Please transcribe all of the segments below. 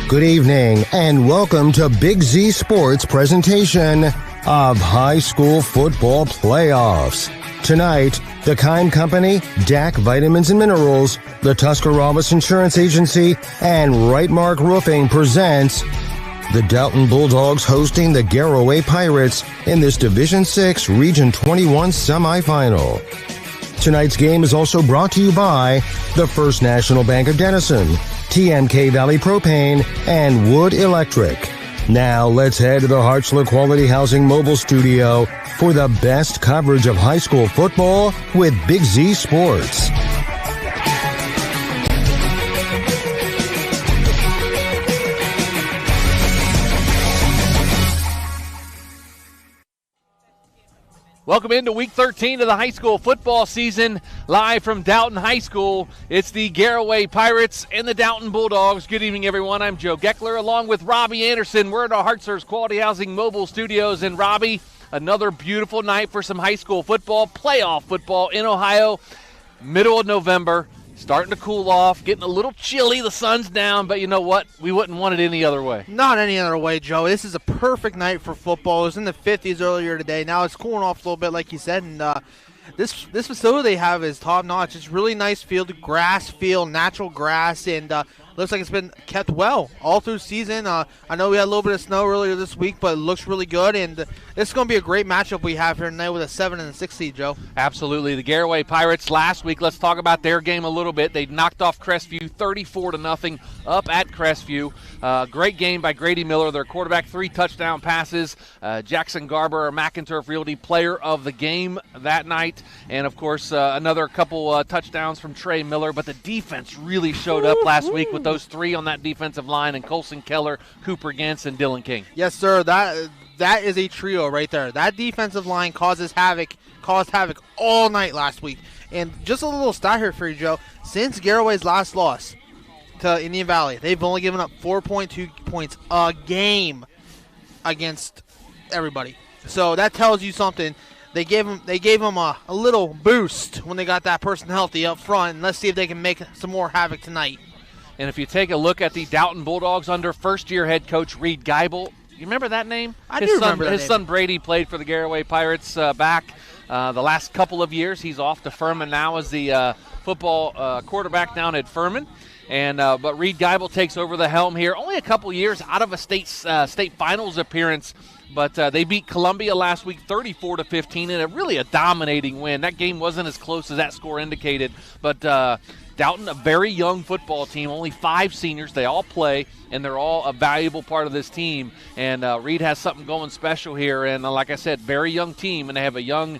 Good evening, and welcome to Big Z Sports' presentation of high school football playoffs. Tonight, the Kind Company, DAC Vitamins and Minerals, the Tuscarawas Insurance Agency, and Rightmark Roofing presents the Dalton Bulldogs hosting the Garaway Pirates in this Division 6 Region 21 semifinal. Tonight's game is also brought to you by the First National Bank of Denison, TMK Valley Propane, and Wood Electric. Now let's head to the Hartzler Quality Housing Mobile Studio for the best coverage of high school football with Big Z Sports. Welcome into Week 13 of the high school football season. Live from Dalton High School, it's the Garaway Pirates and the Dalton Bulldogs. Good evening, everyone. I'm Joe Geckler, along with Robby Anderson. We're at our Hartzler's Quality Housing Mobile Studios. And Robby, another beautiful night for some high school football, playoff football in Ohio. Middle of November, starting to cool off, getting a little chilly. The sun's down, but you know what? We wouldn't want it any other way. Not any other way, Joe. This is a perfect night for football. It was in the 50s earlier today. Now it's cooling off a little bit, like you said, and this facility they have is top-notch. It's really nice field, grass field, natural grass, and looks like it's been kept well all through season. I know we had a little bit of snow earlier this week, but it looks really good, and this is going to be a great matchup we have here tonight with a 7 and a 6 seed, Joe. Absolutely. The Garaway Pirates last week, let's talk about their game a little bit. They knocked off Crestview 34-0 up at Crestview. Great game by Grady Miller, their quarterback, 3 touchdown passes. Jackson Garber, McInturf Realty player of the game that night. And, of course, another couple touchdowns from Trey Miller. But the defense really showed up last week with those 3 on that defensive line, and Colson Keller, Cooper Gentz, and Dylan King. Yes, sir. That is a trio right there. That defensive line caused havoc all night last week. And just a little stat here for you, Joe. Since Garaway's last loss to Indian Valley, they've only given up 4.2 points a game against everybody. So that tells you something. They gave them a little boost when they got that person healthy up front, and let's see if they can make some more havoc tonight. And if you take a look at the Dalton Bulldogs under first-year head coach Brady Geibel, you remember that name? I do remember that name. His son Brady played for the Garaway Pirates back the last couple of years. He's off to Furman now as the football quarterback down at Furman. And but Brady Geibel takes over the helm here. Only a couple years out of a state finals appearance. But they beat Columbia last week 34-15 in really a dominating win. That game wasn't as close as that score indicated. But Dalton, a very young football team, only 5 seniors. They all play, and they're all a valuable part of this team. And Reed has something going special here. And like I said, very young team, and they have a young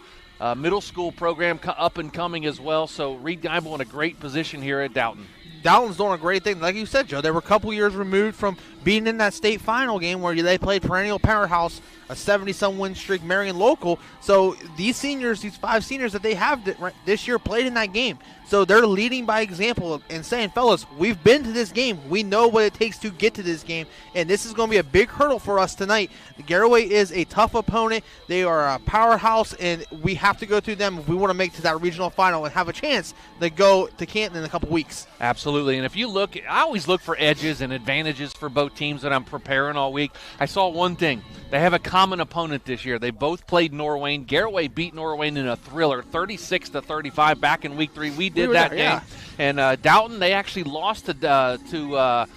middle school program up and coming as well. So Reed Geibel in a great position here at Dalton. Dalton's doing a great thing. Like you said, Joe, they were a couple years removed from being in that state final game where they played perennial powerhouse, a 70-some win streak, Marion local. So these 5 seniors that they have this year played in that game. So they're leading by example and saying, fellas, we've been to this game. We know what it takes to get to this game, and this is going to be a big hurdle for us tonight. The Garaway is a tough opponent. They are a powerhouse, and we have to go through them if we want to make it to that regional final and have a chance to go to Canton in a couple weeks. Absolutely, and if you look, I always look for edges and advantages for both teams that I'm preparing all week. I saw one thing. They have a common opponent this year. They both played Norwayne. Garaway beat Norwayne in a thriller, 36-35 back in Week 3. We did that game. Yeah. And Dalton, they actually lost to Norwayne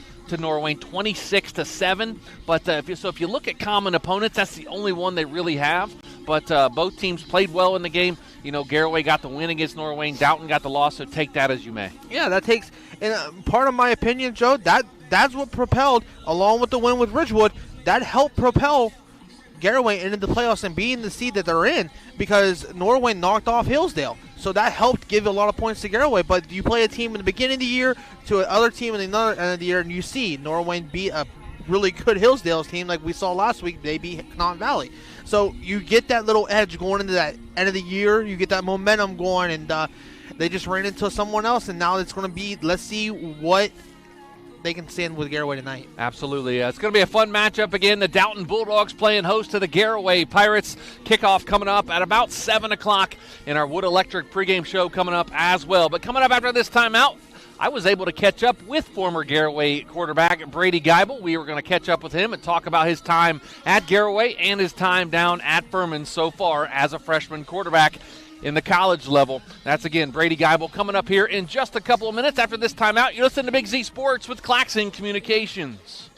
26-7. But if you look at common opponents, that's the only one they really have. But both teams played well in the game. You know, Garaway got the win against Norwayne. Dalton got the loss, so take that as you may. Yeah, that takes – and part of my opinion, Joe, that's what propelled, along with the win with Ridgewood, that helped propel Garaway into the playoffs and being the seed that they're in because Norwayne knocked off Hillsdale. So that helped give a lot of points to Garaway. But you play a team in the beginning of the year to another team in the other end of the year, and you see Norwayne beat a really good Hillsdale's team like we saw last week. They beat Canton Valley. So you get that little edge going into that end of the year. You get that momentum going, and they just ran into someone else, and now it's going to be, let's see what they can stand with Garaway tonight. Absolutely. It's going to be a fun matchup again. The Dalton Bulldogs playing host to the Garaway Pirates. Kickoff coming up at about 7 o'clock in our Wood Electric pregame show coming up as well. But coming up after this timeout, I was able to catch up with former Garaway quarterback Brady Geibel. We were going to catch up with him and talk about his time at Garaway and his time down at Furman so far as a freshman quarterback in the college level. That's, again, Brady Geibel coming up here in just a couple of minutes. After this timeout, you listen to Big Z Sports with Claxon Communications.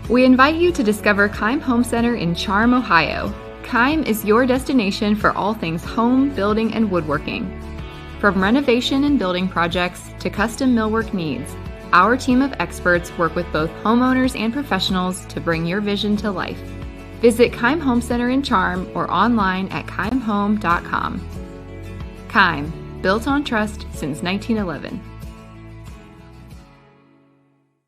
We invite you to discover Keim Home Center in Charm, Ohio. Keim is your destination for all things home, building, and woodworking. From renovation and building projects to custom millwork needs, our team of experts work with both homeowners and professionals to bring your vision to life. Visit Keim Home Center in Charm or online at keimhome.com. Keim, built on trust since 1911.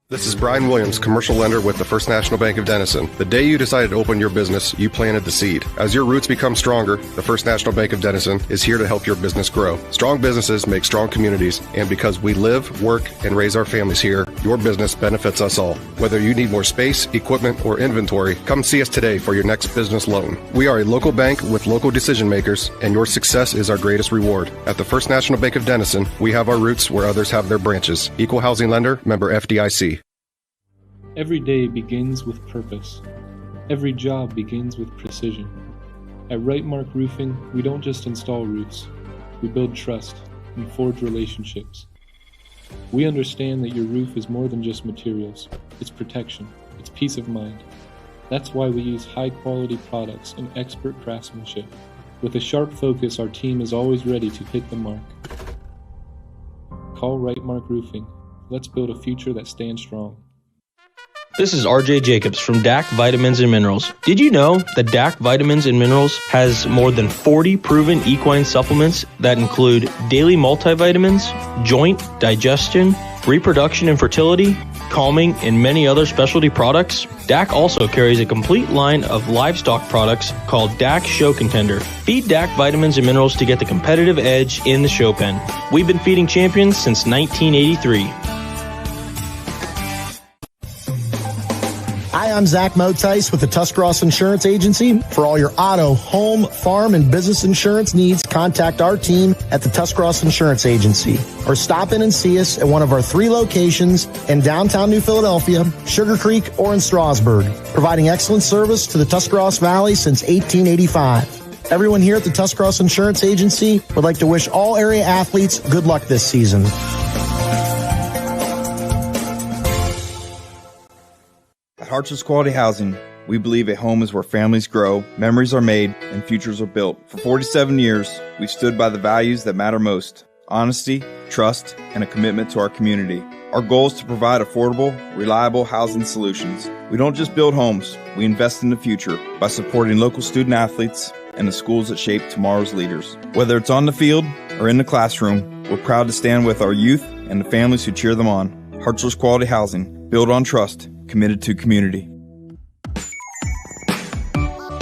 This is Brian Williams, commercial lender with the First National Bank of Denison. The day you decided to open your business, you planted the seed. As your roots become stronger, the First National Bank of Denison is here to help your business grow. Strong businesses make strong communities, and because we live, work, and raise our families here, your business benefits us all. Whether you need more space, equipment, or inventory, come see us today for your next business loan. We are a local bank with local decision makers, and your success is our greatest reward. At the First National Bank of Denison, we have our roots where others have their branches. Equal housing lender, member FDIC. Every day begins with purpose. Every job begins with precision. At Right Mark Roofing, we don't just install roofs. We build trust and forge relationships. We understand that your roof is more than just materials. It's protection. It's peace of mind. That's why we use high-quality products and expert craftsmanship. With a sharp focus, our team is always ready to hit the mark. Call Right Mark Roofing. Let's build a future that stands strong. This is RJ Jacobs from DAC Vitamins and Minerals. Did you know that DAC Vitamins and Minerals has more than 40 proven equine supplements that include daily multivitamins, joint, digestion, reproduction and fertility, calming, and many other specialty products? DAC also carries a complete line of livestock products called DAC Show Contender. Feed DAC Vitamins and Minerals to get the competitive edge in the show pen. We've been feeding champions since 1983. Hi, I'm Zach Motice with the Tuscarawas Insurance Agency. For all your auto, home, farm, and business insurance needs, contact our team at the Tuscarawas Insurance Agency or stop in and see us at one of our 3 locations in downtown New Philadelphia, Sugar Creek, or in Strasburg, providing excellent service to the Tuscarawas Valley since 1885. Everyone here at the Tuscarawas Insurance Agency would like to wish all area athletes good luck this season. At Hartsville's Quality Housing, we believe a home is where families grow, memories are made, and futures are built. For 47 years, we've stood by the values that matter most: honesty, trust, and a commitment to our community. Our goal is to provide affordable, reliable housing solutions. We don't just build homes, we invest in the future by supporting local student athletes and the schools that shape tomorrow's leaders. Whether it's on the field or in the classroom, we're proud to stand with our youth and the families who cheer them on. Hartsville's Quality Housing, built on trust, committed to community.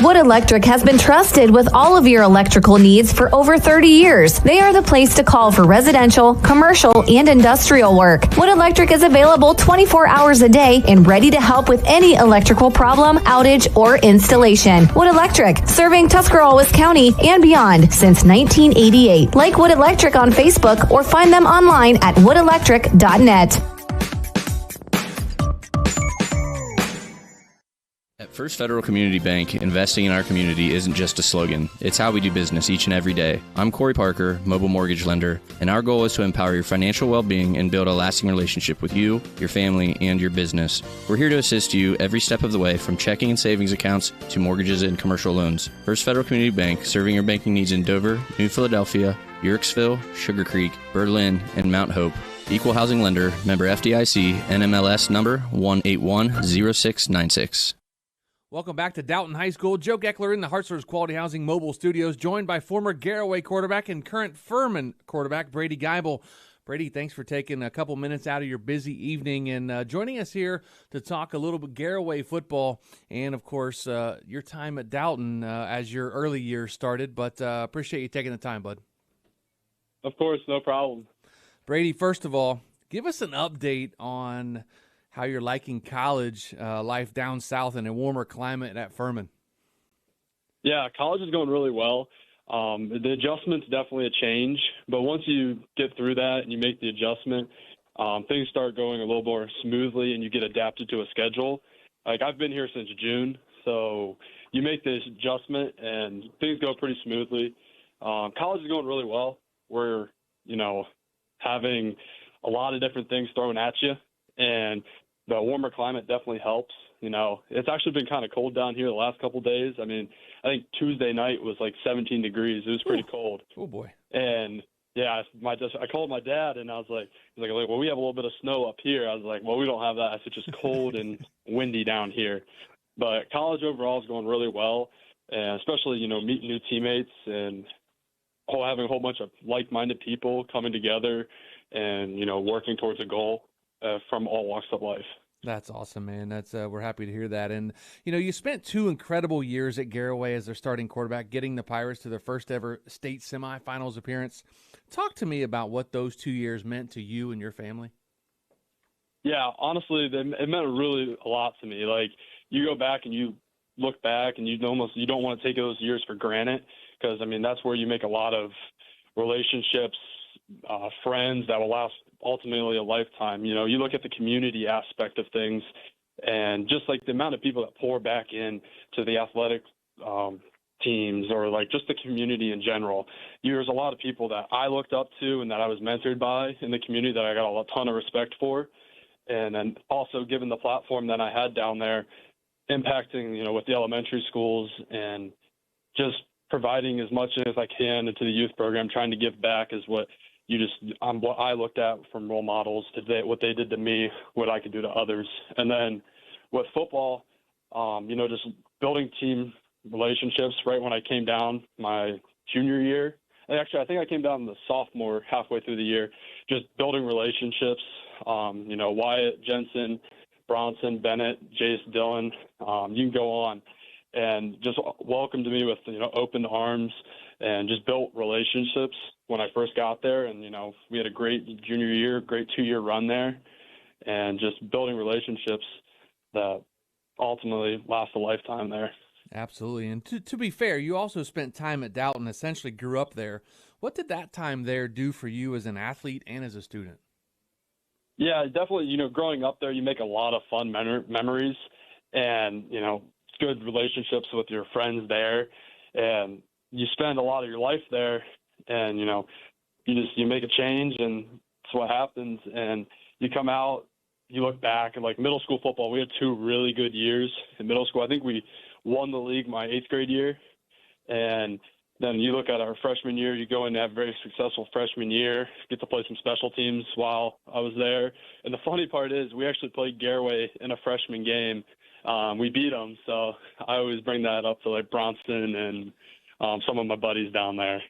Wood Electric has been trusted with all of your electrical needs for over 30 years. They are the place to call for residential, commercial, and industrial work. Wood Electric is available 24 hours a day and ready to help with any electrical problem, outage, or installation. Wood Electric, serving Tuscarawas County and beyond since 1988. Like Wood Electric on Facebook or find them online at woodelectric.net. At First Federal Community Bank, investing in our community isn't just a slogan. It's how we do business each and every day. I'm Corey Parker, mobile mortgage lender, and our goal is to empower your financial well-being and build a lasting relationship with you, your family, and your business. We're here to assist you every step of the way, from checking and savings accounts to mortgages and commercial loans. First Federal Community Bank, serving your banking needs in Dover, New Philadelphia, Yorksville, Sugar Creek, Berlin, and Mount Hope. Equal housing lender, member FDIC, NMLS number 1810696. Welcome back to Dalton High School. Joe Geckler in the Hartsville's Quality Housing Mobile Studios, joined by former Garaway quarterback and current Furman quarterback Brady Geibel. Brady, thanks for taking a couple minutes out of your busy evening and joining us here to talk a little bit Garaway football and, of course, your time at Dalton as your early years started. But appreciate you taking the time, bud. Of course, no problem. Brady, first of all, give us an update on how you're liking college life down south in a warmer climate at Furman. Yeah, college is going really well. The adjustment's definitely a change But once you get through that and you make the adjustment, things start going a little more smoothly and you get adapted to a schedule. Like, I've been here since June, so you make this adjustment and things go pretty smoothly. College is going really well. We're, having a lot of different things thrown at you, and the warmer climate definitely helps. It's actually been kind of cold down here the last couple of days. I mean, I think Tuesday night was like 17 degrees. It was pretty cold. Oh, boy. And, yeah, I called my dad, and I was like, well, we have a little bit of snow up here. I was like, well, we don't have that. I said, just cold and windy down here. But college overall is going really well, and especially, meeting new teammates and having a whole bunch of like-minded people coming together and, working towards a goal from all walks of life. That's awesome, man. We're happy to hear that. And, you spent 2 incredible years at Garaway as their starting quarterback, getting the Pirates to their first ever state semifinals appearance. Talk to me about what those 2 years meant to you and your family. Yeah, honestly, it meant really a lot to me. Like, you go back and you look back and you don't want to take those years for granted because, I mean, that's where you make a lot of relationships, friends that will last ultimately a lifetime. You look at the community aspect of things and just like the amount of people that pour back in to the athletic teams or like just the community in general. There's a lot of people that I looked up to and that I was mentored by in the community that I got a ton of respect for. And then also given the platform that I had down there, impacting, with the elementary schools and just providing as much as I can into the youth program, trying to give back is what I looked at from role models today, what they did to me, what I could do to others. And then with football, just building team relationships right when I came down my junior year. And actually, I think I came down the sophomore halfway through the year, just building relationships, Wyatt, Jensen, Bronson, Bennett, Jace, Dillon, you can go on, and just welcomed me with, open arms and just built relationships when I first got there. And, we had a great junior year, great 2-year run there, and just building relationships that ultimately last a lifetime there. Absolutely. And to be fair, you also spent time at Dalton, essentially grew up there. What did that time there do for you as an athlete and as a student? Yeah, definitely. Growing up there, you make a lot of fun memories and, good relationships with your friends there. And you spend a lot of your life there and, you make a change and that's what happens. And you come out, you look back and like middle school football, we had 2 really good years in middle school. I think we won the league my 8th grade year. And then you look at our freshman year, you go in and have a very successful freshman year, get to play some special teams while I was there. And the funny part is we actually played Garaway in a freshman game. We beat them. So I always bring that up to like Bronson and some of my buddies down there.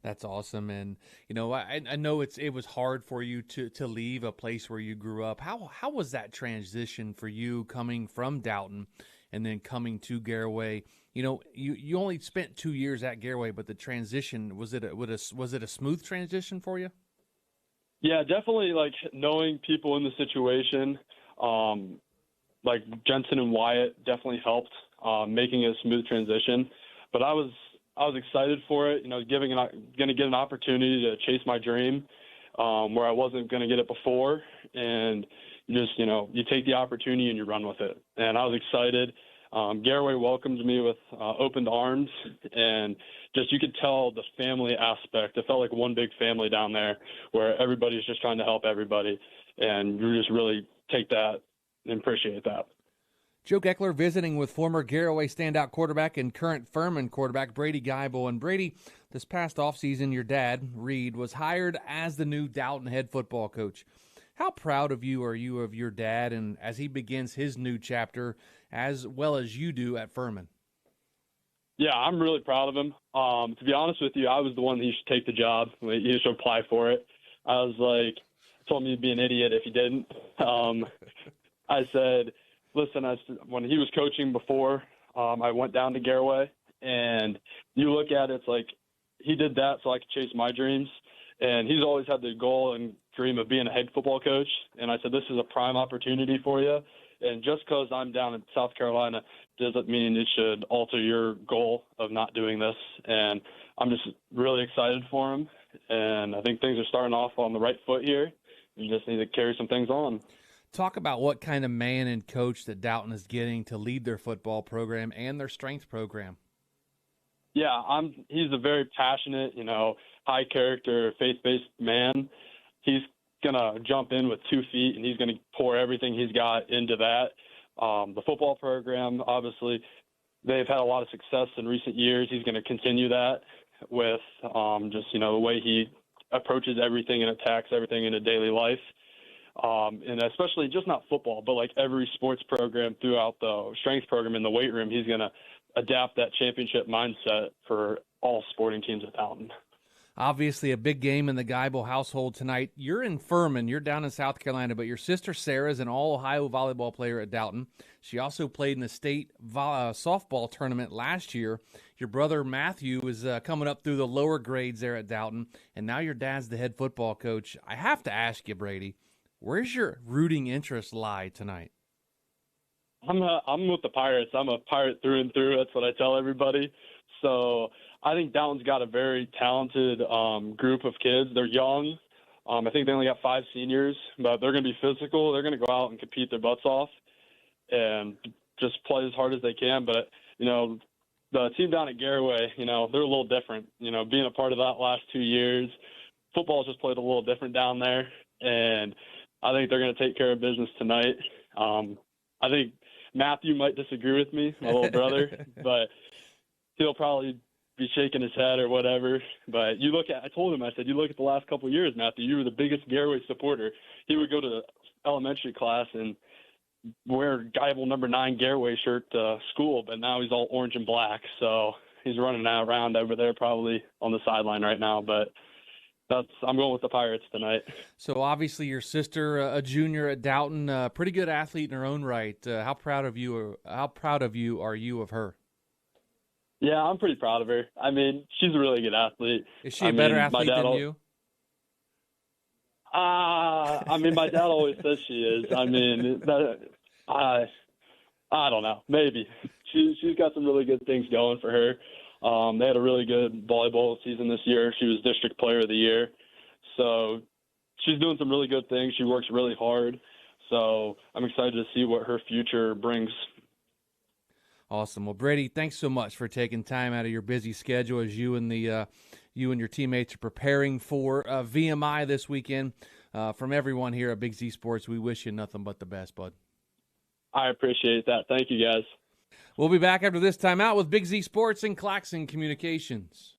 That's awesome. And, I know it was hard for you to leave a place where you grew up. How was that transition for you coming from Dalton and then coming to Garaway? You only spent 2 years at Garaway, but the transition, was it a smooth transition for you? Yeah, definitely. Like knowing people in the situation, like Jensen and Wyatt definitely helped making a smooth transition. But I was excited for it. Going to get an opportunity to chase my dream where I wasn't going to get it before, and you take the opportunity and you run with it. And I was excited. Garaway welcomed me with open arms, and just you could tell the family aspect. It felt like one big family down there where everybody's just trying to help everybody, and you just really take that and appreciate that. Joe Geckler visiting with former Garaway standout quarterback and current Furman quarterback Brady Geibel. And Brady, this past offseason, your dad, Reed, was hired as the new Dalton head football coach. How proud of you are you of your dad and as he begins his new chapter, as well as you do at Furman? Yeah, I'm really proud of him. To be honest with you, I was the one that he should take the job. He should apply for it. I was like, told me to be an idiot if he didn't. I said, listen, when he was coaching before, I went down to Garaway, and you look at it, it's like he did that so I could chase my dreams. And he's always had the goal and dream of being a head football coach. And I said, this is a prime opportunity for you. And just because I'm down in South Carolina doesn't mean it should alter your goal of not doing this. And I'm just really excited for him. and I think things are starting off on the right foot here. You just need to carry some things on. Talk about what kind of man and coach that Dalton is getting to lead their football program and their strength program. Yeah, he's a very passionate, high character, faith-based man. He's going to jump in with 2 feet, and he's going to pour everything he's got into that. The football program, obviously, they've had a lot of success in recent years. He's going to continue that with the way he approaches everything and attacks everything in a daily life. And especially just not football, but like every sports program throughout the strength program in the weight room, he's going to adapt that championship mindset for all sporting teams at Dalton. Obviously a big game in the Geibel household tonight. You're in Furman. You're down in South Carolina, but your sister Sarah is an all-Ohio volleyball player at Dalton. She also played in the state softball tournament last year. Your brother Matthew is coming up through the lower grades there at Dalton, and now your dad's the head football coach. I have to ask you, Brady, where's your rooting interest lie tonight? I'm with the Pirates. I'm a Pirate through and through. That's what I tell everybody. So I think Dalton's got a very talented group of kids. They're young. I think they only got 5 seniors, but they're going to be physical. They're going to go out and compete their butts off and just play as hard as they can. But, the team down at Garaway, they're a little different. Being a part of that last 2 years, football's just played a little different down there. And I think they're going to take care of business tonight. I think Matthew might disagree with me, my little brother, but he'll probably be shaking his head or whatever. But I told him, I said, you look at the last couple of years, Matthew, you were the biggest Garaway supporter. He would go to the elementary class and wear Geibel number 9 Garaway shirt to school, but now he's all orange and black. So he's running around over there probably on the sideline right now, but I'm going with the Pirates tonight. So obviously your sister, a junior at Dalton, pretty good athlete in her own right. How proud of you are you of her? Yeah, I'm pretty proud of her. I mean, she's a really good athlete. Is she a better athlete than you? My dad always says she is. I mean, I don't know. Maybe. She's got some really good things going for her. They had a really good volleyball season this year. She was District Player of the Year. So she's doing some really good things. She works really hard. So I'm excited to see what her future brings. Awesome. Well, Brady, thanks so much for taking time out of your busy schedule as you and your teammates are preparing for VMI this weekend. From everyone here at Big Z Sports, we wish you nothing but the best, bud. I appreciate that. Thank you, guys. We'll be back after this timeout with Big Z Sports and Claxon Communications.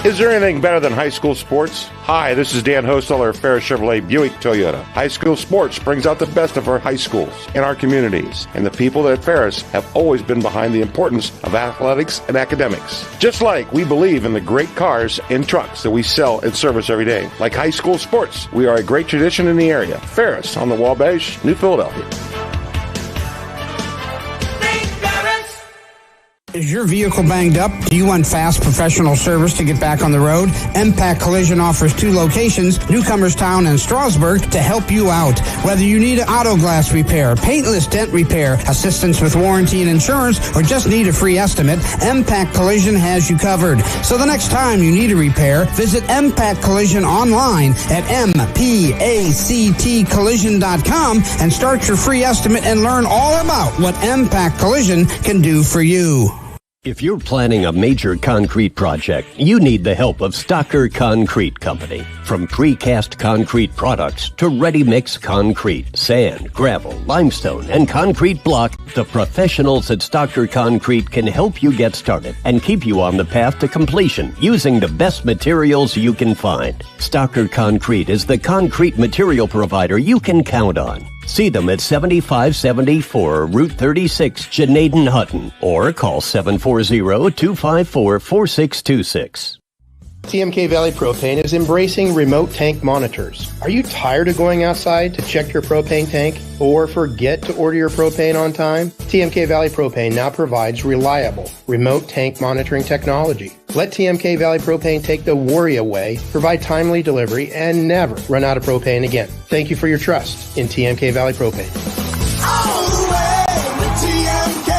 Is there anything better than high school sports? Hi, this is Dan Hosteller of Ferris Chevrolet Buick Toyota. High school sports brings out the best of our high schools and our communities. And the people at Ferris have always been behind the importance of athletics and academics. Just like we believe in the great cars and trucks that we sell and service every day. Like high school sports, we are a great tradition in the area. Ferris on the Wabash, New Philadelphia. Is your vehicle banged up? Do you want fast professional service to get back on the road? Impact Collision offers 2 locations, Newcomerstown and Strasburg, to help you out. Whether you need auto glass repair, paintless dent repair, assistance with warranty and insurance, or just need a free estimate, Impact Collision has you covered. So the next time you need a repair, visit Impact Collision online at mpactcollision.com and start your free estimate and learn all about what Impact Collision can do for you. If you're planning a major concrete project, you need the help of Stocker Concrete Company. From precast concrete products to ready-mix concrete, sand, gravel, limestone, and concrete block, the professionals at Stocker Concrete can help you get started and keep you on the path to completion using the best materials you can find. Stocker Concrete is the concrete material provider you can count on. See them at 7574 Route 36, Janaden Hutton, or call 740-254-4626. TMK Valley Propane is embracing remote tank monitors. Are you tired of going outside to check your propane tank or forget to order your propane on time? TMK Valley Propane now provides reliable remote tank monitoring technology. Let TMK Valley Propane take the worry away, provide timely delivery, and never run out of propane again. Thank you for your trust in TMK Valley Propane. All the way with TMK,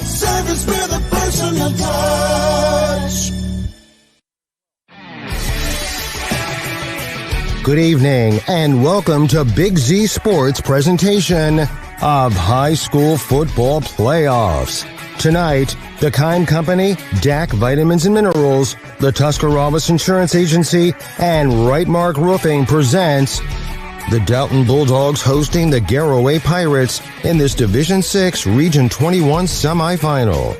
service with a personal touch. Good evening and welcome to Big Z Sports presentation of high school football playoffs. Tonight, the Kind Company, DAC Vitamins and Minerals, the Tuscarawas Insurance Agency, and Right Mark Roofing presents the Dalton Bulldogs hosting the Garaway Pirates in this Division 6 Region 21 semifinal.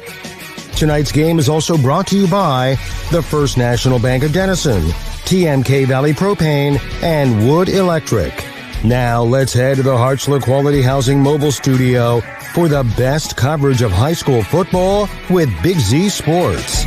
Tonight's game is also brought to you by the First National Bank of Denison, TMK Valley Propane, and Wood Electric. Now let's head to the Hartzler Quality Housing Mobile Studio for the best coverage of high school football with Big Z Sports.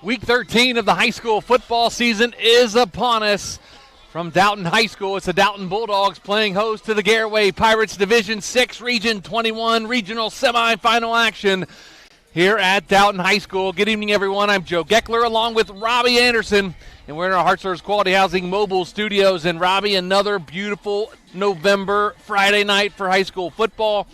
Week 13 of the high school football season is upon us. From Dalton High School, it's the Dalton Bulldogs playing host to the Garaway Pirates Division 6 Region 21 regional semifinal action here at Dalton High School. Good evening, everyone. I'm Joe Geckler along with Robby Anderson, and we're in our Hartzler's Quality Housing Mobile Studios. And Robby, another beautiful November Friday night for high school football.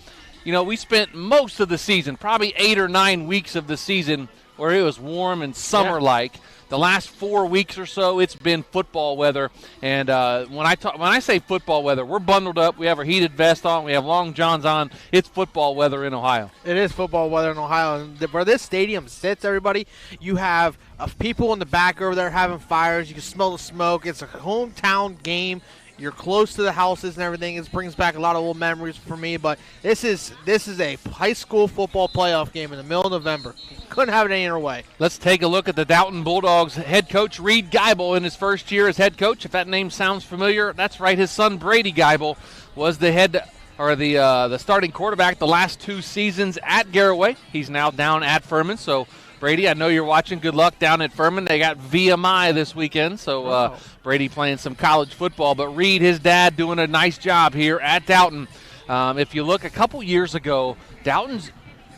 You know, we spent most of the season, probably 8 or 9 weeks of the season, where it was warm and summer-like. Yeah. The last 4 weeks or so, it's been football weather. And when I say football weather, we're bundled up. We have our heated vest on. We have long johns on. It's football weather in Ohio. It is football weather in Ohio. And where this stadium sits, everybody, you have people in the back over there having fires. You can smell the smoke. It's a hometown game. You're close to the houses and everything. It brings back a lot of old memories for me. But this is a high school football playoff game in the middle of November. Couldn't have it any other way. Let's take a look at the Dalton Bulldogs head coach, Brady Geibel, in his first year as head coach. If that name sounds familiar, that's right. His son, Brady Geibel, was the starting quarterback the last 2 seasons at Garaway. He's now down at Furman. So, Brady, I know you're watching. Good luck down at Furman. They got VMI this weekend, so Brady playing some college football. But Reed, his dad, doing a nice job here at Dalton. If you look a couple years ago, Dalton's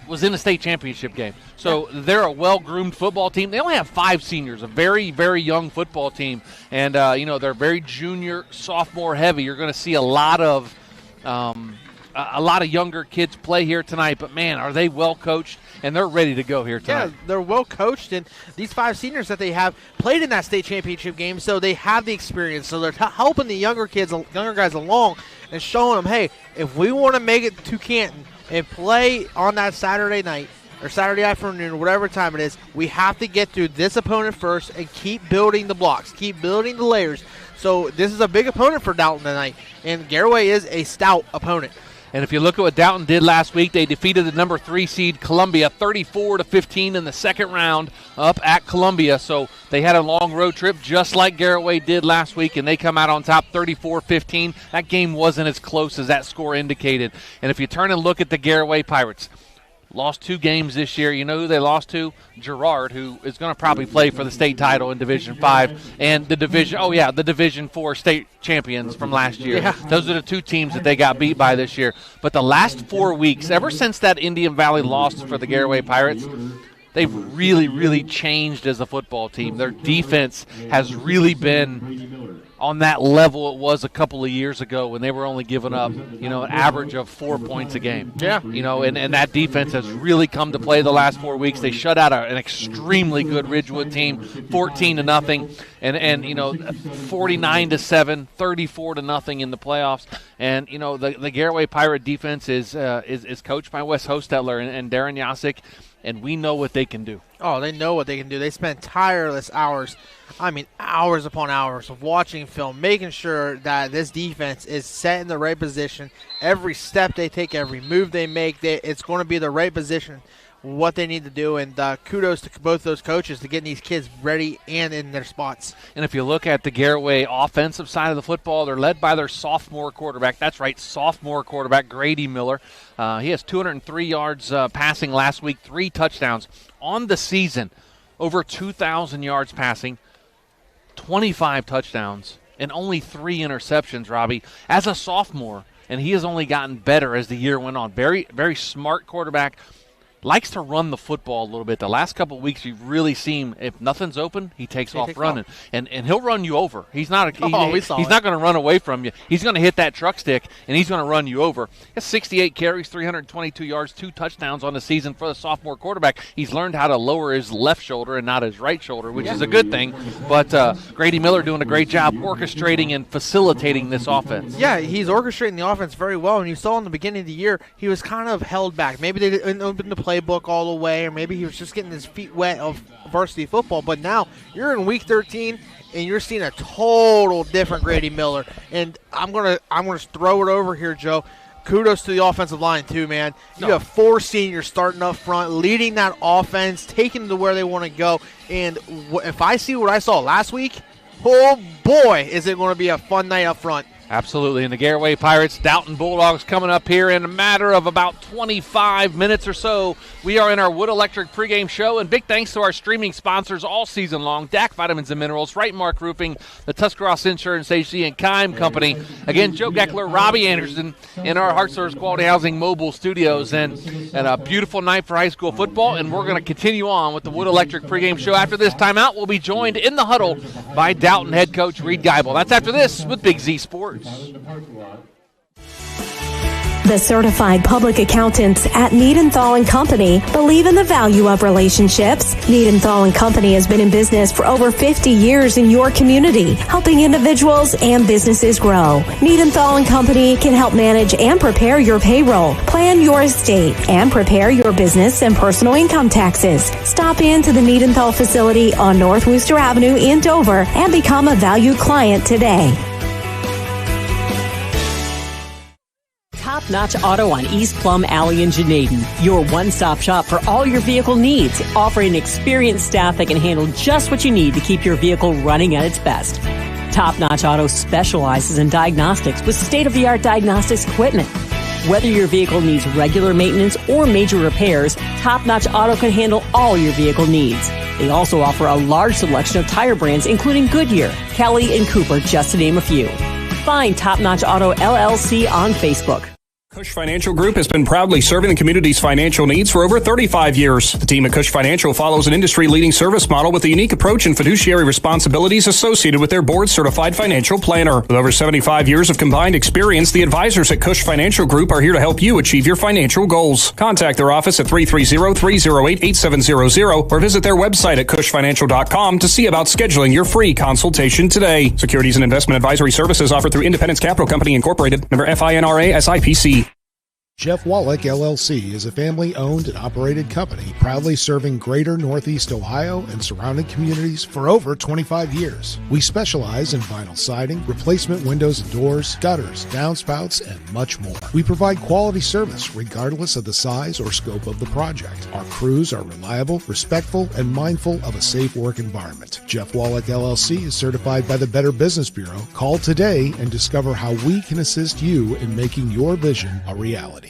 was in the state championship game. So they're a well-groomed football team. They only have 5 seniors, a very, very young football team. And, they're very junior, sophomore heavy. You're going to see a lot of younger kids play here tonight. But, man, are they well-coached, and they're ready to go here tonight. Yeah, they're well-coached, and these 5 seniors that they have played in that state championship game, so they have the experience. So they're helping the younger guys along and showing them, hey, if we want to make it to Canton and play on that Saturday night or Saturday afternoon or whatever time it is, we have to get through this opponent first and keep building the blocks, keep building the layers. So this is a big opponent for Dalton tonight, and Garaway is a stout opponent. And if you look at what Dalton did last week, they defeated the number 3 seed Columbia 34-15 in the second round up at Columbia. So they had a long road trip just like Garaway did last week, and they come out on top 34-15. That game wasn't as close as that score indicated. And if you turn and look at the Garaway Pirates, lost 2 games this year. You know who they lost to? Girard, who is going to probably play for the state title in Division 5 and the Division 4 state champions from last year. Yeah. Those are the 2 teams that they got beat by this year. But the last 4 weeks, ever since that Indian Valley loss for the Garaway Pirates, they've really, really changed as a football team. Their defense has really been on that level it was a couple of years ago when they were only giving up, an average of 4 points a game. Yeah. And that defense has really come to play the last 4 weeks. They shut out an extremely good Ridgewood team, 14-0, and 49-7, 34-0 in the playoffs. And the Garaway Pirate defense is coached by Wes Hostetler and Darren Yasick, and we know what they can do. Oh, they know what they can do. They spend tireless hours, hours upon hours of watching film, making sure that this defense is set in the right position. Every step they take, every move they make, it's going to be the right position, what they need to do. And kudos to both those coaches to getting these kids ready and in their spots. And if you look at the Garaway offensive side of the football, they're led by their sophomore quarterback. That's right, sophomore quarterback, Grady Miller. He has 203 yards passing last week, 3 touchdowns. On the season, over 2,000 yards passing, 25 touchdowns, and only 3 interceptions, Robby, as a sophomore. And he has only gotten better as the year went on. Very, very smart quarterback. likes to run the football a little bit. The last couple of weeks, you've really seen if nothing's open, he takes off running, and he'll run you over. He's not he's not going to run away from you. He's going to hit that truck stick, and he's going to run you over. He has 68 carries, 322 yards, 2 touchdowns on the season for the sophomore quarterback. He's learned how to lower his left shoulder and not his right shoulder, which is a good thing. But Grady Miller doing a great job orchestrating and facilitating this offense. Yeah, he's orchestrating the offense very well, and you saw in the beginning of the year he was kind of held back. Maybe they didn't open the playbook all the way, or maybe he was just getting his feet wet of varsity football. But now you're in week 13, and you're seeing a total different Grady Miller. And I'm gonna throw it over here, Joe. Kudos to the offensive line too, man. You have 4 seniors starting up front, leading that offense, taking them to where they want to go. And if I see what I saw last week, oh boy, is it going to be a fun night up front. Absolutely. And the Garaway Pirates, Dalton Bulldogs coming up here in a matter of about 25 minutes or so. We are in our Wood Electric pregame show, and big thanks to our streaming sponsors all season long, DAC Vitamins and Minerals, Right Mark Roofing, the Tuscarawas Insurance Agency, and Kime Company. Again, Joe Geckler, Robby Anderson in our Heart Service Quality Housing mobile studios, and a beautiful night for high school football, and we're going to continue on with the Wood Electric pregame show. After this timeout, we'll be joined in the huddle by Dalton head coach Brady Geibel. That's after this with Big Z Sports. The certified public accountants at Niedenthal & Company believe in the value of relationships. Niedenthal & Company has been in business for over 50 years in your community, helping individuals and businesses grow. Niedenthal & Company can help manage and prepare your payroll, plan your estate, and prepare your business and personal income taxes. Stop into the Niedenthal facility on North Worcester Avenue in Dover and become a valued client today. Top Notch Auto on East Plum Alley in Janaden. Your one-stop shop for all your vehicle needs, offering experienced staff that can handle just what you need to keep your vehicle running at its best. Top Notch Auto specializes in diagnostics with state-of-the-art diagnostics equipment. Whether your vehicle needs regular maintenance or major repairs, Top Notch Auto can handle all your vehicle needs. They also offer a large selection of tire brands, including Goodyear, Kelly, and Cooper, just to name a few. Find Top Notch Auto LLC on Facebook. Cush Financial Group has been proudly serving the community's financial needs for over 35 years. The team at Cush Financial follows an industry-leading service model with a unique approach and fiduciary responsibilities associated with their board-certified financial planner. With over 75 years of combined experience, the advisors at Cush Financial Group are here to help you achieve your financial goals. Contact their office at 330-308-8700 or visit their website at cushfinancial.com to see about scheduling your free consultation today. Securities and investment advisory services offered through Independence Capital Company Incorporated, member FINRA SIPC. Jeff Wallach, LLC, is a family-owned and operated company proudly serving greater Northeast Ohio and surrounding communities for over 25 years. We specialize in vinyl siding, replacement windows and doors, gutters, downspouts, and much more. We provide quality service regardless of the size or scope of the project. Our crews are reliable, respectful, and mindful of a safe work environment. Jeff Wallach, LLC is certified by the Better Business Bureau. Call today and discover how we can assist you in making your vision a reality.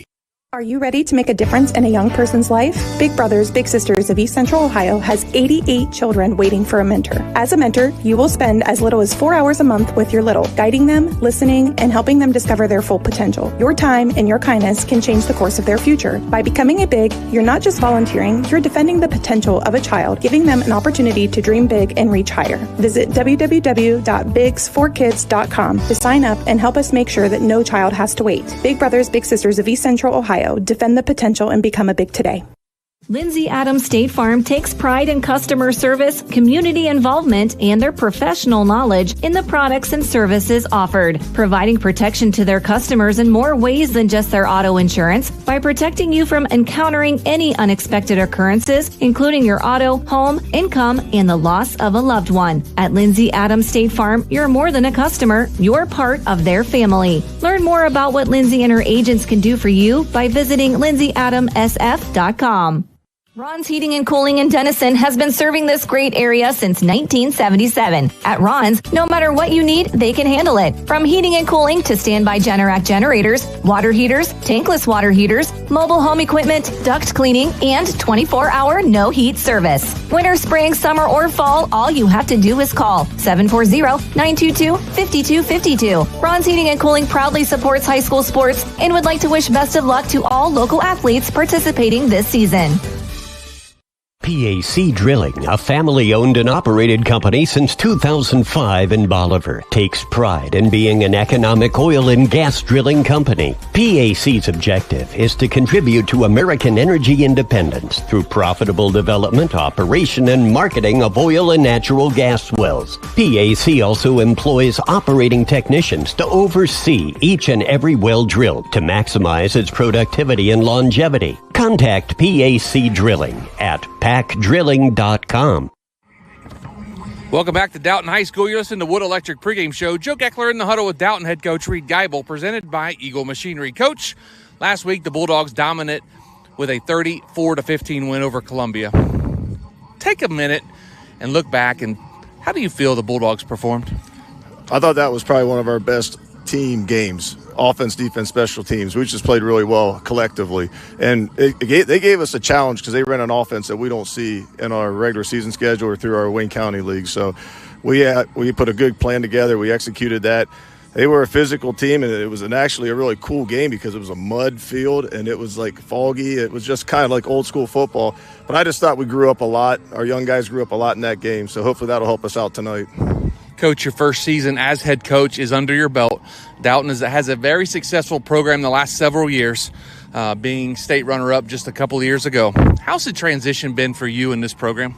Are you ready to make a difference in a young person's life? Big Brothers Big Sisters of East Central Ohio has 88 children waiting for a mentor. As a mentor, you will spend as little as 4 hours a month with your little, guiding them, listening, and helping them discover their full potential. Your time and your kindness can change the course of their future. By becoming a Big, you're not just volunteering, you're defending the potential of a child, giving them an opportunity to dream big and reach higher. Visit www.bigs4kids.com to sign up and help us make sure that no child has to wait. Big Brothers Big Sisters of East Central Ohio. Defend the potential and become a Big today. Lindsay Adams State Farm takes pride in customer service, community involvement, and their professional knowledge in the products and services offered, providing protection to their customers in more ways than just their auto insurance by protecting you from encountering any unexpected occurrences, including your auto, home, income, and the loss of a loved one. At Lindsay Adams State Farm, you're more than a customer, you're part of their family. Learn more about what Lindsay and her agents can do for you by visiting lindsayadamsf.com. Ron's Heating and Cooling in Denison has been serving this great area since 1977. At Ron's, no matter what you need, they can handle it. From heating and cooling to standby Generac generators, water heaters, tankless water heaters, mobile home equipment, duct cleaning, and 24-hour no-heat service. Winter, spring, summer, or fall, all you have to do is call 740-922-5252. Ron's Heating and Cooling proudly supports high school sports and would like to wish best of luck to all local athletes participating this season. PAC Drilling, a family-owned and operated company since 2005 in Bolivar, takes pride in being an economic oil and gas drilling company. PAC's objective is to contribute to American energy independence through profitable development, operation, and marketing of oil and natural gas wells. PAC also employs operating technicians to oversee each and every well drilled to maximize its productivity and longevity. Contact PAC Drilling at pacdrilling.com. Welcome back to Dalton High School. You're listening to Wood Electric Pregame Show. Joe Geckler in the huddle with Dalton head coach Brady Geibel, presented by Eagle Machinery. Coach, last week the Bulldogs dominant with a 34-15 win over Columbia. Take a minute and look back, and how do you feel the Bulldogs performed? I thought that was probably one of our best team games. Offense, defense, special teams. We just played really well collectively. And they gave us a challenge because they ran an offense that we don't see in our regular season schedule or through our Wayne County League. So we put a good plan together. We executed that. They were a physical team, and it was actually a really cool game because it was a mud field, and it was like foggy. It was just kind of like old school football. But I just thought we grew up a lot. Our young guys grew up a lot in that game. So hopefully that'll help us out tonight. Coach, your first season as head coach is under your belt. Dalton has a very successful program the last several years, being state runner-up just a couple of years ago. How's the transition been for you in this program?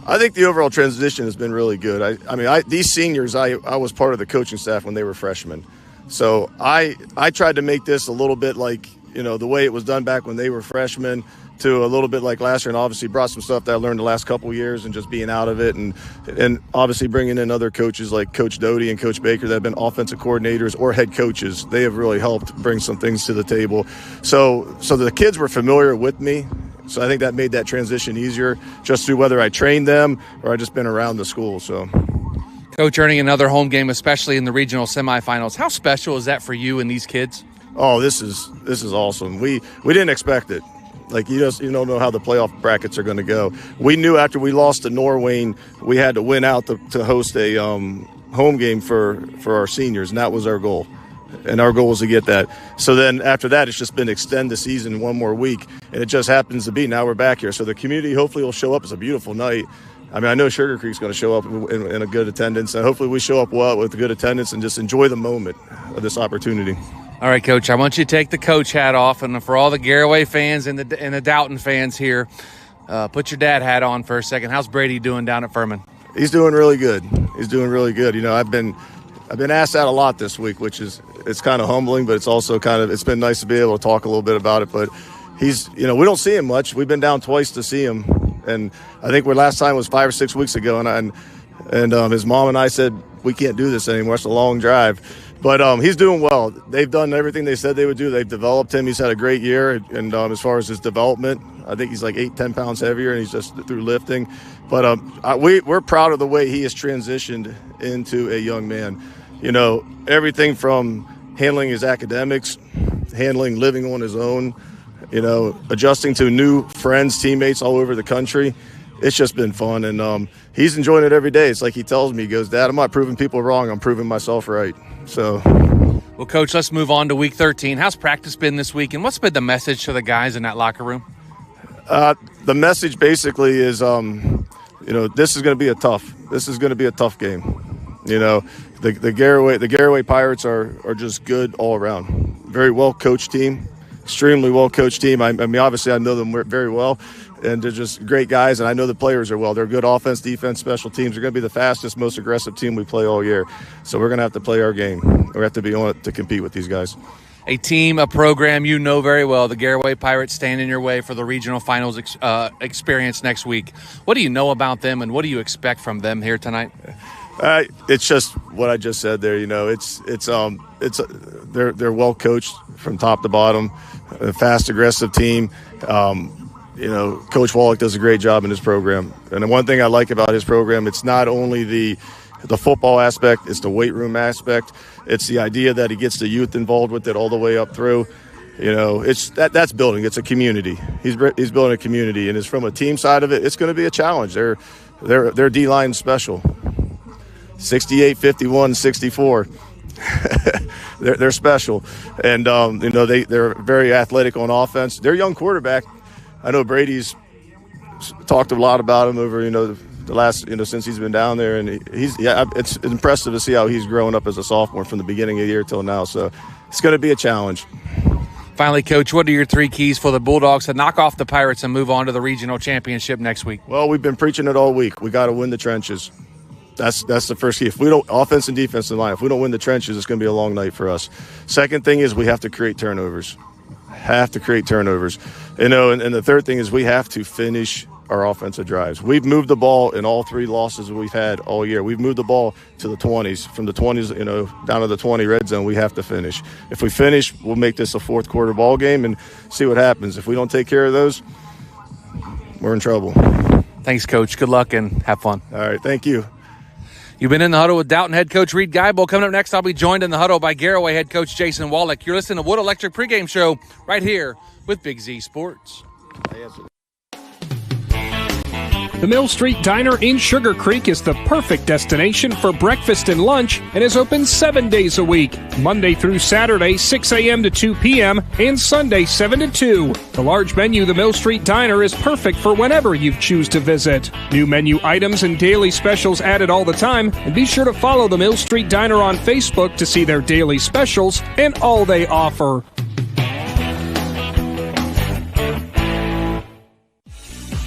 I think the overall transition has been really good. These seniors, I was part of the coaching staff when they were freshmen. So I tried to make this a little bit like, the way it was done back when they were freshmen, to a little bit like last year, and obviously brought some stuff that I learned the last couple of years and just being out of it, and obviously bringing in other coaches like Coach Doty and Coach Baker that have been offensive coordinators or head coaches. They have really helped bring some things to the table. So the kids were familiar with me, so I think that made that transition easier just through whether I trained them or I just been around the school. So, Coach, earning another home game, especially in the regional semifinals, how special is that for you and these kids? Oh, this is awesome. We didn't expect it. Like, you don't know how the playoff brackets are going to go. We knew after we lost to Norwayne, we had to win out to host a home game for our seniors, and that was our goal. And our goal was to get that. So then after that, it's just been extend the season one more week, and it just happens to be now we're back here. So the community hopefully will show up. It's a beautiful night. I know Sugar Creek's going to show up in a good attendance, and hopefully we show up well with good attendance and just enjoy the moment of this opportunity. All right, Coach, I want you to take the coach hat off, and for all the Garaway fans and the Dalton fans here, put your dad hat on for a second. How's Brady doing down at Furman? He's doing really good. I've been asked that a lot this week, it's kind of humbling, but it's also it's been nice to be able to talk a little bit about it. But he's, we don't see him much. We've been down twice to see him, and I think last time was 5 or 6 weeks ago, and his mom and I said we can't do this anymore. It's a long drive. But he's doing well. They've done everything they said they would do. They've developed him. He's had a great year. And as far as his development, I think he's like 8-10 pounds heavier, and he's just through lifting. But we're proud of the way he has transitioned into a young man. Everything from handling his academics, handling living on his own, adjusting to new friends, teammates all over the country. It's just been fun, and he's enjoying it every day. It's like he tells me, he goes, "Dad, I'm not proving people wrong. I'm proving myself right." So, well, Coach, let's move on to Week 13. How's practice been this week, and what's been the message to the guys in that locker room? The message basically is, this is going to be a tough game. The Garaway Pirates are just good all around. Very well coached team, extremely well coached team. I mean, obviously I know them very well. And they're just great guys, and I know the players are well. They're good offense, defense, special teams. They're going to be the fastest, most aggressive team we play all year. So we're going to have to play our game. We have to be on it to compete with these guys. A team, a program you know very well, the Garaway Pirates, stand in your way for the regional finals experience next week. What do you know about them, and what do you expect from them here tonight? It's just what I just said there. They're well coached from top to bottom, a fast, aggressive team. Coach Wallach does a great job in his program. And the one thing I like about his program, it's not only the football aspect, it's the weight room aspect. It's the idea that he gets the youth involved with it all the way up through. It's that's building. It's a community. He's building a community, and it's from a team side of it. It's going to be a challenge. Their D-line special. 68, 51, 64. They're special, and they're very athletic on offense. Their young quarterback. I know Brady's talked a lot about him over the last since he's been down there, and it's impressive to see how he's growing up as a sophomore from the beginning of the year till now. So it's going to be a challenge. Finally, Coach, what are your 3 keys for the Bulldogs to knock off the Pirates and move on to the regional championship next week? Well, we've been preaching it all week. We got to win the trenches. That's the first key. If we don't, offense and defensive line, if we don't win the trenches, it's going to be a long night for us. Second thing is we have to create turnovers. And the third thing is we have to finish our offensive drives. We've moved the ball in all 3 losses we've had all year. We've moved the ball to the 20s. From the 20s, down to the 20 red zone, we have to finish. If we finish, we'll make this a fourth quarter ball game and see what happens. If we don't take care of those, we're in trouble. Thanks, Coach. Good luck and have fun. All right, thank you. You've been in the huddle with Dalton head coach Brady Geibel. Coming up next, I'll be joined in the huddle by Garaway head coach Jason Wallach. You're listening to Wood Electric Pregame Show right here with Big Z Sports. The Mill Street Diner in Sugar Creek is the perfect destination for breakfast and lunch and is open 7 days a week, Monday through Saturday, 6 a.m. to 2 p.m., and Sunday, 7 to 2. The large menu, the Mill Street Diner, is perfect for whenever you choose to visit. New menu items and daily specials added all the time, and be sure to follow the Mill Street Diner on Facebook to see their daily specials and all they offer.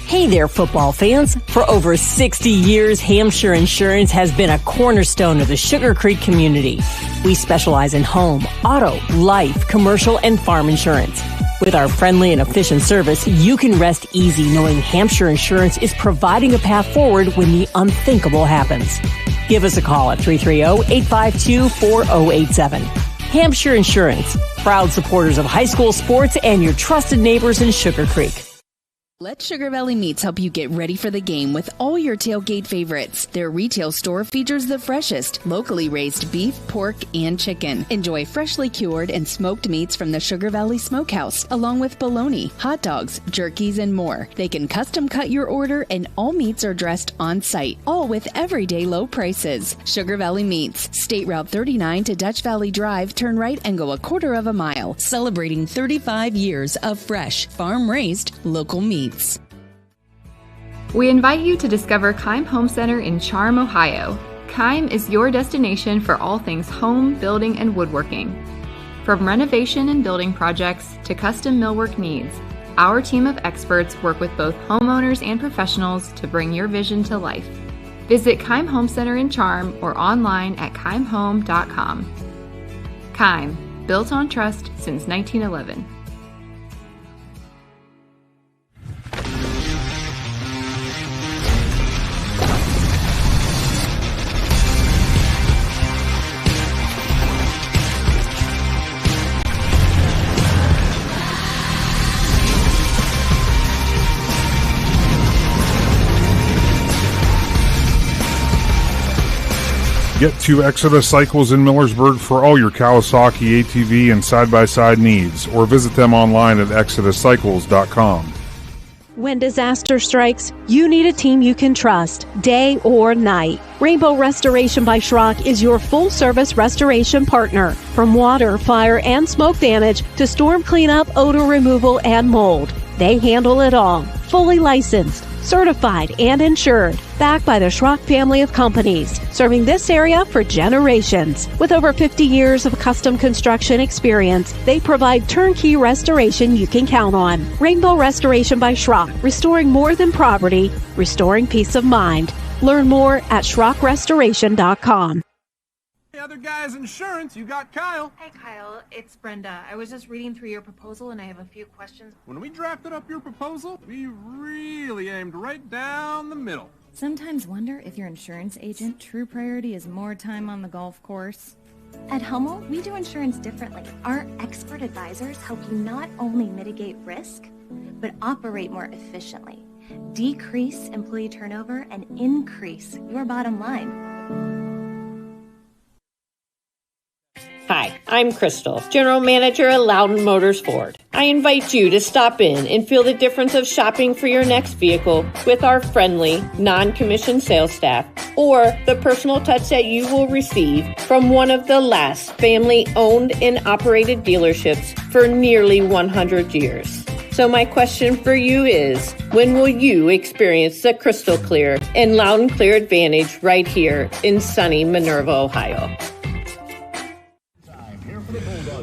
Hey there, football fans. For over 60 years, Hampshire Insurance has been a cornerstone of the Sugar Creek community. We specialize in home, auto, life, commercial, and farm insurance. With our friendly and efficient service, you can rest easy knowing Hampshire Insurance is providing a path forward when the unthinkable happens. Give us a call at 330-852-4087. Hampshire Insurance, proud supporters of high school sports and your trusted neighbors in Sugar Creek. Let Sugar Valley Meats help you get ready for the game with all your tailgate favorites. Their retail store features the freshest, locally raised beef, pork, and chicken. Enjoy freshly cured and smoked meats from the Sugar Valley Smokehouse, along with bologna, hot dogs, jerkies, and more. They can custom cut your order, and all meats are dressed on site, all with everyday low prices. Sugar Valley Meats, State Route 39 to Dutch Valley Drive, turn right and go a quarter of a mile. Celebrating 35 years of fresh, farm-raised, local meats. We invite you to discover Keim Home Center in Charm, Ohio. Keim is your destination for all things home, building, and woodworking. From renovation and building projects to custom millwork needs, our team of experts work with both homeowners and professionals to bring your vision to life. Visit Keim Home Center in Charm or online at keimhome.com. Keim, built on trust since 1911. Get to Exodus Cycles in Millersburg for all your Kawasaki ATV and side-by-side needs, or visit them online at exoduscycles.com. When disaster strikes, you need a team you can trust, day or night. Rainbow Restoration by Schrock is your full-service restoration partner. From water, fire, and smoke damage to storm cleanup, odor removal, and mold. They handle it all. Fully licensed, certified, and insured. Backed by the Schrock family of companies, serving this area for generations. With over 50 years of custom construction experience, they provide turnkey restoration you can count on. Rainbow Restoration by Schrock, restoring more than property, restoring peace of mind. Learn more at schrockrestoration.com. Hey, other guys' insurance, you got Kyle. Hey, Kyle, it's Brenda. I was just reading through your proposal and I have a few questions. When we drafted up your proposal, we really aimed right down the middle. Sometimes wonder if your insurance agent true priority is more time on the golf course At Hummel, we do insurance differently. Our expert advisors help you not only mitigate risk, but operate more efficiently, decrease employee turnover, and increase your bottom line. Hi, I'm Crystal, General Manager at Loudon Motors Ford. I invite you to stop in and feel the difference of shopping for your next vehicle with our friendly, non-commissioned sales staff, or the personal touch that you will receive from one of the last family-owned and operated dealerships for nearly 100 years. So my question for you is, when will you experience the crystal clear and loud and clear advantage right here in sunny Minerva, Ohio?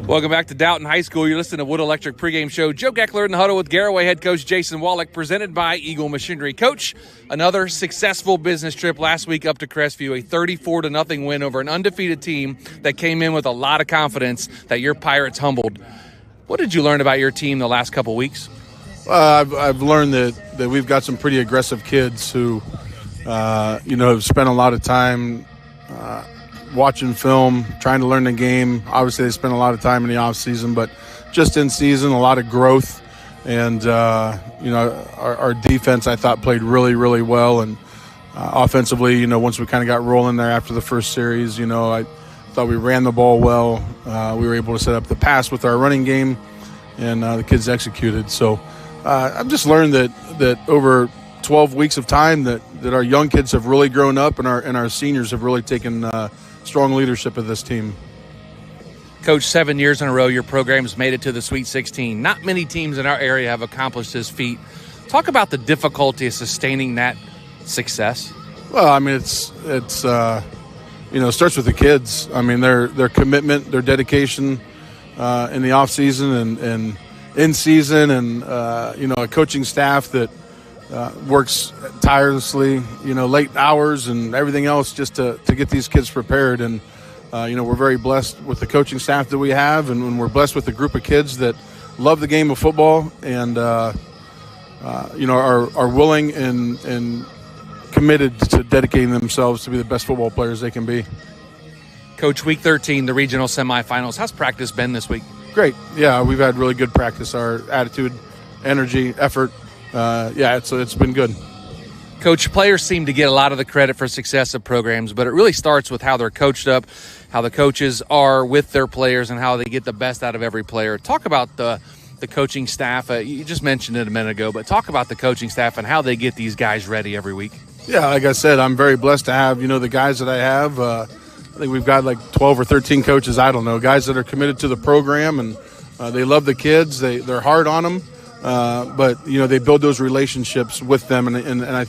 Welcome back to Dalton High School. You're listening to Wood Electric pregame show. Joe Geckler in the huddle with Garaway head coach Jason Wallach, presented by Eagle Machinery. Coach, another successful business trip last week up to Crestview, a 34-0 win over an undefeated team that came in with a lot of confidence that your Pirates humbled. What did you learn about your team the last couple weeks? I've learned that we've got some pretty aggressive kids who, have spent a lot of time watching film, trying to learn the game. Obviously, they spend a lot of time in the off season, but just in season, a lot of growth. And our defense, I thought, played really, really well. And offensively, once we kind of got rolling there after the first series, I thought we ran the ball well. We were able to set up the pass with our running game, and the kids executed. So I've just learned that over 12 weeks of time that our young kids have really grown up, and our seniors have really taken strong leadership of this team. Coach, 7 years in a row, your program's made it to the Sweet 16. Not many teams in our area have accomplished this feat. Talk about the difficulty of sustaining that success. Well, I mean, it starts with the kids. I mean, their commitment, their dedication in the off season and in season, and a coaching staff that works tirelessly, late hours and everything else just to get these kids prepared. And, we're very blessed with the coaching staff that we have, and we're blessed with a group of kids that love the game of football and, are willing and committed to dedicating themselves to be the best football players they can be. Coach, week 13, the regional semifinals. How's practice been this week? Great. Yeah, we've had really good practice. Our attitude, energy, effort, it's been good. Coach, players seem to get a lot of the credit for success of programs, but it really starts with how they're coached up, how the coaches are with their players, and how they get the best out of every player. Talk about the coaching staff. You just mentioned it a minute ago, but talk about the coaching staff and how they get these guys ready every week. Yeah, like I said, I'm very blessed to have, the guys that I have. I think we've got like 12 or 13 coaches, I don't know, guys that are committed to the program, and they love the kids. They're hard on them. But they build those relationships with them, and I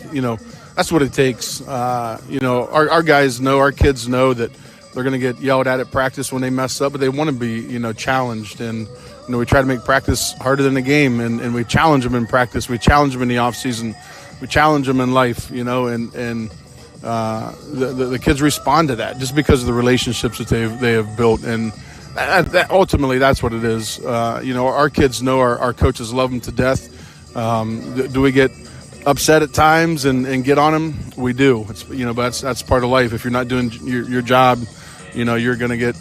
that's what it takes. Our guys know, our kids know that they're going to get yelled at practice when they mess up, but they want to be challenged, and we try to make practice harder than the game, and we challenge them in practice, we challenge them in the off season, we challenge them in life, and the kids respond to that just because of the relationships that they have built, and ultimately that's what it is. Our kids know our coaches love them to death. Do we get upset at times and get on them? We do. But that's part of life. If you're not doing your job, you're going to get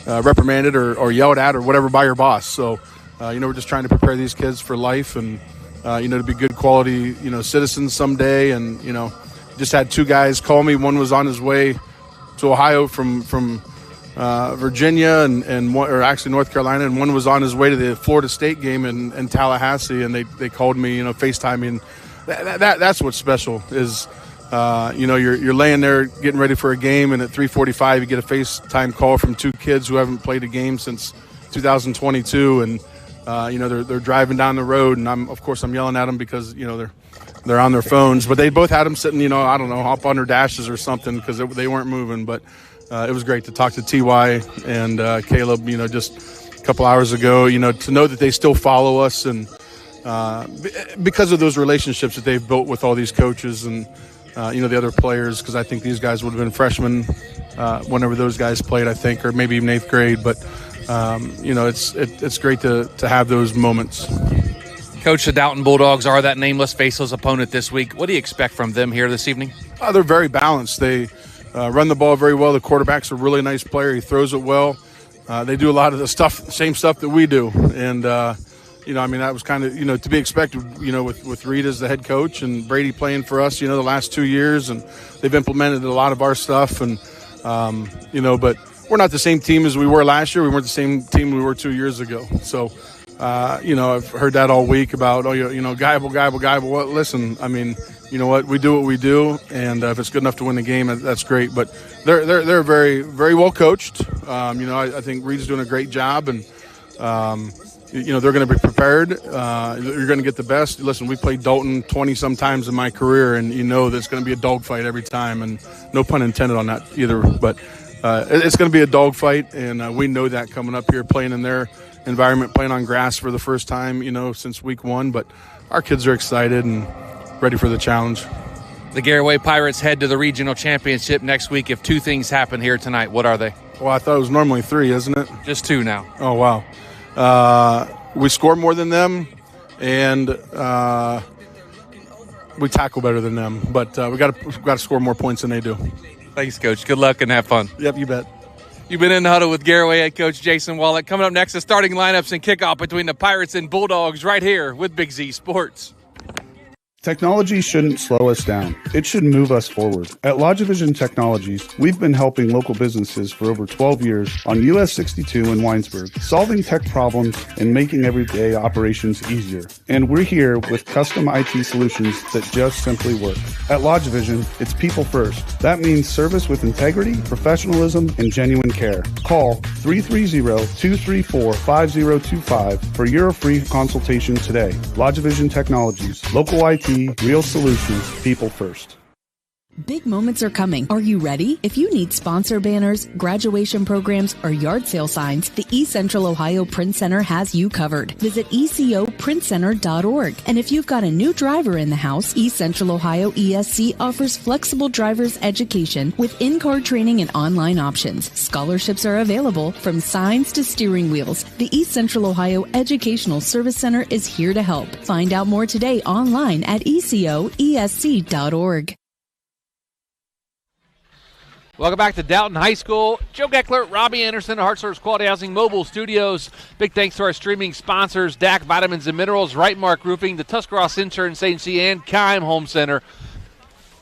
reprimanded or yelled at or whatever by your boss. So we're just trying to prepare these kids for life and to be good quality citizens someday. And just had two guys call me. One was on his way to Ohio from Virginia and North Carolina, and one was on his way to the Florida State game in Tallahassee, and they called me, FaceTime me, and that's what's special is, you're laying there getting ready for a game, and at 3:45 you get a FaceTime call from two kids who haven't played a game since 2022, and they're driving down the road, and I'm yelling at them because they're on their phones, but they both had them sitting, up on their dashes or something because they weren't moving, but. It was great to talk to T.Y. and Caleb, just a couple hours ago, to know that they still follow us, and because of those relationships that they've built with all these coaches and, the other players, because I think these guys would have been freshmen whenever those guys played, I think, or maybe even 8th grade. But, it's great to have those moments. Coach, the Dalton Bulldogs are that nameless, faceless opponent this week. What do you expect from them here this evening? They're very balanced. run the ball very well. The quarterback's a really nice player. He throws it well. They do a lot of the same stuff that we do. And, that was kind of, to be expected, with Reed as the head coach and Brady playing for us, the last 2 years. And they've implemented a lot of our stuff. And, but we're not the same team as we were last year. We weren't the same team we were 2 years ago. So, I've heard that all week about, Geibel. Well, listen, you know what? We do what we do, and if it's good enough to win the game, that's great. But they're very, very well coached. I think Reed's doing a great job, and they're going to be prepared. You're going to get the best. Listen, we played Dalton 20-some times in my career, and that it's going to be a dogfight every time, and no pun intended on that either. But it's going to be a dogfight, and we know that coming up here, playing in their environment, playing on grass for the first time, since week 1. But our kids are excited and ready for the challenge. The Garaway Pirates head to the regional championship next week. If 2 things happen here tonight, what are they? Well, I thought it was normally 3, isn't it? Just 2 now. Oh, wow. We score more than them, and we tackle better than them. But we got to score more points than they do. Thanks, Coach. Good luck and have fun. Yep, you bet. You've been in the huddle with Garaway head coach Jason Wallach. Coming up next, the starting lineups and kickoff between the Pirates and Bulldogs right here with Big Z Sports. Technology shouldn't slow us down. It should move us forward. At LodgeVision Technologies, we've been helping local businesses for over 12 years on US 62 in Winesburg, solving tech problems and making everyday operations easier. And we're here with custom IT solutions that just simply work. At LodgeVision, it's people first. That means service with integrity, professionalism, and genuine care. Call 330-234-5025 for your free consultation today. LodgeVision Technologies, local IT, real solutions, people first. Big moments are coming. Are you ready? If you need sponsor banners, graduation programs, or yard sale signs, the East Central Ohio Print Center has you covered. Visit ecoprintcenter.org. And if you've got a new driver in the house, East Central Ohio ESC offers flexible driver's education with in-car training and online options. Scholarships are available from signs to steering wheels. The East Central Ohio Educational Service Center is here to help. Find out more today online at ecoesc.org. Welcome back to Dalton High School. Joe Geckler, Robby Anderson, Heart Service Quality Housing Mobile Studios. Big thanks to our streaming sponsors, DAC Vitamins and Minerals, Right Mark Roofing, the Tuscarawas Insurance Agency, and Keim Home Center.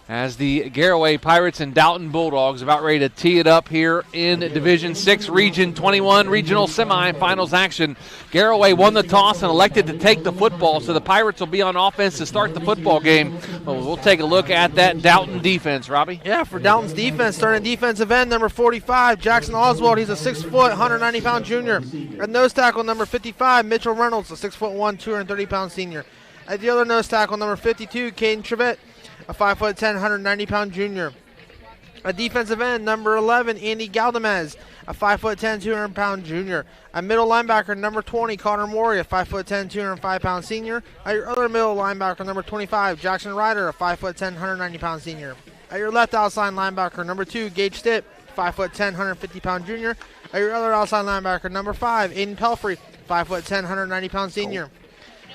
As the Garaway Pirates and Dalton Bulldogs about ready to tee it up here in Division 6 Region 21 Regional Semifinals action. Garaway won the toss and elected to take the football, so the Pirates will be on offense to start the football game. Well, we'll take a look at that Dalton defense, Robby. Yeah, for Dalton's defense, starting defensive end, number 45, Jackson Oswald. He's a 6-foot, 190-pound junior. At nose tackle, number 55, Mitchell Reynolds, a 6'1", 230-pound senior. At the other nose tackle, number 52, Caden Trevette, a 5'10", 190-pound junior. A defensive end, number 11, Andy Galdamez, a 5'10", 200-pound junior. A middle linebacker, number 20, Connor Morey, a 5'10", 205-pound senior. At your other middle linebacker, number 25, Jackson Ryder, a 5'10", 190-pound senior. At your left outside linebacker, number 2, Gage Stitt, 5'10", 150-pound junior. At your other outside linebacker, number 5, Aiden Pelfrey, 5'10", 190-pound senior.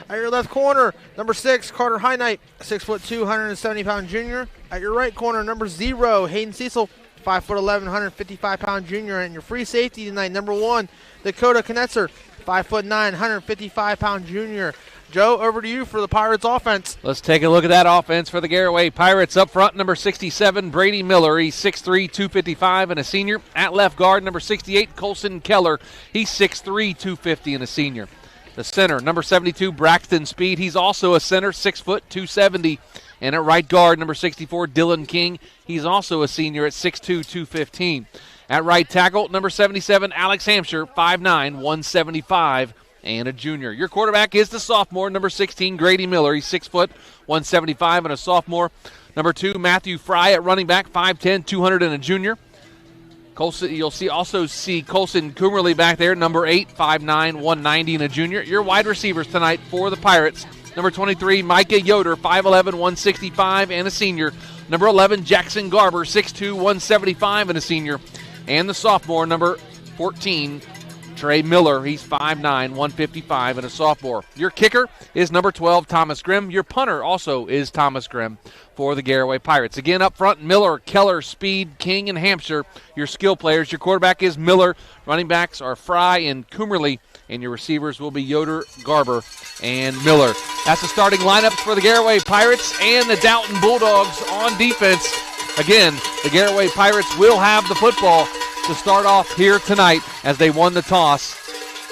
At your left corner, number 6, Carter Highnight, 6'2", 170-pound junior. At your right corner, number 0, Hayden Cecil, 5'11", 155-pound junior. And your free safety tonight, number 1, Dakota Knetzer, 5'9", 155-pound junior. Joe, over to you for the Pirates offense. Let's take a look at that offense for the Garaway Pirates. Up front, number 67, Brady Miller. He's 6'3", 255 and a senior. At left guard, number 68, Colson Keller. He's 6'3", 250 and a senior. The center, number 72, Braxton Speed. He's also a center, 6 foot, 270. And at right guard, number 64, Dylan King. He's also a senior at 6'2", 215. At right tackle, number 77, Alex Hampshire, 5'9", 175, and a junior. Your quarterback is the sophomore, number 16, Grady Miller. He's 6 foot, 175, and a sophomore. Number 2, Matthew Fry at running back, 5'10", 200, and a junior. Colson, you'll also see Colson Coomerly back there, number 8, 5'9", 190, and a junior. Your wide receivers tonight for the Pirates. Number 23, Micah Yoder, 5'11", 165, and a senior. Number 11, Jackson Garber, 6'2", 175, and a senior. And the sophomore, number 14, Trey Miller, he's 5'9", 155, and a sophomore. Your kicker is number 12, Thomas Grimm. Your punter also is Thomas Grimm for the Garaway Pirates. Again, up front, Miller, Keller, Speed, King, and Hampshire, your skill players. Your quarterback is Miller. Running backs are Fry and Coomerly, and your receivers will be Yoder, Garber, and Miller. That's the starting lineups for the Garaway Pirates and the Dalton Bulldogs on defense. Again, the Garaway Pirates will have the football to start off here tonight as they won the toss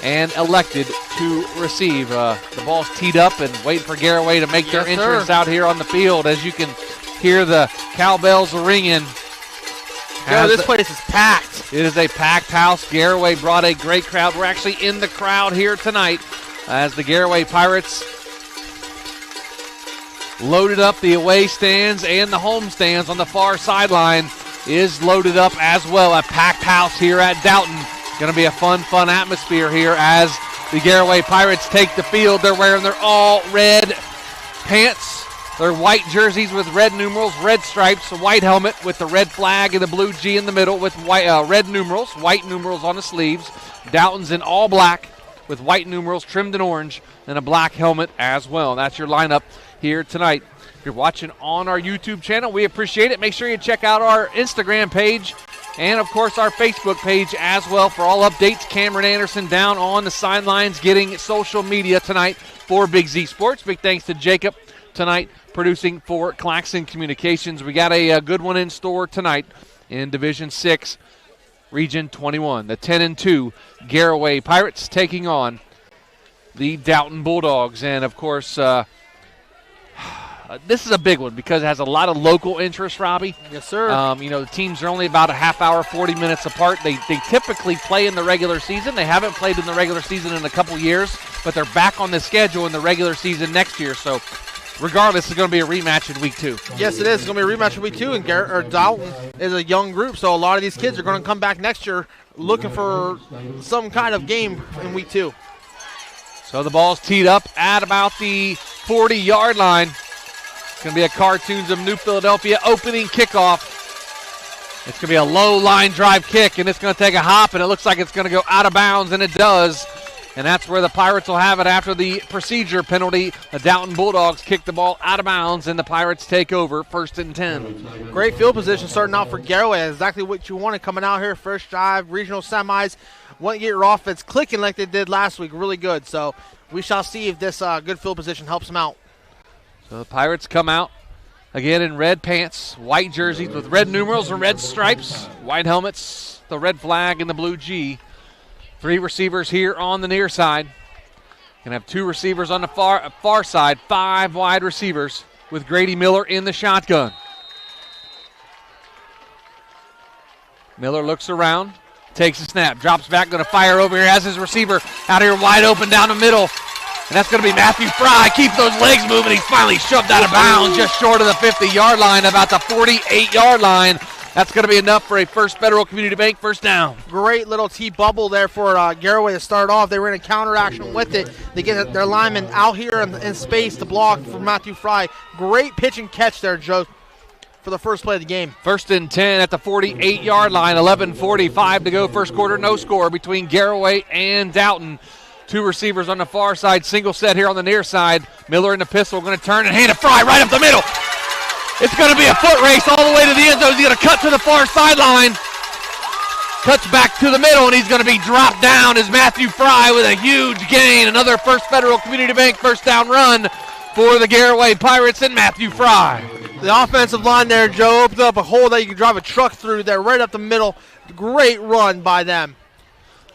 and elected to receive. The ball's teed up and waiting for Garaway to make their entrance out here on the field. As you can hear the cowbells ringing. This place is packed. It is a packed house. Garaway brought a great crowd. We're actually in the crowd here tonight as the Garaway Pirates loaded up the away stands and the home stands on the far sideline is loaded up as well. A packed house here at Dalton. Going to be a fun atmosphere here as the Garaway Pirates take the field. They're wearing their all red pants. Their white jerseys with red numerals, red stripes, a white helmet with the red flag and the blue G in the middle with white, red numerals, white numerals on the sleeves. Dalton's in all black with white numerals trimmed in orange and a black helmet as well. That's your lineup here tonight. If you're watching on our YouTube channel, we appreciate it. Make sure you check out our Instagram page and, of course, our Facebook page as well for all updates. Cameron Anderson down on the sidelines getting social media tonight for Big Z Sports. Big thanks to Jacob tonight producing for Claxon Communications. We got a good one in store tonight in Division 6, Region 21. The 10-2 Garaway Pirates taking on the Dalton Bulldogs. And, of course, this is a big one because it has a lot of local interest, Robby. Yes, sir. The teams are only about a half hour, 40 minutes apart. They typically play in the regular season. They haven't played in the regular season in a couple years, but they're back on the schedule in the regular season next year. So, regardless, it's going to be a rematch in week 2. Yes, it is. It's going to be a rematch in week 2, and Dalton is a young group, so a lot of these kids are going to come back next year looking for some kind of game in week 2. So the ball's teed up at about the 40-yard line. It's going to be a Cartoons of New Philadelphia opening kickoff. It's going to be a low line drive kick, and it's going to take a hop, and it looks like it's going to go out of bounds, and it does. And that's where the Pirates will have it after the procedure penalty. The Dalton Bulldogs kick the ball out of bounds, and the Pirates take over 1st and 10. Great field position starting out for Garaway. Exactly what you wanted coming out here. First drive, regional semis. Want to get your offense clicking like they did last week. Really good. So we shall see if this good field position helps them out. So the Pirates come out again in red pants, white jerseys with red numerals and red stripes, white helmets, the red flag, and the blue G. 3 receivers here on the near side. Going to have 2 receivers on the far side, 5 wide receivers with Grady Miller in the shotgun. Miller looks around, takes a snap, drops back, going to fire over here, has his receiver out here wide open down the middle. And that's going to be Matthew Fry. Keep those legs moving. He's finally shoved out of bounds just short of the 50-yard line, about the 48-yard line. That's going to be enough for a First Federal Community Bank first down. Great little T-bubble there for Garaway to start off. They were in a counter action with it. They get their lineman out here in space to block for Matthew Fry. Great pitch and catch there, Joe, for the first play of the game. 1st and 10 at the 48-yard line. 11:45 to go. First quarter, no score between Garaway and Dalton. 2 receivers on the far side. Single set here on the near side. Miller in the pistol. Going to turn and hand it Fry right up the middle. It's going to be a foot race all the way to the end zone. He's going to cut to the far sideline. Cuts back to the middle, and he's going to be dropped down as Matthew Fry with a huge gain. Another First Federal Community Bank first down run for the Garaway Pirates and Matthew Fry. The offensive line there, Joe, opened up a hole that you can drive a truck through there right up the middle. Great run by them.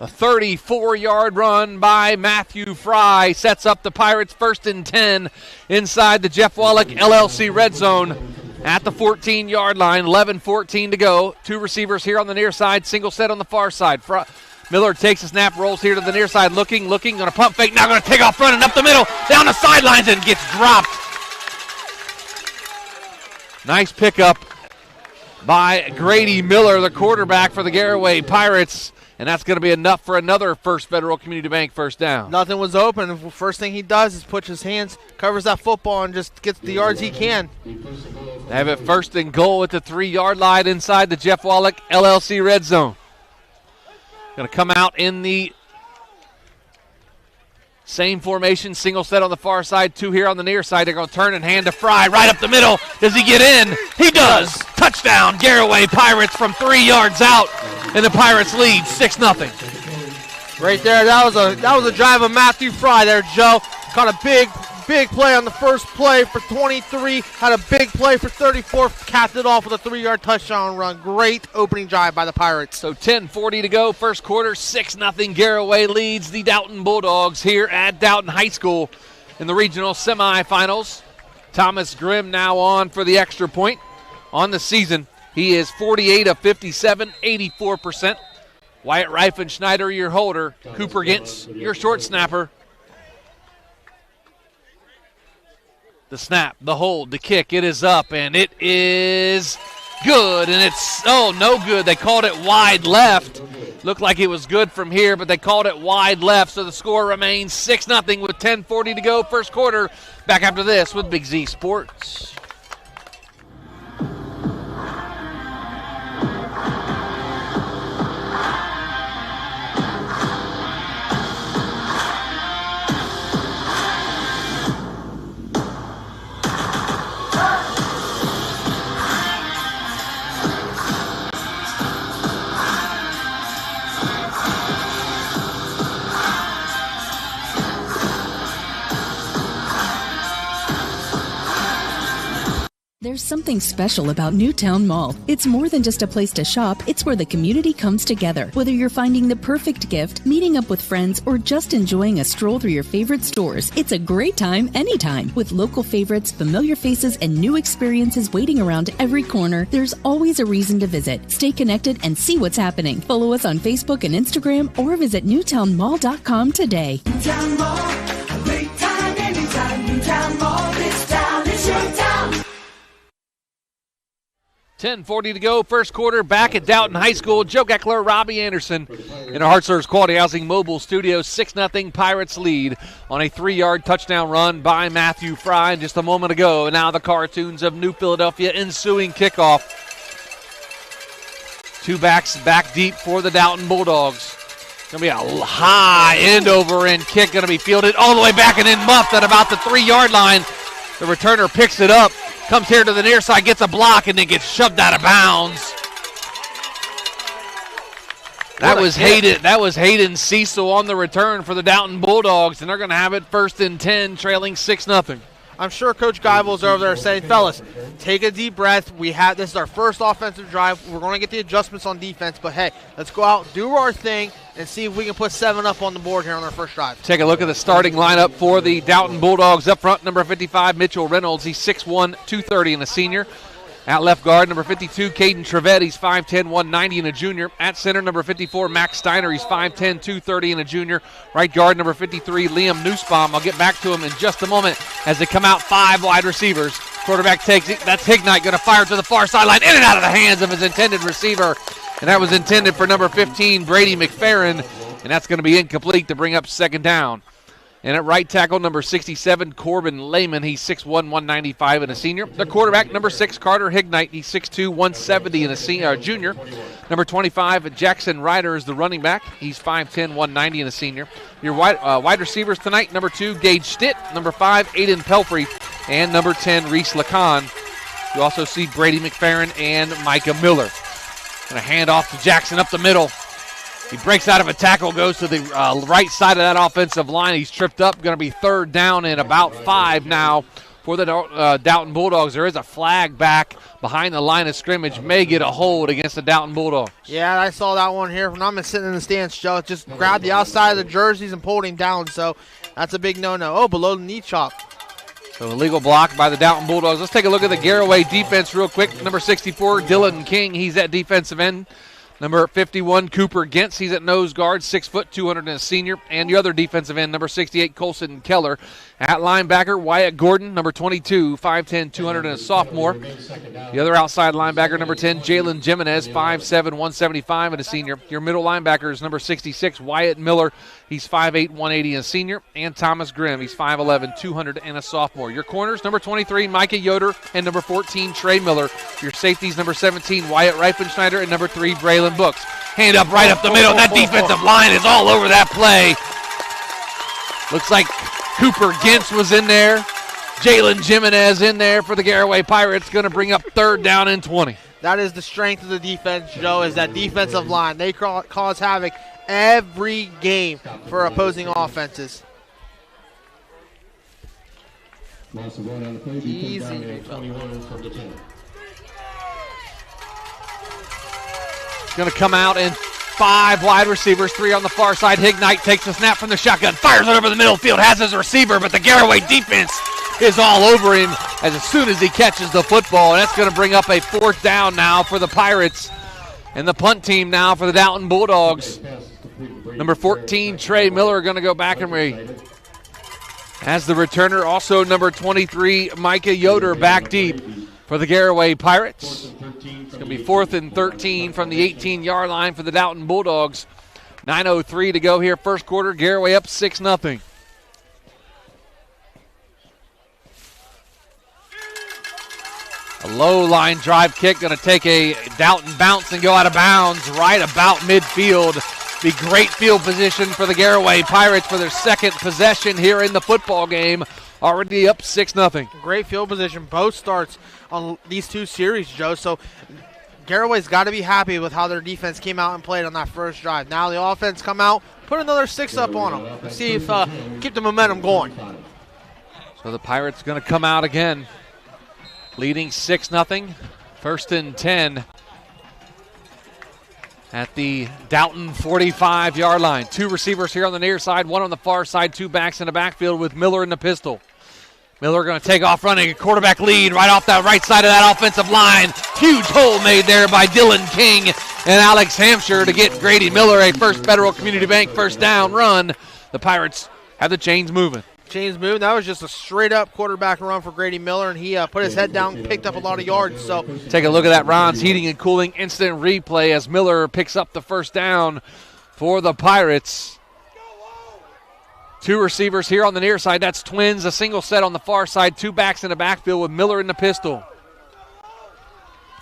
A 34-yard run by Matthew Fry sets up the Pirates 1st and 10 inside the Jeff Wallach LLC red zone at the 14-yard line. 11:14 to go. 2 receivers here on the near side, single set on the far side. Miller takes a snap, rolls here to the near side, looking, going to pump fake, now going to take off running up the middle, down the sidelines, and gets dropped. Nice pickup by Grady Miller, the quarterback for the Garaway Pirates. And that's going to be enough for another First Federal Community Bank first down. Nothing was open. The first thing he does is puts his hands, covers that football, and just gets the yards he can. They have it 1st and goal at the 3-yard line inside the Jeff Wallach LLC red zone. Going to come out in the Same formation, single set on the far side, 2 here on the near side. They're going to turn and hand to Fry right up the middle. Does he get in? He does. Touchdown, Garaway Pirates from 3 yards out, and the Pirates lead 6-0. Right there, that was a drive of Matthew Fry there, Joe. Caught a big play on the first play for 23. Had a big play for 34. Capped it off with a 3-yard touchdown run. Great opening drive by the Pirates. So 10:40 to go, first quarter, 6-0. Garaway leads the Dalton Bulldogs here at Dalton High School in the regional semifinals. Thomas Grimm now on for the extra point. On the season, he is 48 of 57, 84%. Wyatt Reifenschneider, your holder. Cooper Gintz, your short snapper. The snap, the hold, the kick, it is up, and it is good, and it's, no good. They called it wide left. Looked like it was good from here, but they called it wide left, so the score remains 6-0 with 10:40 to go, first quarter. Back after this with Big Z Sports. There's something special about Newtown Mall. It's more than just a place to shop, it's where the community comes together. Whether you're finding the perfect gift, meeting up with friends, or just enjoying a stroll through your favorite stores, it's a great time anytime. With local favorites, familiar faces, and new experiences waiting around every corner, there's always a reason to visit. Stay connected and see what's happening. Follow us on Facebook and Instagram or visit newtownmall.com today. Newtown Mall, a great time anytime. Newtown Mall, this town is your town. 10:40 to go, first quarter, back at Dalton High School. Joe Geckler, Robby Anderson in our Heart Service Quality Housing Mobile Studio. 6-0 Pirates lead on a 3-yard touchdown run by Matthew Fry just a moment ago. And now the cartoons of New Philadelphia ensuing kickoff. 2 backs back deep for the Dalton Bulldogs. Going to be a high end over end kick, going to be fielded all the way back and in muffed at about the 3-yard line. The returner picks it up. Comes here to the near side, gets a block, and then gets shoved out of bounds. That was Hayden Cecil on the return for the Dalton Bulldogs, and they're going to have it 1st and 10, trailing 6-0. I'm sure Coach Geibel's over there saying, fellas, take a deep breath. This is our first offensive drive. We're going to get the adjustments on defense, but hey, let's go out, do our thing, and see if we can put 7 up on the board here on our first drive. Take a look at the starting lineup for the Dalton Bulldogs. Up front, number 55, Mitchell Reynolds. He's 6'1", 230 and a senior. At left guard, number 52, Caden Trevette. He's 5'10", 190 and a junior. At center, number 54, Max Steiner. He's 5'10", 230 and a junior. Right guard, number 53, Liam Nussbaum. I'll get back to him in just a moment as they come out 5 wide receivers. Quarterback takes it. That's Hignite going to fire to the far sideline, in and out of the hands of his intended receiver. And that was intended for number 15, Brady McFerrin. And that's going to be incomplete to bring up 2nd down. And at right tackle, number 67, Corbin Lehman. He's 6'1", 195 and a senior. The quarterback, number 6, Carter Hignite. He's 6'2", 170 and a junior. Number 25, Jackson Ryder is the running back. He's 5'10", 190 and a senior. Your wide receivers tonight, number 2, Gage Stitt. Number 5, Aiden Pelfrey. And number 10, Reese Lacan. You also see Brady McFerrin and Micah Miller. Going to hand off to Jackson up the middle. He breaks out of a tackle, goes to the right side of that offensive line. He's tripped up, going to be 3rd down and about 5 now for the Dalton Bulldogs. There is a flag back behind the line of scrimmage. May get a hold against the Dalton Bulldogs. Yeah, I saw that one here when I'm sitting in the stands, Joe. Just grabbed the outside of the jerseys and pulled him down, so that's a big no-no. Oh, below the knee chop. So illegal block by the Dalton Bulldogs. Let's take a look at the Garaway defense real quick. Number 64, Dylan King. He's at defensive end. Number 51, Cooper Gintz. He's at nose guard, 6 foot, 200 and a senior. And your other defensive end, number 68, Colson Keller. At linebacker, Wyatt Gordon, number 22, 5'10", 200 and a sophomore. The other outside linebacker, number 10, Jalen Jimenez, 5'7", 175 and a senior. Your middle linebacker is number 66, Wyatt Miller. He's 5'8", 180 and a senior. And Thomas Grimm, he's 5'11", 200 and a sophomore. Your corners, number 23, Micah Yoder, and number 14, Trey Miller. Your safeties, number 17, Wyatt Reifenschneider, and number 3, Braylon Books. Hand up right up the middle. That defensive line is all over that play. Looks like Cooper Gintz was in there. Jalen Jimenez in there for the Garaway Pirates. Going to bring up 3rd down and 20. That is the strength of the defense, Joe, is that defensive line. They cause havoc every game for opposing offenses. Easy. Going to come out in 5 wide receivers, 3 on the far side. Hignite takes a snap from the shotgun, fires it over the middle field, has his receiver, but the Garaway defense is all over him as soon as he catches the football. And that's going to bring up a 4th down now for the Pirates. And the punt team now for the Dalton Bulldogs. Number 14, Trey Miller, going to go back and as the returner. Also number 23, Micah Yoder, back deep for the Garaway Pirates. It's going to be 4th and 13 from the 18-yard line for the Dalton Bulldogs. 9:03 to go here, first quarter. Garaway up 6-0. A low line drive kick, going to take a Dalton bounce and go out of bounds right about midfield. Be great field position for the Garaway Pirates for their 2nd possession here in the football game. Already up 6-0. Great field position. Both starts on these 2 series, Joe. So Garaway's got to be happy with how their defense came out and played on that first drive. Now the offense come out, put another 6 up on them. Let's see if keep the momentum going. So the Pirates going to come out again, leading 6-0. 1st and 10 at the Dalton 45-yard line. 2 receivers here on the near side, 1 on the far side, 2 backs in the backfield with Miller in the pistol. Miller going to take off running, a quarterback lead right off that right side of that offensive line. Huge hole made there by Dylan King and Alex Hampshire to get Grady Miller a First Federal Community Bank first down run. The Pirates have the chains moving. That was just a straight-up quarterback run for Grady Miller, and he put his head down, picked up a lot of yards. So take a look at that Ron's Heating and Cooling instant replay as Miller picks up the first down for the Pirates. 2 receivers here on the near side. That's twins, a single set on the far side, 2 backs in the backfield with Miller in the pistol.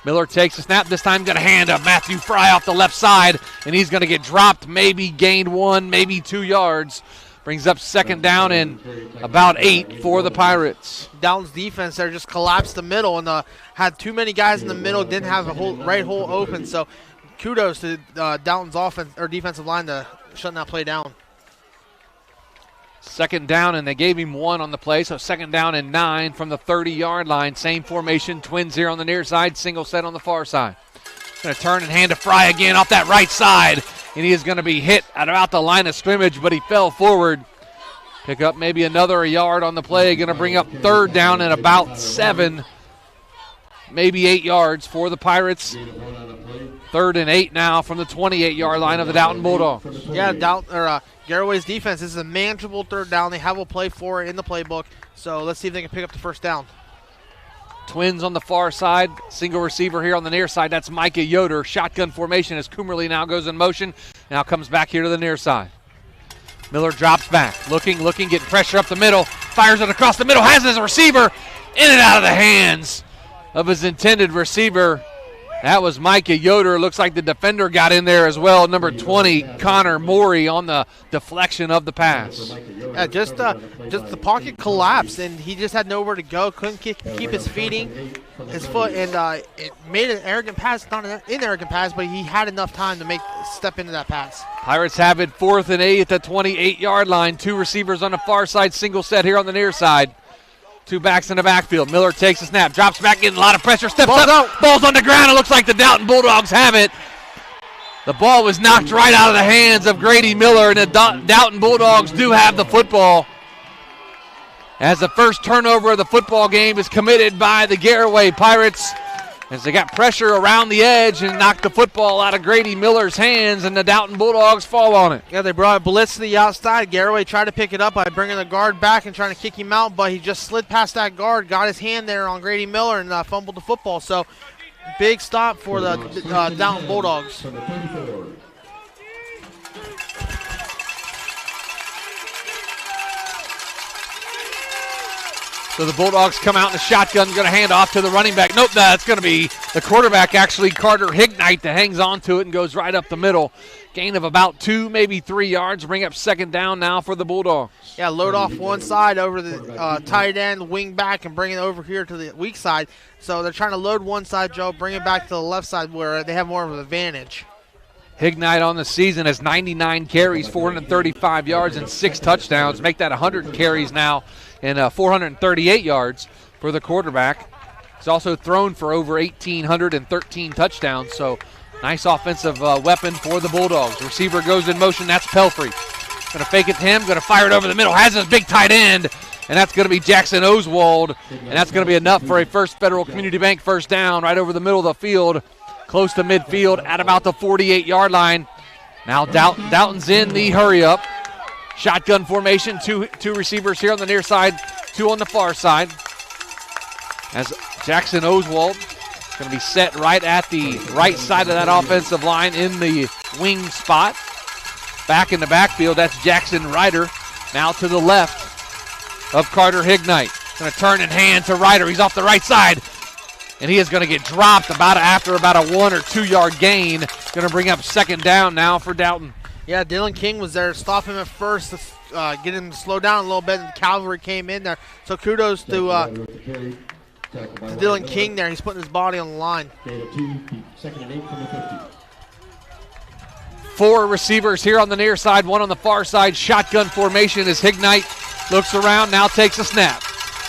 Miller takes a snap. This time going to hand up Matthew Fry off the left side, and he's going to get dropped, maybe gained 1, maybe 2 yards. Brings up 2nd down and about 8 for the Pirates. Dalton's defense there just collapsed the middle and had too many guys in the middle, didn't have the right hole open. So kudos to Dalton's offense or defensive line to shut that play down. 2nd down, and they gave him 1 on the play, so 2nd down and 9 from the 30-yard line. Same formation, twins here on the near side, single set on the far side. Going to turn and hand to Fry again off that right side. And he is going to be hit at about the line of scrimmage, but he fell forward. Pick up maybe another yard on the play. Going to bring up 3rd down and about 7, maybe 8 yards for the Pirates. 3rd and 8 now from the 28-yard line of the Dalton Bulldogs. Yeah, Garaway's defense is a manageable 3rd down. They have a play for it in the playbook. So let's see if they can pick up the first down. Twins on the far side, single receiver here on the near side. That's Micah Yoder. Shotgun formation as Coomerly now goes in motion. Now comes back here to the near side. Miller drops back, looking, getting pressure up the middle. Fires it across the middle, has his receiver in and out of the hands of his intended receiver. That was Micah Yoder. Looks like the defender got in there as well. Number 20, Connor Morey on the deflection of the pass. Yeah, just the pocket collapsed, and he just had nowhere to go. Couldn't keep his foot, and it made an arrogant pass. Not an inarrogant pass, but he had enough time to step into that pass. Pirates have it 4th and 8 at the 28-yard line. 2 receivers on the far side, single set here on the near side. 2 backs in the backfield. Miller takes a snap, drops back, getting a lot of pressure, steps up, ball's on the ground. It looks like the Dalton Bulldogs have it. The ball was knocked right out of the hands of Grady Miller, and the Dalton Bulldogs do have the football. As the first turnover of the football game is committed by the Garaway Pirates, as they got pressure around the edge and knocked the football out of Grady Miller's hands, and the Dalton Bulldogs fall on it. Yeah, they brought a blitz to the outside. Garaway tried to pick it up by bringing the guard back and trying to kick him out, but he just slid past that guard, got his hand there on Grady Miller, and fumbled the football. So big stop for the Dalton Bulldogs. So the Bulldogs come out in the shotgun, going to hand off to the running back. Nope, that's going to be the quarterback, actually, Carter Hignite, that hangs on to it and goes right up the middle. Gain of about 2, maybe 3 yards. Bring up second down now for the Bulldogs. Yeah, load off one side over the tight end, wing back, and bring it over here to the weak side. So they're trying to load one side, Joe, bring it back to the left side where they have more of an advantage. Hignite on the season has 99 carries, 435 yards, and 6 touchdowns. Make that 100 carries now and 438 yards for the quarterback. He's also thrown for over 1,813 touchdowns, so nice offensive weapon for the Bulldogs. Receiver goes in motion. That's Pelfrey. Going to fake it to him. Going to fire it over the middle. Has his big tight end, and that's going to be Jackson Oswald, and that's going to be enough for a First Federal Community Bank first down right over the middle of the field, close to midfield at about the 48-yard line. Now Dalton's in the hurry-up. Shotgun formation, two receivers here on the near side, 2 on the far side. As Jackson Oswald going to be set right at the right side of that offensive line in the wing spot. Back in the backfield, that's Jackson Ryder. Now to the left of Carter Hignite. Going to turn and hand to Ryder. He's off the right side. And he is going to get dropped after about a 1 or 2 yard gain. Going to bring up second down now for Dalton. Yeah, Dylan King was there to stop him at first, to get him to slow down a little bit, and the cavalry came in there. So kudos to Dylan King there. He's putting his body on the line. 4 receivers here on the near side, 1 on the far side. Shotgun formation as Hignite looks around, now takes a snap.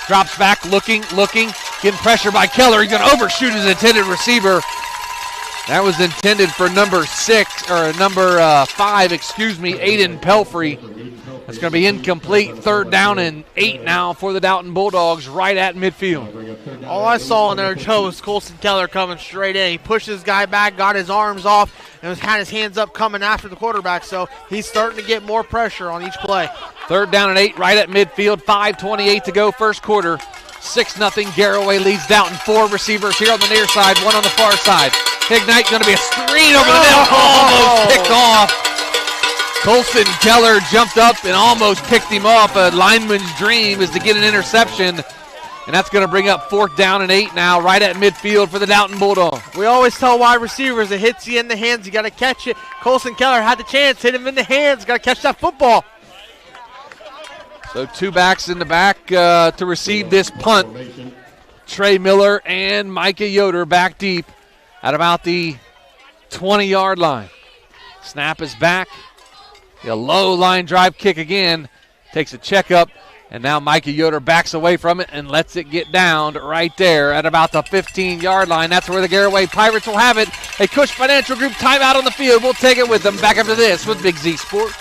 Drops back, looking, getting pressure by Keller. He's going to overshoot his intended receiver. That was intended for number 5, Aiden Pelfrey. That's going to be incomplete. 3rd down and 8 now for the Dalton Bulldogs right at midfield. All I saw in there, Joe, was Colson Keller coming straight in. He pushed his guy back, got his arms off, and had his hands up coming after the quarterback. So he's starting to get more pressure on each play. 3rd down and 8 right at midfield. 5:28 to go first quarter. 6-0. Garaway leads Dalton. 4 receivers here on the near side, 1 on the far side. Hignite going to be a screen over the middle. Almost picked off. Colson Keller jumped up and almost picked him off. A lineman's dream is to get an interception. And that's going to bring up 4th down and 8 now right at midfield for the Dalton Bulldogs. We always tell wide receivers, it hits you in the hands, you got to catch it. Colson Keller had the chance, hit him in the hands, got to catch that football. So 2 backs in the back to receive this punt. Trey Miller and Micah Yoder back deep at about the 20-yard line. Snap is back. A low line drive kick again. Takes a checkup. And now Micah Yoder backs away from it and lets it get down right there at about the 15-yard line. That's where the Garaway Pirates will have it. A Cush Financial Group timeout on the field. We'll take it with them. Back after this with Big Z Sports.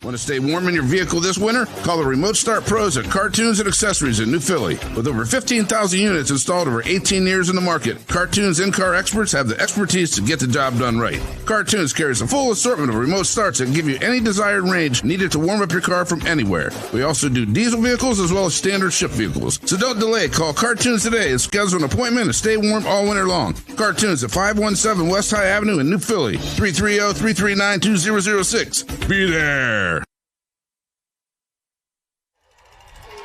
Want to stay warm in your vehicle this winter? Call the Remote Start Pros at Cartoons and Accessories in New Philly. With over 15,000 units installed over 18 years in the market, Cartoons in-car experts have the expertise to get the job done right. Cartoons carries a full assortment of remote starts that can give you any desired range needed to warm up your car from anywhere. We also do diesel vehicles as well as standard ship vehicles. So don't delay. Call Cartoons today and schedule an appointment and stay warm all winter long. Cartoons at 517 West High Avenue in New Philly. 330-339-2006. Be there.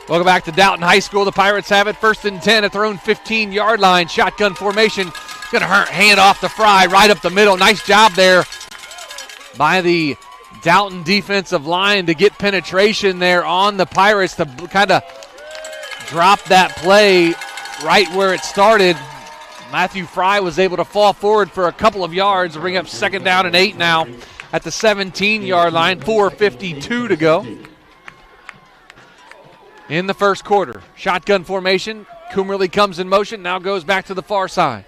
Welcome back to Dalton High School. The Pirates have it 1st and 10 at their own 15-yard line. Shotgun formation. Going to hand off to Fry right up the middle. Nice job there by the Dalton defensive line to get penetration there on the Pirates to kind of drop that play right where it started. Matthew Fry was able to fall forward for a couple of yards to bring up 2nd down and 8 now at the 17-yard line. 4:52 to go in the first quarter. Shotgun formation. Coomerly comes in motion, now goes back to the far side.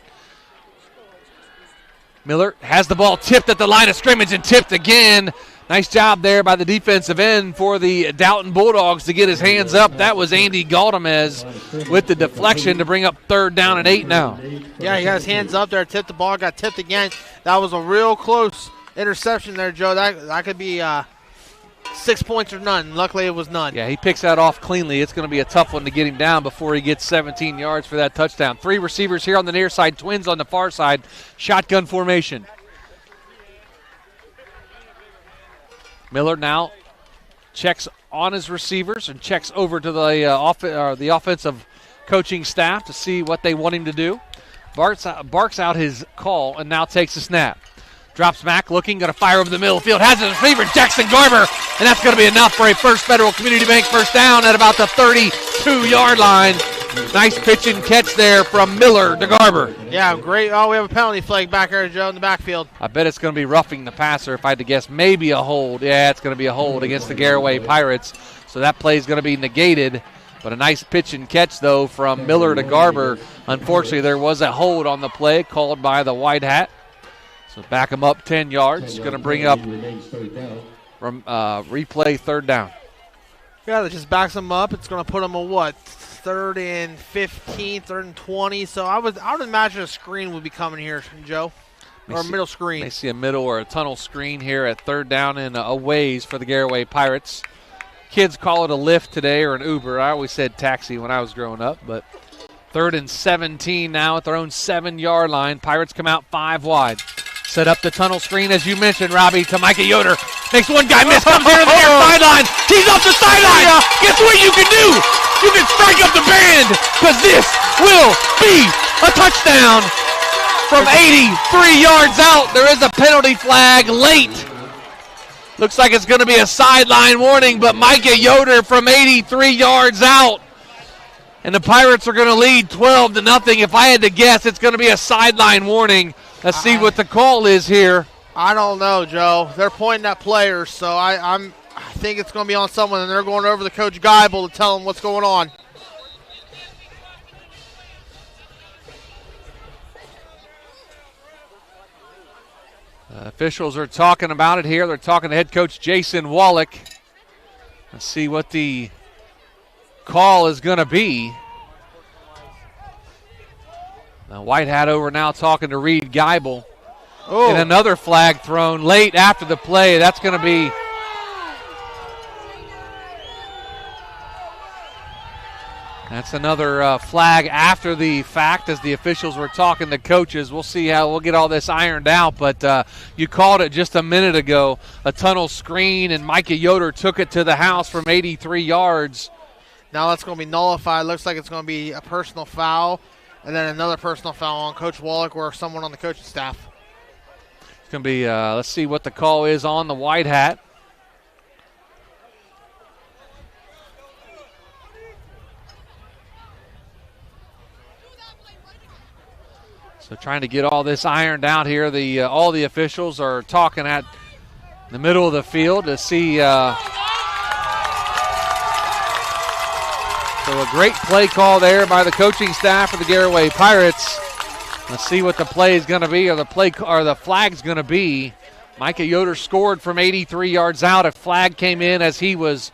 Miller has the ball tipped at the line of scrimmage and tipped again. Nice job there by the defensive end for the Dalton Bulldogs to get his hands up. That was Andy Galdamez with the deflection to bring up 3rd down and 8 now. Yeah, he got his hands up there, tipped the ball, got tipped again. That was a real close interception there, Joe. That could be 6 points or none. Luckily, it was none. Yeah, he picks that off cleanly. It's going to be a tough one to get him down before he gets 17 yards for that touchdown. 3 receivers here on the near side, twins on the far side. Shotgun formation. Miller now checks on his receivers and checks over to the offensive coaching staff to see what they want him to do. Barks out his call and now takes a snap. Drops back, looking, going to fire over the middle of the field. Has his receiver, Jackson Garber, and that's going to be enough for a First Federal Community Bank first down at about the 32-yard line. Nice pitch and catch there from Miller to Garber. Yeah, great. Oh, we have a penalty flag back there, Joe, in the backfield. I bet it's going to be roughing the passer if I had to guess. Maybe a hold. Yeah, it's going to be a hold against the Garaway Pirates. So that play is going to be negated. But a nice pitch and catch, though, from Miller to Garber. Unfortunately, there was a hold on the play called by the White Hat. So back him up 10 yards. It's going to bring up from replay third down. Yeah, that just backs him up. It's going to put him on what? 3rd and 15, 3rd and 20. So I would imagine a screen would be coming here, Joe. Or a middle screen. May see a middle or a tunnel screen here at third down and a ways for the Garaway Pirates. Kids call it a Lyft today or an Uber. I always said taxi when I was growing up, but 3rd and 17 now at their own 7-yard line. Pirates come out 5 wide. Set up the tunnel screen, as you mentioned, Robby, to Micah Yoder. Makes one guy miss, comes here to the near sideline. He's off the sideline. Guess what you can do? You can strike up the band, because this will be a touchdown from 83 yards out. There is a penalty flag late. Looks like it's going to be a sideline warning, but Micah Yoder from 83 yards out. And the Pirates are going to lead 12-0. If I had to guess, it's going to be a sideline warning. Let's see what the call is here. I don't know, Joe. They're pointing at players, so I think it's going to be on someone, and they're going over to Coach Geibel to tell him what's going on. Officials are talking about it here. They're talking to head coach Jason Wallach. Let's see what the call is going to be. The White Hat over now talking to Reed Geibel. Oh. And another flag thrown late after the play. That's going to be another flag after the fact as the officials were talking to coaches. We'll see how we'll get all this ironed out, but you called it just a minute ago, a tunnel screen, and Micah Yoder took it to the house from 83 yards. Now that's going to be nullified. Looks like it's going to be a personal foul, and then another personal foul on Coach Wallach or someone on the coaching staff. It's going to be, let's see what the call is on the White Hat. So trying to get all this ironed out here. All the officials are talking at the middle of the field to see. So a great play call there by the coaching staff of the Garaway Pirates. Let's see what the play is going to be, or the flag's going to be. Micah Yoder scored from 83 yards out. A flag came in as he was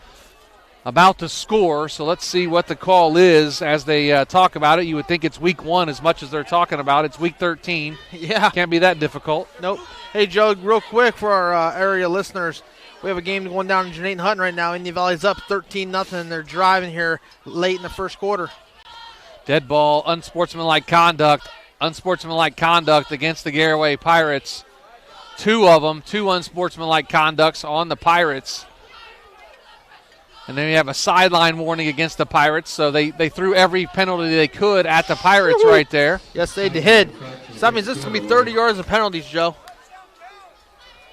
about to score, so let's see what the call is as they talk about it. You would think it's week 1 as much as they're talking about it's week 13. Yeah. Can't be that difficult. Nope. Hey, Joe, real quick for our area listeners, we have a game going down in Janine Hutton right now. Indian Valley's up 13-0. They're driving here late in the first quarter. Dead ball, unsportsmanlike conduct against the Garaway Pirates. 2 of them, 2 unsportsmanlike conducts on the Pirates. And then you have a sideline warning against the Pirates, so they threw every penalty they could at the Pirates right there. Yes, they did. So that means this is going to be 30 yards of penalties, Joe.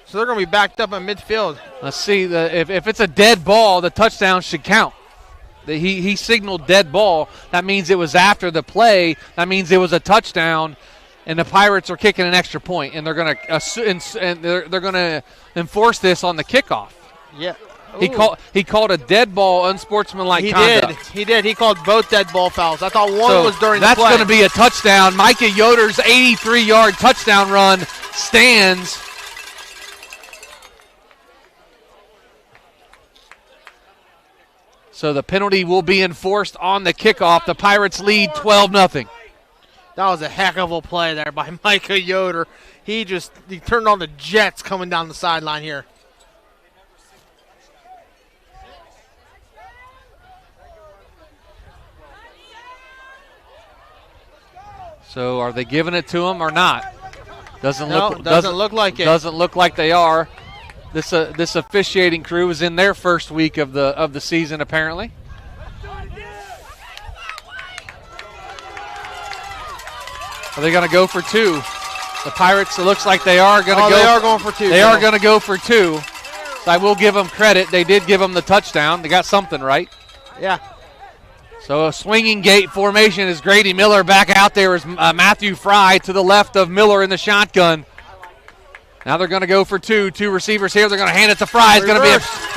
So they're going to be backed up in midfield. Let's see. If it's a dead ball, the touchdown should count. He signaled dead ball. That means it was after the play. That means it was a touchdown, and the Pirates are kicking an extra point, and they're going to enforce this on the kickoff. Yeah. He called a dead ball unsportsmanlike conduct. He did. He called both dead ball fouls. I thought one was during the play. That's going to be a touchdown. Micah Yoder's 83-yard touchdown run stands. So the penalty will be enforced on the kickoff. The Pirates lead 12-0. That was a heck of a play there by Micah Yoder. He turned on the jets coming down the sideline here. So are they giving it to him or not? Doesn't look like it. Doesn't look like they are. This officiating crew is in their first week of the season, apparently. Are they going to go for two? The Pirates, it looks like they are going to go. They are going for two. They are going to go for two. So I will give them credit. They did give them the touchdown. They got something right. Yeah. So a swinging gate formation is Grady Miller. Back out there is Matthew Fry to the left of Miller in the shotgun. Now they're going to go for two. Two receivers here. They're going to hand it to Fry. It's going to be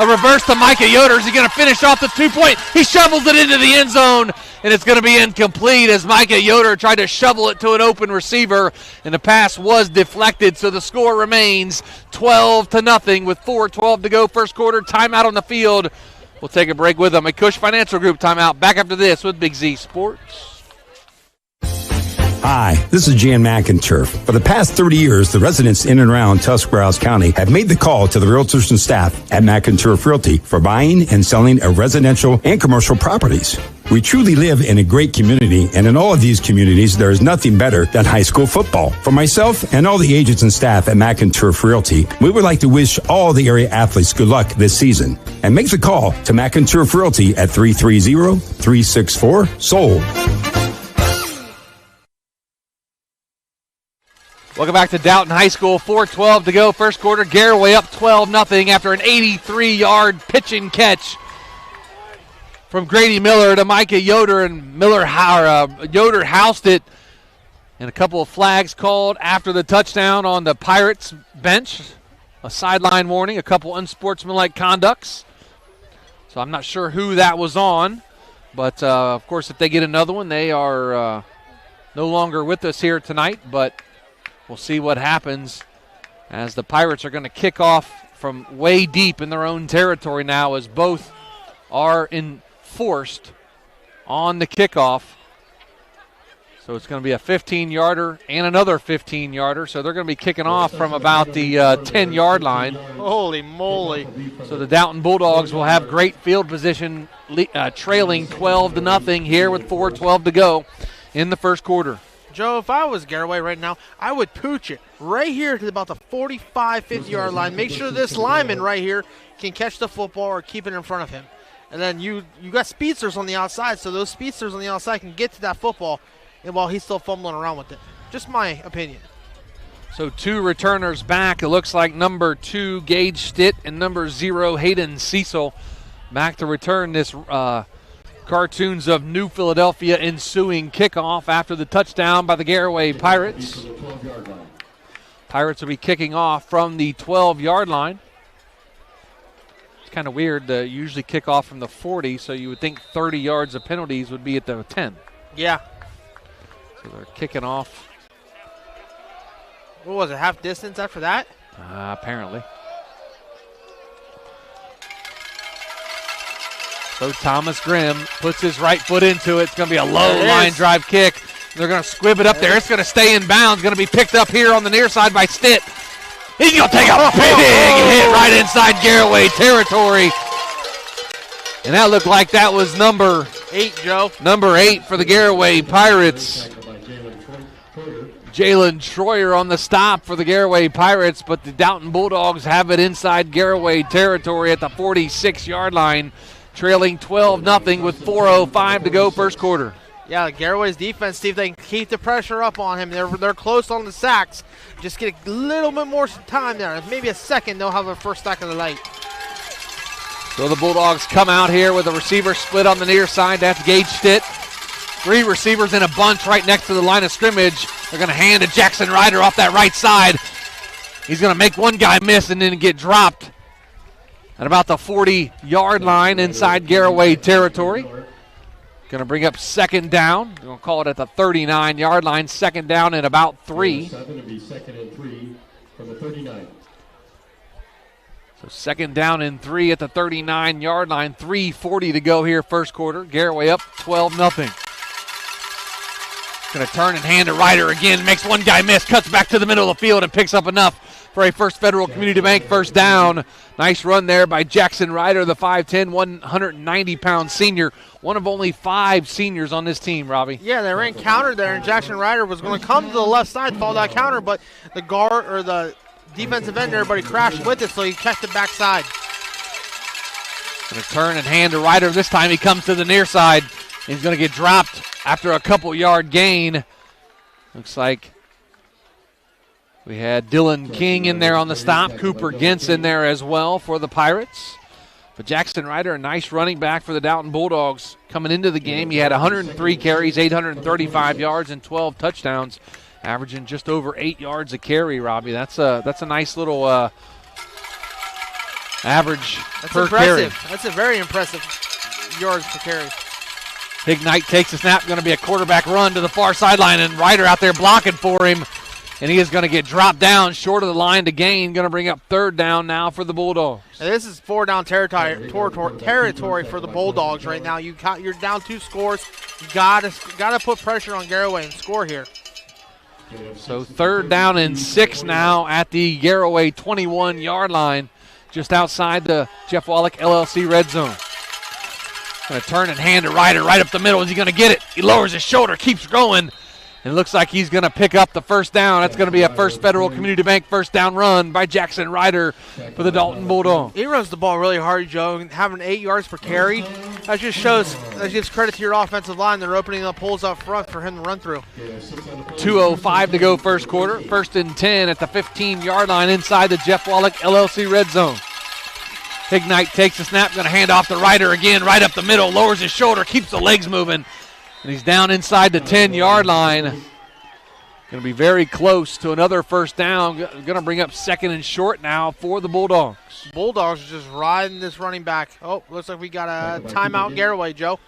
a reverse to Micah Yoder. Is he going to finish off the 2-point? He shovels it into the end zone, and it's going to be incomplete as Micah Yoder tried to shovel it to an open receiver, and the pass was deflected. So the score remains 12-0 with 4:12 to go first quarter. Timeout on the field. We'll take a break with them. A Cush Financial Group timeout. Back after this with Big Z Sports. Hi, this is Jan McInturf. For the past 30 years, the residents in and around Tuscarawas County have made the call to the realtors and staff at McInturf Realty for buying and selling of residential and commercial properties. We truly live in a great community, and in all of these communities, there is nothing better than high school football. For myself and all the agents and staff at McInturf Realty, we would like to wish all the area athletes good luck this season. And make the call to McInturf Realty at 330-364-SOLD. Welcome back to Dalton High School. 4:12 to go first quarter. Garaway up 12-0 after an 83-yard pitch and catch from Grady Miller to Micah Yoder, and Yoder housed it. And a couple of flags called after the touchdown on the Pirates bench. A sideline warning, a couple unsportsmanlike conducts. So I'm not sure who that was on. But, of course, if they get another one, they are no longer with us here tonight. But we'll see what happens as the Pirates are going to kick off from way deep in their own territory now, as both are enforced on the kickoff. So it's going to be a 15-yarder and another 15-yarder. So they're going to be kicking off from about the 10-yard line. Holy moly. So the Dalton Bulldogs will have great field position, trailing 12-0 here with 4:12 to go in the first quarter. Joe, if I was Garaway right now, I would pooch it right here to about the 45, 50-yard line. Make sure this lineman right here can catch the football or keep it in front of him. And then you got speedsters on the outside, so those speedsters on the outside can get to that football and while he's still fumbling around with it. Just my opinion. So two returners back. It looks like number 2, Gage Stitt, and number 0, Hayden Cecil, back to return this Cartoons of New Philadelphia ensuing kickoff after the touchdown by the Garaway Pirates. Pirates will be kicking off from the 12-yard line. It's kind of weird. They usually kick off from the 40, so you would think 30 yards of penalties would be at the 10. Yeah. So they're kicking off. What was it, half distance after that? Apparently. So Thomas Grimm puts his right foot into it. It's going to be a low line drive kick. They're going to squib it up there. It's going to stay in bounds. Going to be picked up here on the near side by Stitt. He's going to take a big hit right inside Garaway territory. And that looked like that was number 8, Joe. Number 8 for the Garaway Pirates. Jalen Troyer on the stop for the Garaway Pirates, but the Dalton Bulldogs have it inside Garaway territory at the 46-yard line, trailing 12-0 with 4:05 to go first quarter. Yeah, Garaway's defense, see if they can keep the pressure up on him. They're close on the sacks. Just get a little bit more time there. Maybe a second, they'll have their first sack of the night. So the Bulldogs come out here with a receiver split on the near side. That's Gage Stitt. 3 receivers in a bunch right next to the line of scrimmage. They're going to hand to Jackson Ryder off that right side. He's going to make one guy miss and then get dropped at about the 40-yard line inside Garaway territory. Going to bring up second down. We're going to call it at the 39-yard line. Second down and about 3. Second and 3 from the 39. So second down and 3 at the 39-yard line. 3:40 to go here first quarter. Garaway up 12-0. Going to turn and hand to Ryder again. Makes one guy miss. Cuts back to the middle of the field and picks up enough for a First Federal Community Bank first down. Nice run there by Jackson Ryder, the 5'10", 190-pound senior. One of only 5 seniors on this team, Robbie. Yeah, they ran counter there, and Jackson Ryder was going to come to the left side, follow that counter, but the guard or the defensive end, everybody crashed with it, so he kept it backside. Going to turn and hand to Ryder. This time he comes to the near side. He's going to get dropped after a couple-yard gain. Looks like we had Dylan King in there on the stop. Cooper Gintz in there as well for the Pirates. But Jackson Ryder, a nice running back for the Dalton Bulldogs. Coming into the game, he had 103 carries, 835 yards, and 12 touchdowns, averaging just over 8 yards a carry, Robbie. That's a nice little average per carry. That's a very impressive yards per carry. Ignite takes the snap, going to be a quarterback run to the far sideline, and Ryder out there blocking for him. And he is going to get dropped down short of the line to gain. Going to bring up third down now for the Bulldogs. And this is 4-down territory for the Bulldogs right now. You're down 2 scores. You gotta put pressure on Garaway and score here. So 3rd down and 6 now at the Garaway 21-yard line, just outside the Jeff Wallach LLC red zone. Going to turn and hand to Ryder right up the middle. Is he going to get it? He lowers his shoulder, keeps going. And it looks like he's going to pick up the first down. That's going to be a First Federal Community Bank first down run by Jackson Ryder for the Dalton Bulldogs. He runs the ball really hard, Joe, and having 8 yards per carry. That gives credit to your offensive line. They're opening up holes up front for him to run through. 2:05 to go first quarter. 1st and 10 at the 15-yard line inside the Jeff Wallach LLC red zone. Ignite takes the snap, going to hand off to Ryder again, right up the middle, lowers his shoulder, keeps the legs moving. And he's down inside the 10-yard line. Going to be very close to another first down. Going to bring up 2nd and short now for the Bulldogs. Bulldogs are just riding this running back. Oh, looks like we got a timeout Garaway, Joe.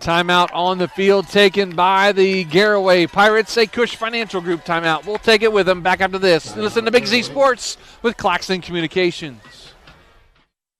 Timeout on the field taken by the Garaway Pirates. A Cush Financial Group timeout. We'll take it with them back after this. Listen to Big Z Sports with Claxon Communications.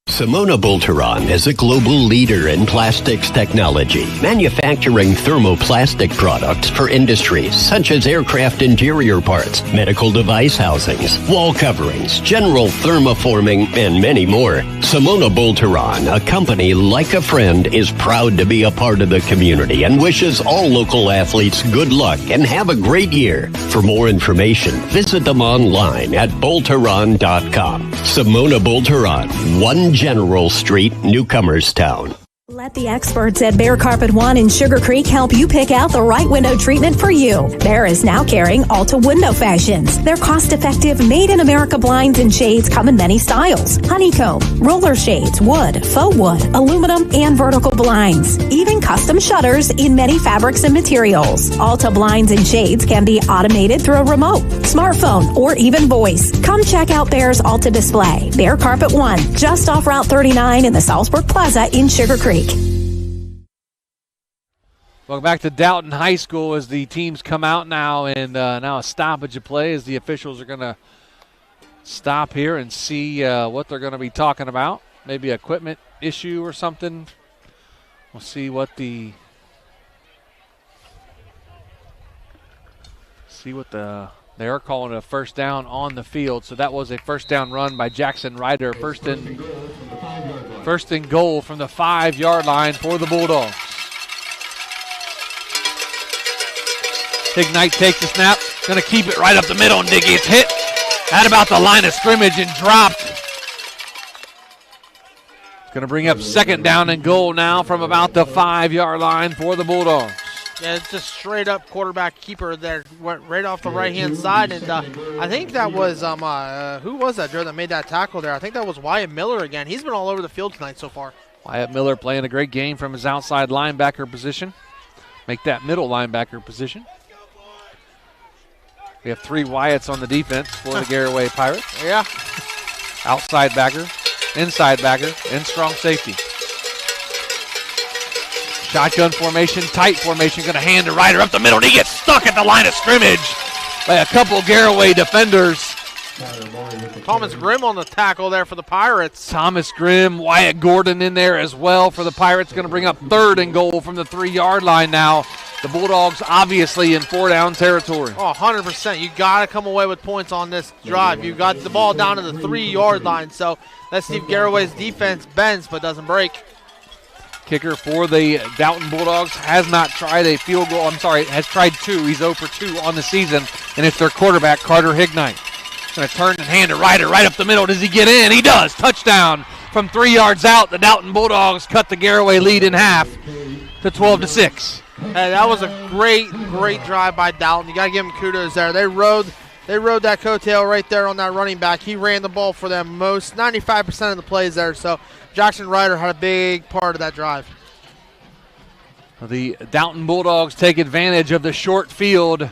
Simona Bolteron is a global leader in plastics technology, manufacturing thermoplastic products for industries such as aircraft interior parts, medical device housings, wall coverings, general thermoforming, and many more. Simona Bolteron, a company like a friend, is proud to be a part of the community and wishes all local athletes good luck and have a great year. For more information, visit them online at bolteron.com. Simona Bolteron, 1 General Street, Newcomerstown. Let the experts at Bear Carpet One in Sugar Creek help you pick out the right window treatment for you. Bear is now carrying Alta Window Fashions. Their cost-effective, made-in-America blinds and shades come in many styles. Honeycomb, roller shades, wood, faux wood, aluminum, and vertical blinds. Even custom shutters in many fabrics and materials. Alta blinds and shades can be automated through a remote, smartphone, or even voice. Come check out Bear's Alta display. Bear Carpet One, just off Route 39 in the Salzburg Plaza in Sugar Creek. Welcome back to Dalton High School as the teams come out now, and now a stoppage of play as the officials are going to stop here and see what they're going to be talking about. Maybe equipment issue or something. We'll see what they are calling a first down on the field. So that was a first down run by Jackson Ryder. First and goal from the 5-yard line for the Bulldogs. Ignite takes the snap, going to keep it right up the middle, and gets hit at about the line of scrimmage and dropped. It's going to bring up 2nd down and goal now from about the 5-yard line for the Bulldogs. Yeah, it's just straight up quarterback keeper there, went right off the right-hand side, and I think that was, who was that, Joe, that made that tackle there? I think that was Wyatt Miller again. He's been all over the field tonight so far. Wyatt Miller playing a great game from his outside linebacker position. Make that middle linebacker position. We have 3 Wyatts on the defense for the Garaway Pirates. Yeah. Outside backer, inside backer, and strong safety. Shotgun formation, tight formation, going to hand to Ryder up the middle, and he gets stuck at the line of scrimmage by a couple Garaway defenders. Thomas Grimm on the tackle there for the Pirates. Thomas Grimm, Wyatt Gordon in there as well for the Pirates. Going to bring up 3rd and goal from the 3-yard line now. The Bulldogs obviously in 4-down territory. Oh, 100%. You got to come away with points on this drive. You got the ball down to the 3-yard line. So let's see if Garaway's defense bends but doesn't break. Kicker for the Dalton Bulldogs has not tried a field goal. Has tried 2. He's 0 for 2 on the season, and it's their quarterback, Carter Hignite. Going to turn and hand it right up the middle. Does he get in? He does. Touchdown from 3 yards out. The Dalton Bulldogs cut the Garaway lead in half to 12-6. Hey, that was a great drive by Dalton. You got to give him kudos there. They rode that coattail right there on that running back. He ran the ball for them 95% of the plays there. So Jackson Ryder had a big part of that drive. The Dalton Bulldogs take advantage of the short field,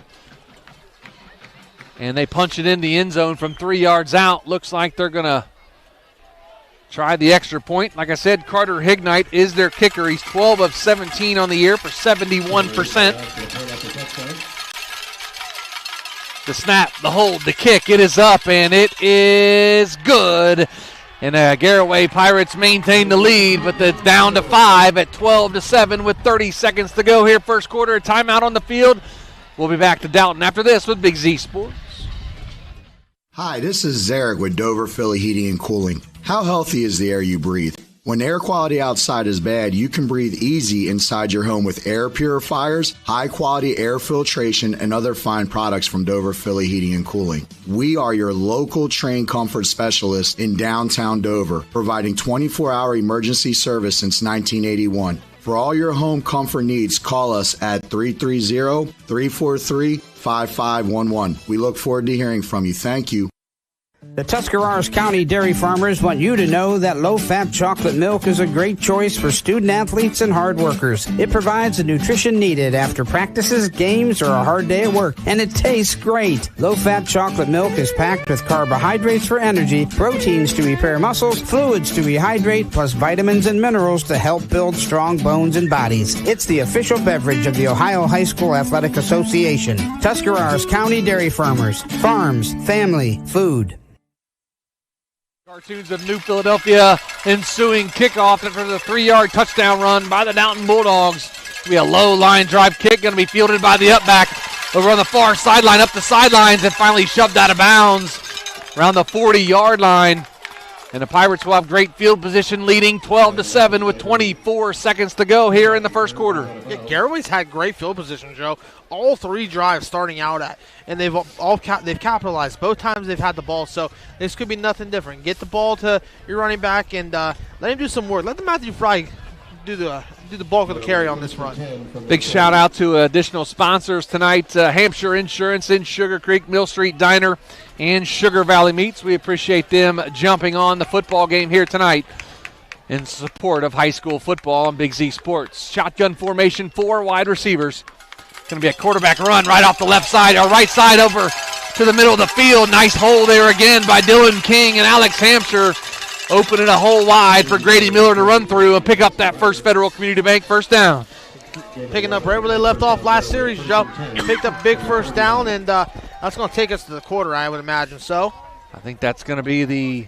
and they punch it in the end zone from 3 yards out. Looks like they're going to try the extra point. Like I said, Carter Hignite is their kicker. He's 12 of 17 on the year for 71%. The snap, the hold, the kick, it is up, and it is good. And Garaway Pirates maintain the lead, but it's down to 5 at 12-7 with 30 seconds to go here. First quarter, a timeout on the field. We'll be back to Dalton after this with Big Z Sports. Hi, this is Zarek with Dover Philly Heating and Cooling. How healthy is the air you breathe? When air quality outside is bad, you can breathe easy inside your home with air purifiers, high-quality air filtration, and other fine products from Dover Philly Heating and Cooling. We are your local trained comfort specialists in downtown Dover, providing 24-hour emergency service since 1981. For all your home comfort needs, call us at 330-343-5511. We look forward to hearing from you. Thank you. The Tuscarawas County dairy farmers want you to know that low-fat chocolate milk is a great choice for student athletes and hard workers. It provides the nutrition needed after practices, games, or a hard day at work, and it tastes great. Low-fat chocolate milk is packed with carbohydrates for energy, proteins to repair muscles, fluids to rehydrate, plus vitamins and minerals to help build strong bones and bodies. It's the official beverage of the Ohio High School Athletic Association. Tuscarawas County Dairy Farmers. Farms, family, food. Cartoons of New Philadelphia ensuing kickoff after the 3-yard touchdown run by the Dalton Bulldogs. It'll be a low line drive kick, going to be fielded by the upback over on the far sideline, up the sidelines, and finally shoved out of bounds around the 40-yard line. And the Pirates will have great field position, leading 12-7 with 24 seconds to go here in the first quarter. Yeah, Garaway's had great field position, Joe. All 3 drives starting out at, and they've capitalized both times they've had the ball. So this could be nothing different. Get the ball to your running back and let him do some work. Let the Matthew Fry do the bulk of the carry on this run. Big shout out to additional sponsors tonight: Hampshire Insurance in Sugar Creek, Mill Street Diner, and Sugar Valley Meats. We appreciate them jumping on the football game here tonight in support of high school football on Big Z Sports. Shotgun formation, 4 wide receivers. Going to be a quarterback run right off the left side, or right side over to the middle of the field. Nice hole there again by Dylan King, and Alex Hampshire opening a hole wide for Grady Miller to run through and pick up that First Federal Community Bank first down. Picking up right where they left off last series, Joe. Picked up big first down, and that's going to take us to the quarter, I would imagine. So I think that's going to be the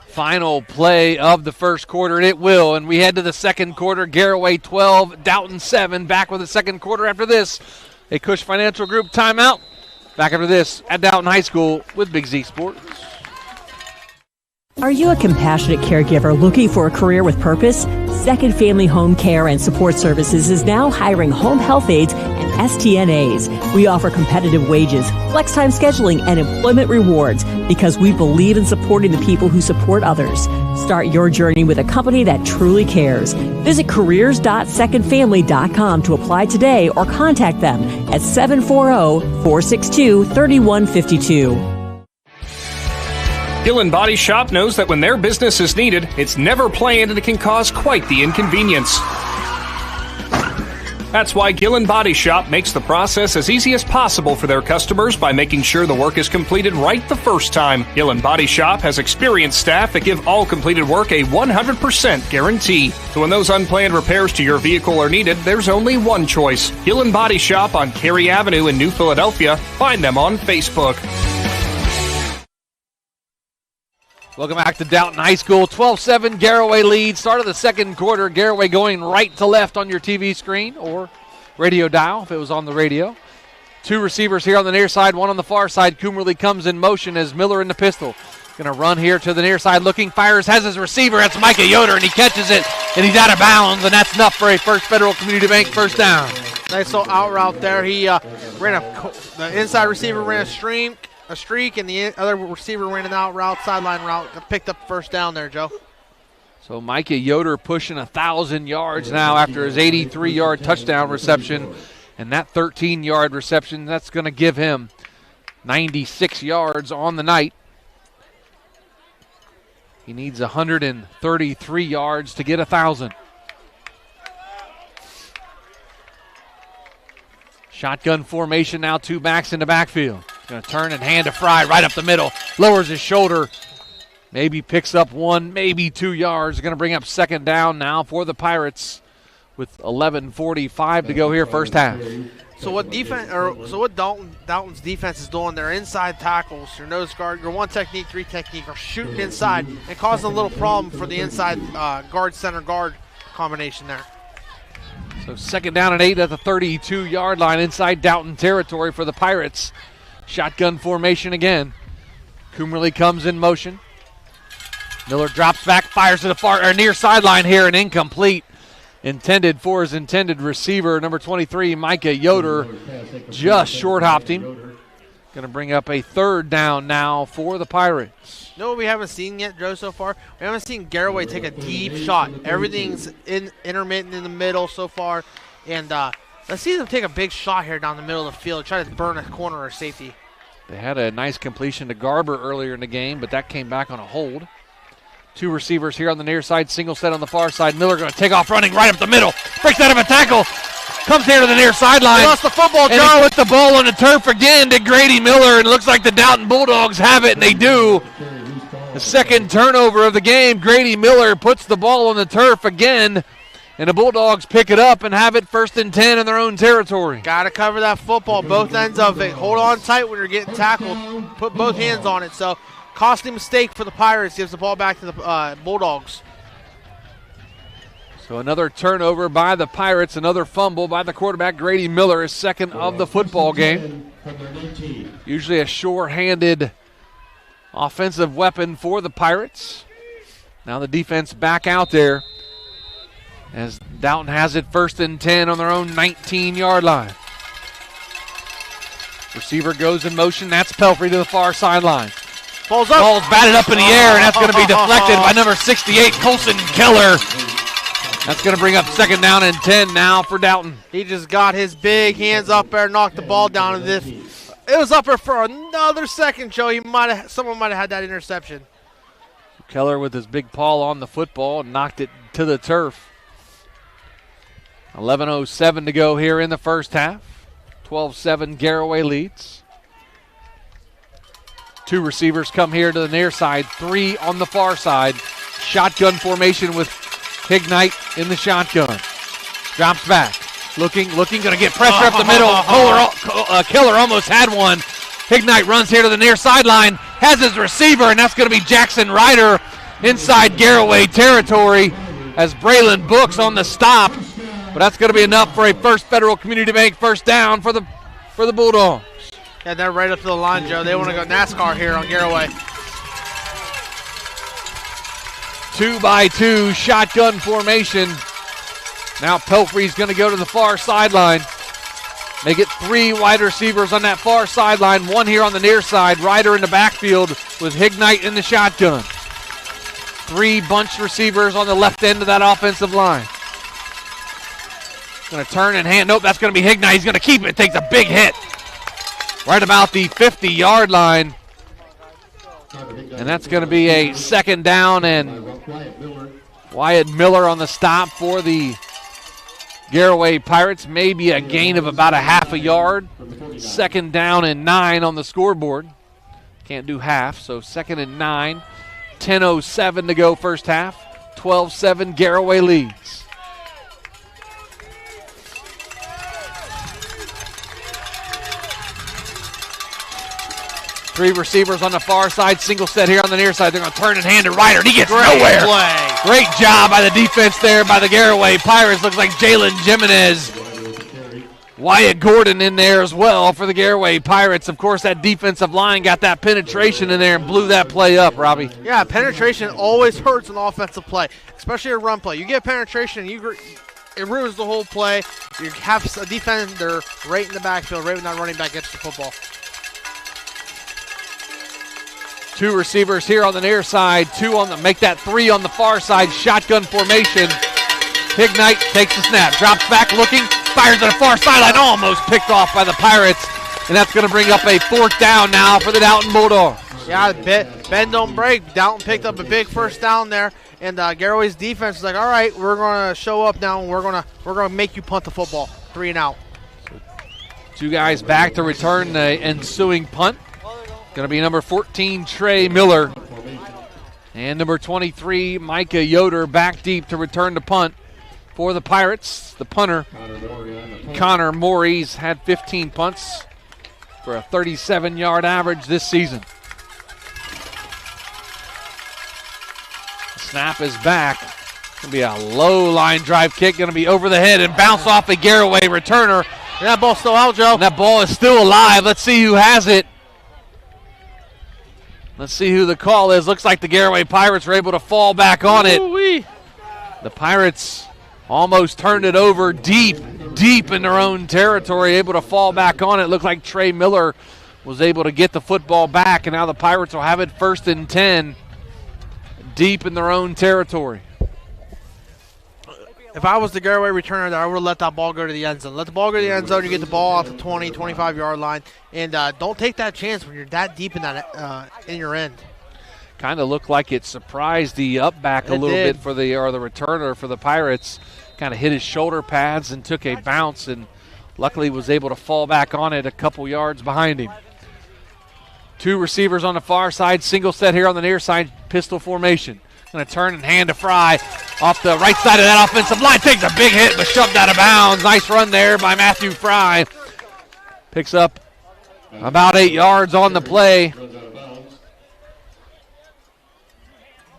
final play of the first quarter, and it will. And we head to the second quarter. Garaway 12, Dalton 7. Back with the second quarter after this. A Cush Financial Group timeout. Back after this at Dalton High School with Big Z Sports. Are you a compassionate caregiver looking for a career with purpose? Second Family Home Care and Support Services is now hiring home health aides and STNAs. We offer competitive wages, flex time scheduling, and employment rewards because we believe in supporting the people who support others. Start your journey with a company that truly cares. Visit careers.secondfamily.com to apply today or contact them at 740-462-3152. Gillen Body Shop knows that when their business is needed, it's never planned and it can cause quite the inconvenience. That's why Gillen Body Shop makes the process as easy as possible for their customers by making sure the work is completed right the first time. Gillen Body Shop has experienced staff that give all completed work a 100% guarantee. So when those unplanned repairs to your vehicle are needed, there's only one choice. Gillen Body Shop on Cary Avenue in New Philadelphia. Find them on Facebook. Welcome back to Dalton High School. 12-7 Garaway lead. Start of the second quarter. Garaway going right to left on your TV screen or radio dial if it was on the radio. 2 receivers here on the near side, 1 on the far side. Coomerly comes in motion as Miller in the pistol. Going to run here to the near side looking, fires, has his receiver. That's Micah Yoder, and he catches it, and he's out of bounds, and that's enough for a First Federal Community Bank first down. Nice little out route there. He the inside receiver ran a stream, a streak, and the other receiver ran an out route, sideline route, picked up first down there, Joe. So Micah Yoder pushing 1,000 yards now after his 83-yard touchdown reception. And that 13-yard reception, that's going to give him 96 yards on the night. He needs 133 yards to get 1,000. Shotgun formation now, 2 backs in the backfield. Going to turn and hand to Fry right up the middle. Lowers his shoulder. Maybe picks up 1, maybe 2 yards. Going to bring up second down now for the Pirates with 11:45 to go here, first half. So what Dalton's defense is doing, their inside tackles, your nose guard, your 1 technique, 3 technique are shooting inside and causing a little problem for the inside guard center guard combination there. So second down and 8 at the 32-yard line inside Dalton territory for the Pirates. Shotgun formation again. Coomerly comes in motion. Miller drops back, fires to the far or near sideline here, and incomplete. Intended for his intended receiver, number 23, Micah Yoder. Just short-hopped him. Going to bring up a third down now for the Pirates. You know what we haven't seen yet, Joe, so far? We haven't seen Garaway take a deep shot. Everything's intermittent in the middle so far. And let's see them take a big shot here down the middle of the field, try to burn a corner or safety. They had a nice completion to Garber earlier in the game, but that came back on a hold. 2 receivers here on the near side, single set on the far side. Miller going to take off running right up the middle. Breaks out of a tackle. Comes here to the near sideline. He lost the football, and Joe. he put the ball on the turf again to Grady Miller, and it looks like the Dalton Bulldogs have it, and they do. The second turnover of the game, Grady Miller puts the ball on the turf again, and the Bulldogs pick it up and have it 1st and 10 in their own territory. Got to cover that football, both ends of it. Hold on tight when you're getting tackled. Put both hands on it. So, costly mistake for the Pirates. Gives the ball back to the Bulldogs. So another turnover by the Pirates, another fumble by the quarterback, Grady Miller, his second of the football game. Usually a sure-handed offensive weapon for the Pirates. Now the defense back out there as Dalton has it 1st and 10 on their own 19-yard line. Receiver goes in motion. That's Pelfrey to the far sideline. Ball's up. Ball's batted up in the air, and that's going to be deflected by number 68, Colson Keller. That's going to bring up second down and 10 now for Dalton. He just got his big hands up there, knocked the ball down, and it was up there for another second, Joe. Someone might have had that interception. Keller with his big paw on the football and knocked it to the turf. 11:07 to go here in the first half. 12-7 Garaway leads. 2 receivers come here to the near side, 3 on the far side. Shotgun formation with Hignite in the shotgun. Drops back. Looking, going to get pressure up the middle. Keller almost had one. Hignite runs here to the near sideline, has his receiver, and that's going to be Jackson Ryder inside Garaway territory as Braylon Books on the stop. But that's going to be enough for a First Federal Community Bank first down for the Bulldogs. Yeah, they're right up to the line, Joe. They want to go NASCAR here on Garaway. 2-by-2 shotgun formation. Now Pelfrey's going to go to the far sideline. Make it 3 wide receivers on that far sideline. 1 here on the near side. Ryder in the backfield with Hignite in the shotgun. 3 bunch receivers on the left end of that offensive line. Going to turn and hand. Nope, that's going to be Hignite. He's going to keep it. Takes a big hit. Right about the 50-yard line. And that's going to be a second down, and Wyatt Miller on the stop for the Garaway Pirates. Maybe a gain of about a half a yard. Second down and 9 on the scoreboard. Can't do half, so second and 9. 10:07 to go first half. 12-7 Garaway leads. Three receivers on the far side, single set here on the near side. They're going to turn and hand to Ryder, and he gets nowhere. Play. Great job by the defense there by the Garaway Pirates. Looks like Jalen Jimenez. Wyatt Gordon in there as well for the Garaway Pirates. Of course, that defensive line got that penetration in there and blew that play up, Robbie. Yeah, penetration always hurts an offensive play, especially a run play. You get penetration, it ruins the whole play. You have a defender right in the backfield, right when that running back gets the football. Two receivers here on the near side, make that 3 on the far side, shotgun formation. Knight takes the snap, drops back looking, fires to the far sideline, almost picked off by the Pirates. And that's going to bring up a 4th down now for the Dalton Bulldogs. Yeah, bend don't break. Dalton picked up a big first down there, and Garaway's defense is like, all right, we're going to show up now, and we're going to make you punt the football. 3 and out. Two guys back to return the ensuing punt. Going to be number 14, Trey Miller, and number 23, Micah Yoder, back deep to return the punt for the Pirates. The punter, Connor Morey's had 15 punts for a 37-yard average this season. The snap is back. Going to be a low line drive kick. Going to be over the head and bounce off a Garaway returner. And that ball's still out, Joe. And that ball is still alive. Let's see who has it. Let's see who the call is. Looks like the Garaway Pirates were able to fall back on it. Ooh-wee. The Pirates almost turned it over deep in their own territory, able to fall back on it. Looked like Trey Miller was able to get the football back, and now the Pirates will have it 1st and 10 deep in their own territory. If I was the Garaway returner, I would have let that ball go to the end zone. Let the ball go to the end zone. You get the ball off the 20, 25-yard line, and don't take that chance when you're that deep in that in your end. Kind of looked like it surprised the up back a little bit for the returner for the Pirates. Kind of hit his shoulder pads and took a bounce, and luckily was able to fall back on it a couple yards behind him. Two receivers on the far side, single set here on the near side, pistol formation. Going to turn and hand to Fry off the right side of that offensive line. Takes a big hit, but shoved out of bounds. Nice run there by Matthew Fry. Picks up about 8 yards on the play.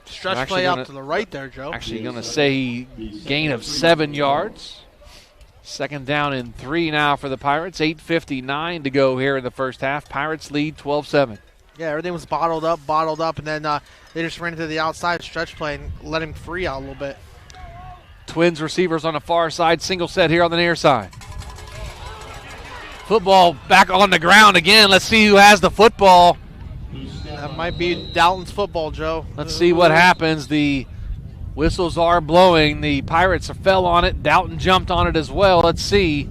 Stretch play out to the right there, Joe. Actually going to say gain of 7 yards. 2nd down and 3 now for the Pirates. 8:59 to go here in the first half. Pirates lead 12-7. Yeah, everything was bottled up, and then they just ran to the outside stretch play and let him free out a little bit. Twins receivers on the far side, single set here on the near side. Football back on the ground again. Let's see who has the football. That might be Dalton's football, Joe. Let's see what happens. The whistles are blowing. The Pirates fell on it. Dalton jumped on it as well. Let's see.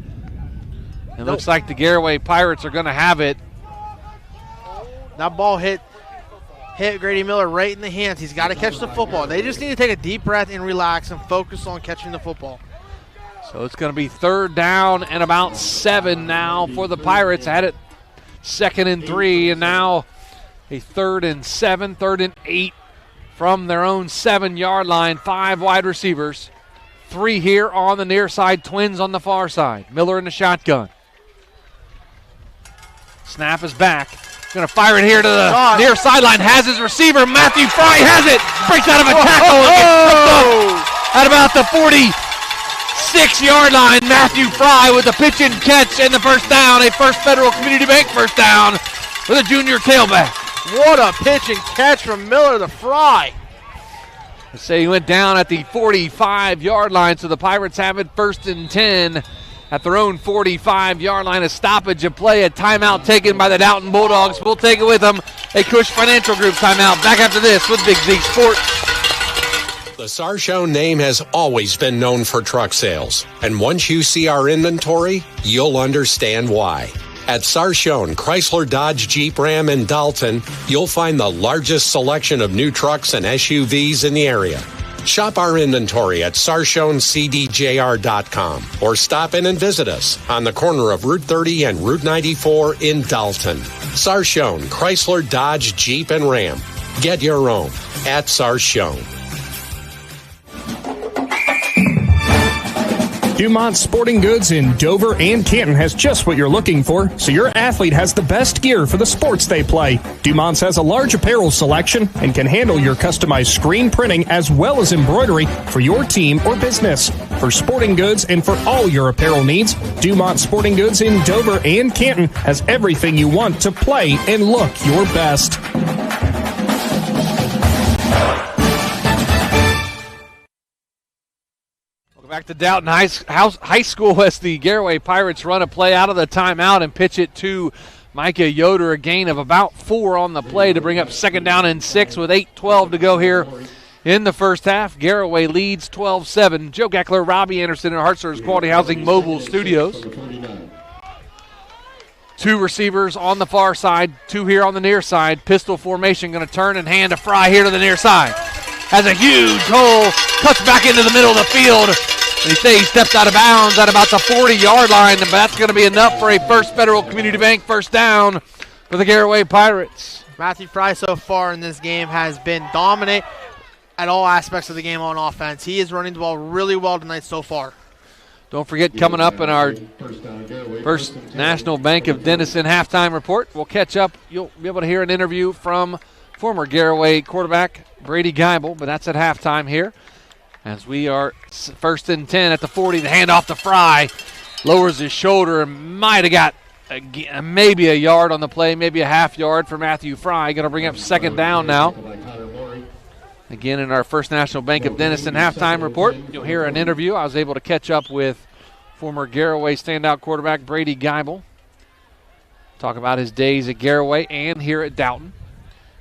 It looks like the Garaway Pirates are going to have it. That ball hit Grady Miller right in the hands. He's got to catch the football. They just need to take a deep breath and relax and focus on catching the football. So it's going to be 3rd down and about 7 now for the Pirates. Had it 2nd and 3, and now a 3rd and 7, 3rd and 8 from their own 7-yard line. 5 wide receivers, 3 here on the near side, Twins on the far side. Miller in the shotgun. Snap is back. Going to fire it here to the near sideline. Has his receiver. Matthew Fry has it. Breaks out of a tackle and gets tripped up at about the 46-yard line. Matthew Fry with the pitch and catch and the first down. A First Federal Community Bank first down for the junior tailback. What a pitch and catch from Miller to Fry. They say he went down at the 45-yard line, so the Pirates have it 1st and 10 at their own 45-yard line. A stoppage of play, a timeout taken by the Dalton Bulldogs. We'll take it with them. A Cush Financial Group timeout. Back after this with Big Z Sports. The Sarshone name has always been known for truck sales, and once you see our inventory, you'll understand why. At Sarshone Chrysler Dodge Jeep Ram in Dalton, you'll find the largest selection of new trucks and SUVs in the area. Shop our inventory at SarshonCDJR.com or stop in and visit us on the corner of Route 30 and Route 94 in Dalton. Sarshone Chrysler Dodge Jeep and Ram. Get your own at Sarshone. Dumont Sporting Goods in Dover and Canton has just what you're looking for, so your athlete has the best gear for the sports they play. Dumont's has a large apparel selection and can handle your customized screen printing as well as embroidery for your team or business. For sporting goods and for all your apparel needs, Dumont Sporting Goods in Dover and Canton has everything you want to play and look your best. Back to Dalton High School as the Garaway Pirates run a play out of the timeout and pitch it to Micah Yoder a gain of about 4 on the play to bring up 2nd down and 6 with 8:12 to go here in the first half. Garaway leads 12-7. Joe Geckler, Robby Anderson, and Hartzler's Quality Housing Mobile Studios. 2 receivers on the far side, 2 here on the near side. Pistol formation, going to turn and hand a Fry here to the near side. Has a huge hole, cuts back into the middle of the field. They say he stepped out of bounds at about the 40-yard line, but that's going to be enough for a First Federal Community Bank first down for the Garaway Pirates. Matthew Fry so far in this game has been dominant at all aspects of the game on offense. He is running the ball really well tonight so far. Don't forget, coming up in our First National Bank of Denison halftime report, we'll catch up. You'll be able to hear an interview from former Garaway quarterback Brady Geibel, but that's at halftime here. As we are 1st and 10 at the 40, the handoff to Fry. Lowers his shoulder and might have got maybe a yard on the play, maybe a half yard for Matthew Fry. Going to bring up 2nd down now. Again, in our First National Bank of Denison halftime report, you'll hear an interview. I was able to catch up with former Garaway standout quarterback Brady Geibel. Talk about his days at Garaway and here at Dalton.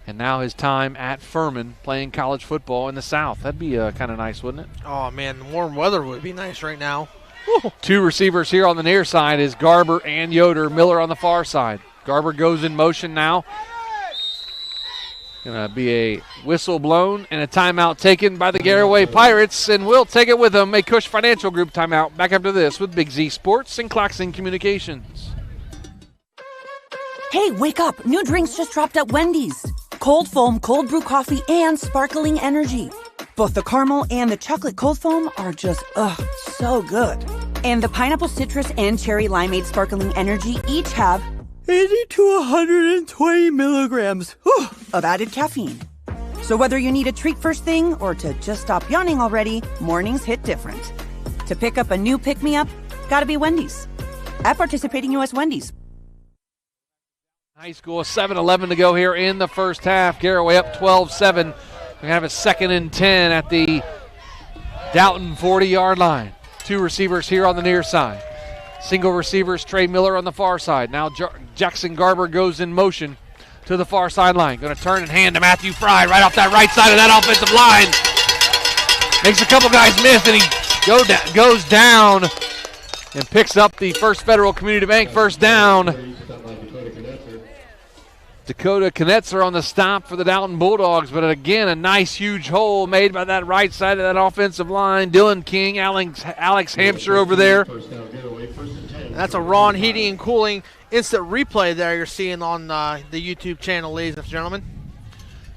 And now his time at Furman playing college football in the South. That'd be kind of nice, wouldn't it? Oh, man, the warm weather would be nice right now. Woo. 2 receivers here on the near side is Garber and Yoder. Miller on the far side. Garber goes in motion now. Going to be a whistle blown and a timeout taken by the Garaway Pirates, and we'll take it with them. A Cush Financial Group timeout. Back after this with Big Z Sports and Claxon Communications. Hey, wake up. New drinks just dropped at Wendy's. Cold foam, cold brew coffee, and sparkling energy. Both the caramel and the chocolate cold foam are just, so good. And the pineapple citrus and cherry limeade sparkling energy each have 80 to 120 milligrams of added caffeine. So whether you need a treat first thing or to just stop yawning already, mornings hit different. To pick up a new pick-me-up, gotta be Wendy's. At participating U.S. Wendy's. High school, 7-11 to go here in the first half. Garaway up 12-7. We're going to have a 2nd and 10 at the Dalton 40-yard line. 2 receivers here on the near side. Single receivers, Trey Miller on the far side. Now Jackson Garber goes in motion to the far sideline. Going to turn and hand to Matthew Fry right off that right side of that offensive line. Makes a couple guys miss, and he goes down and picks up the First Federal Community Bank first down. Dakota Knetzer on the stop for the Dalton Bulldogs, but again, a nice huge hole made by that right side of that offensive line. Dylan King, Alex Hampshire over there. That's a Ron Heating and Cooling instant replay there you're seeing on the YouTube channel, ladies and gentlemen.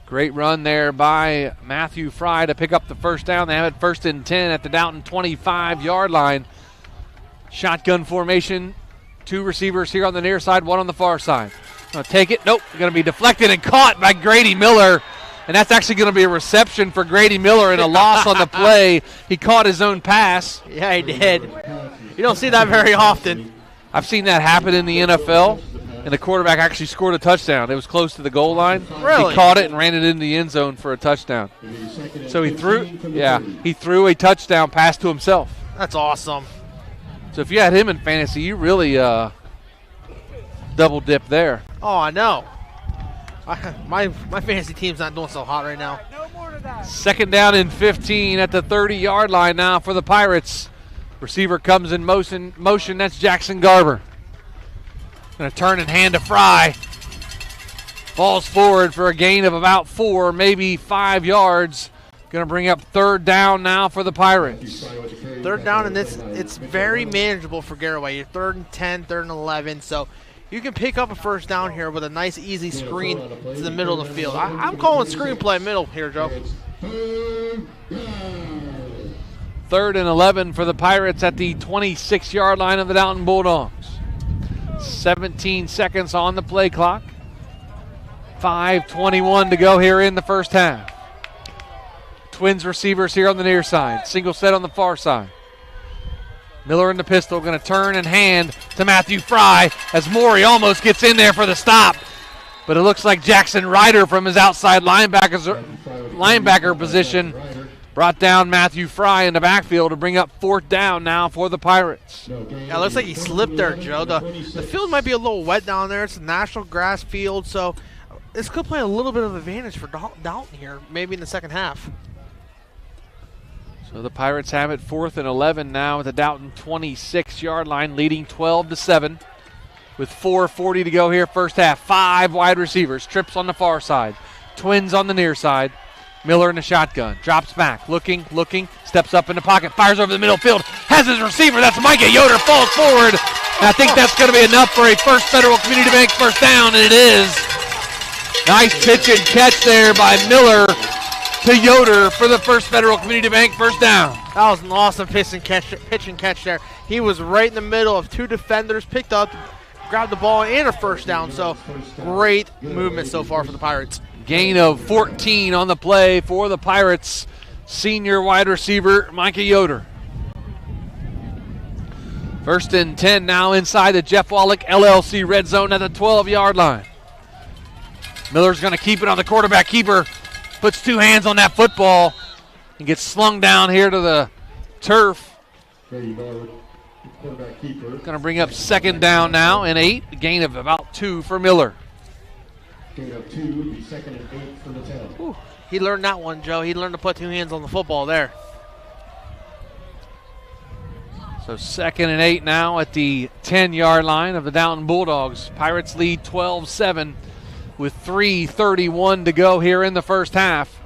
Great run there by Matthew Fry to pick up the first down. They have it 1st and 10 at the Dalton 25-yard line. Shotgun formation, 2 receivers here on the near side, 1 on the far side. Going to take it. Nope. Going to be deflected and caught by Grady Miller. And that's actually going to be a reception for Grady Miller and a loss on the play. He caught his own pass. Yeah, he did. You don't see that very often. I've seen that happen in the NFL, and the quarterback actually scored a touchdown. It was close to the goal line. Really? He caught it and ran it into the end zone for a touchdown. So he threw a touchdown pass to himself. That's awesome. So if you had him in fantasy, you really double dip there. Oh, I know. My fantasy team's not doing so hot right now. 2nd down and 15 at the 30-yard line now for the Pirates. Receiver comes in motion. That's Jackson Garber. Going to turn and hand to Fry. Falls forward for a gain of about 4, maybe 5 yards. Going to bring up 3rd down now for the Pirates. 3rd down, and it's very manageable for Garaway. You're 3rd and 10, 3rd and 11, so you can pick up a first down here with a nice, easy screen to the middle of the field. I'm calling screenplay middle here, Joe. 3rd and 11 for the Pirates at the 26-yard line of the Dalton Bulldogs. 17 seconds on the play clock. 5:21 to go here in the first half. Twins receivers here on the near side. Single set on the far side. Miller in the pistol, going to turn and hand to Matthew Fry as Morey almost gets in there for the stop. But it looks like Jackson Ryder from his outside linebacker position Brought down Matthew Fry in the backfield to bring up 4th down now for the Pirates. Yeah, it looks like he slipped there, Joe. The field might be a little wet down there. It's a national grass field, so this could play a little bit of advantage for Dalton here, maybe in the second half. So the Pirates have it 4th and 11 now at the Dalton 26-yard line, leading 12-7 with 4:40 to go here first half. 5 wide receivers, trips on the far side, twins on the near side. Miller in the shotgun, drops back, looking, steps up in the pocket, fires over the middle field, has his receiver, that's Micah Yoder, falls forward. And I think that's going to be enough for a First Federal Community Bank first down, and it is. Nice pitch and catch there by Miller to Yoder for the First Federal Community Bank first down. That was an awesome pitch and catch there. He was right in the middle of 2 defenders, picked up, grabbed the ball, and a first down. So great movement so far for the Pirates. Gain of 14 on the play for the Pirates. Senior wide receiver Micah Yoder. 1st and 10 now inside the Jeff Wallach LLC red zone at the 12-yard line. Miller's going to keep it on the quarterback keeper. Puts 2 hands on that football and gets slung down here to the turf. Going to bring up 2nd down now and 8. A gain of about 2 for Miller. Gain of 2 would be 2nd and 8 for the town. He learned that one, Joe. He learned to put 2 hands on the football there. So 2nd and 8 now at the 10-yard line of the Dalton Bulldogs. Pirates lead 12-7 with 3:31 to go here in the first half.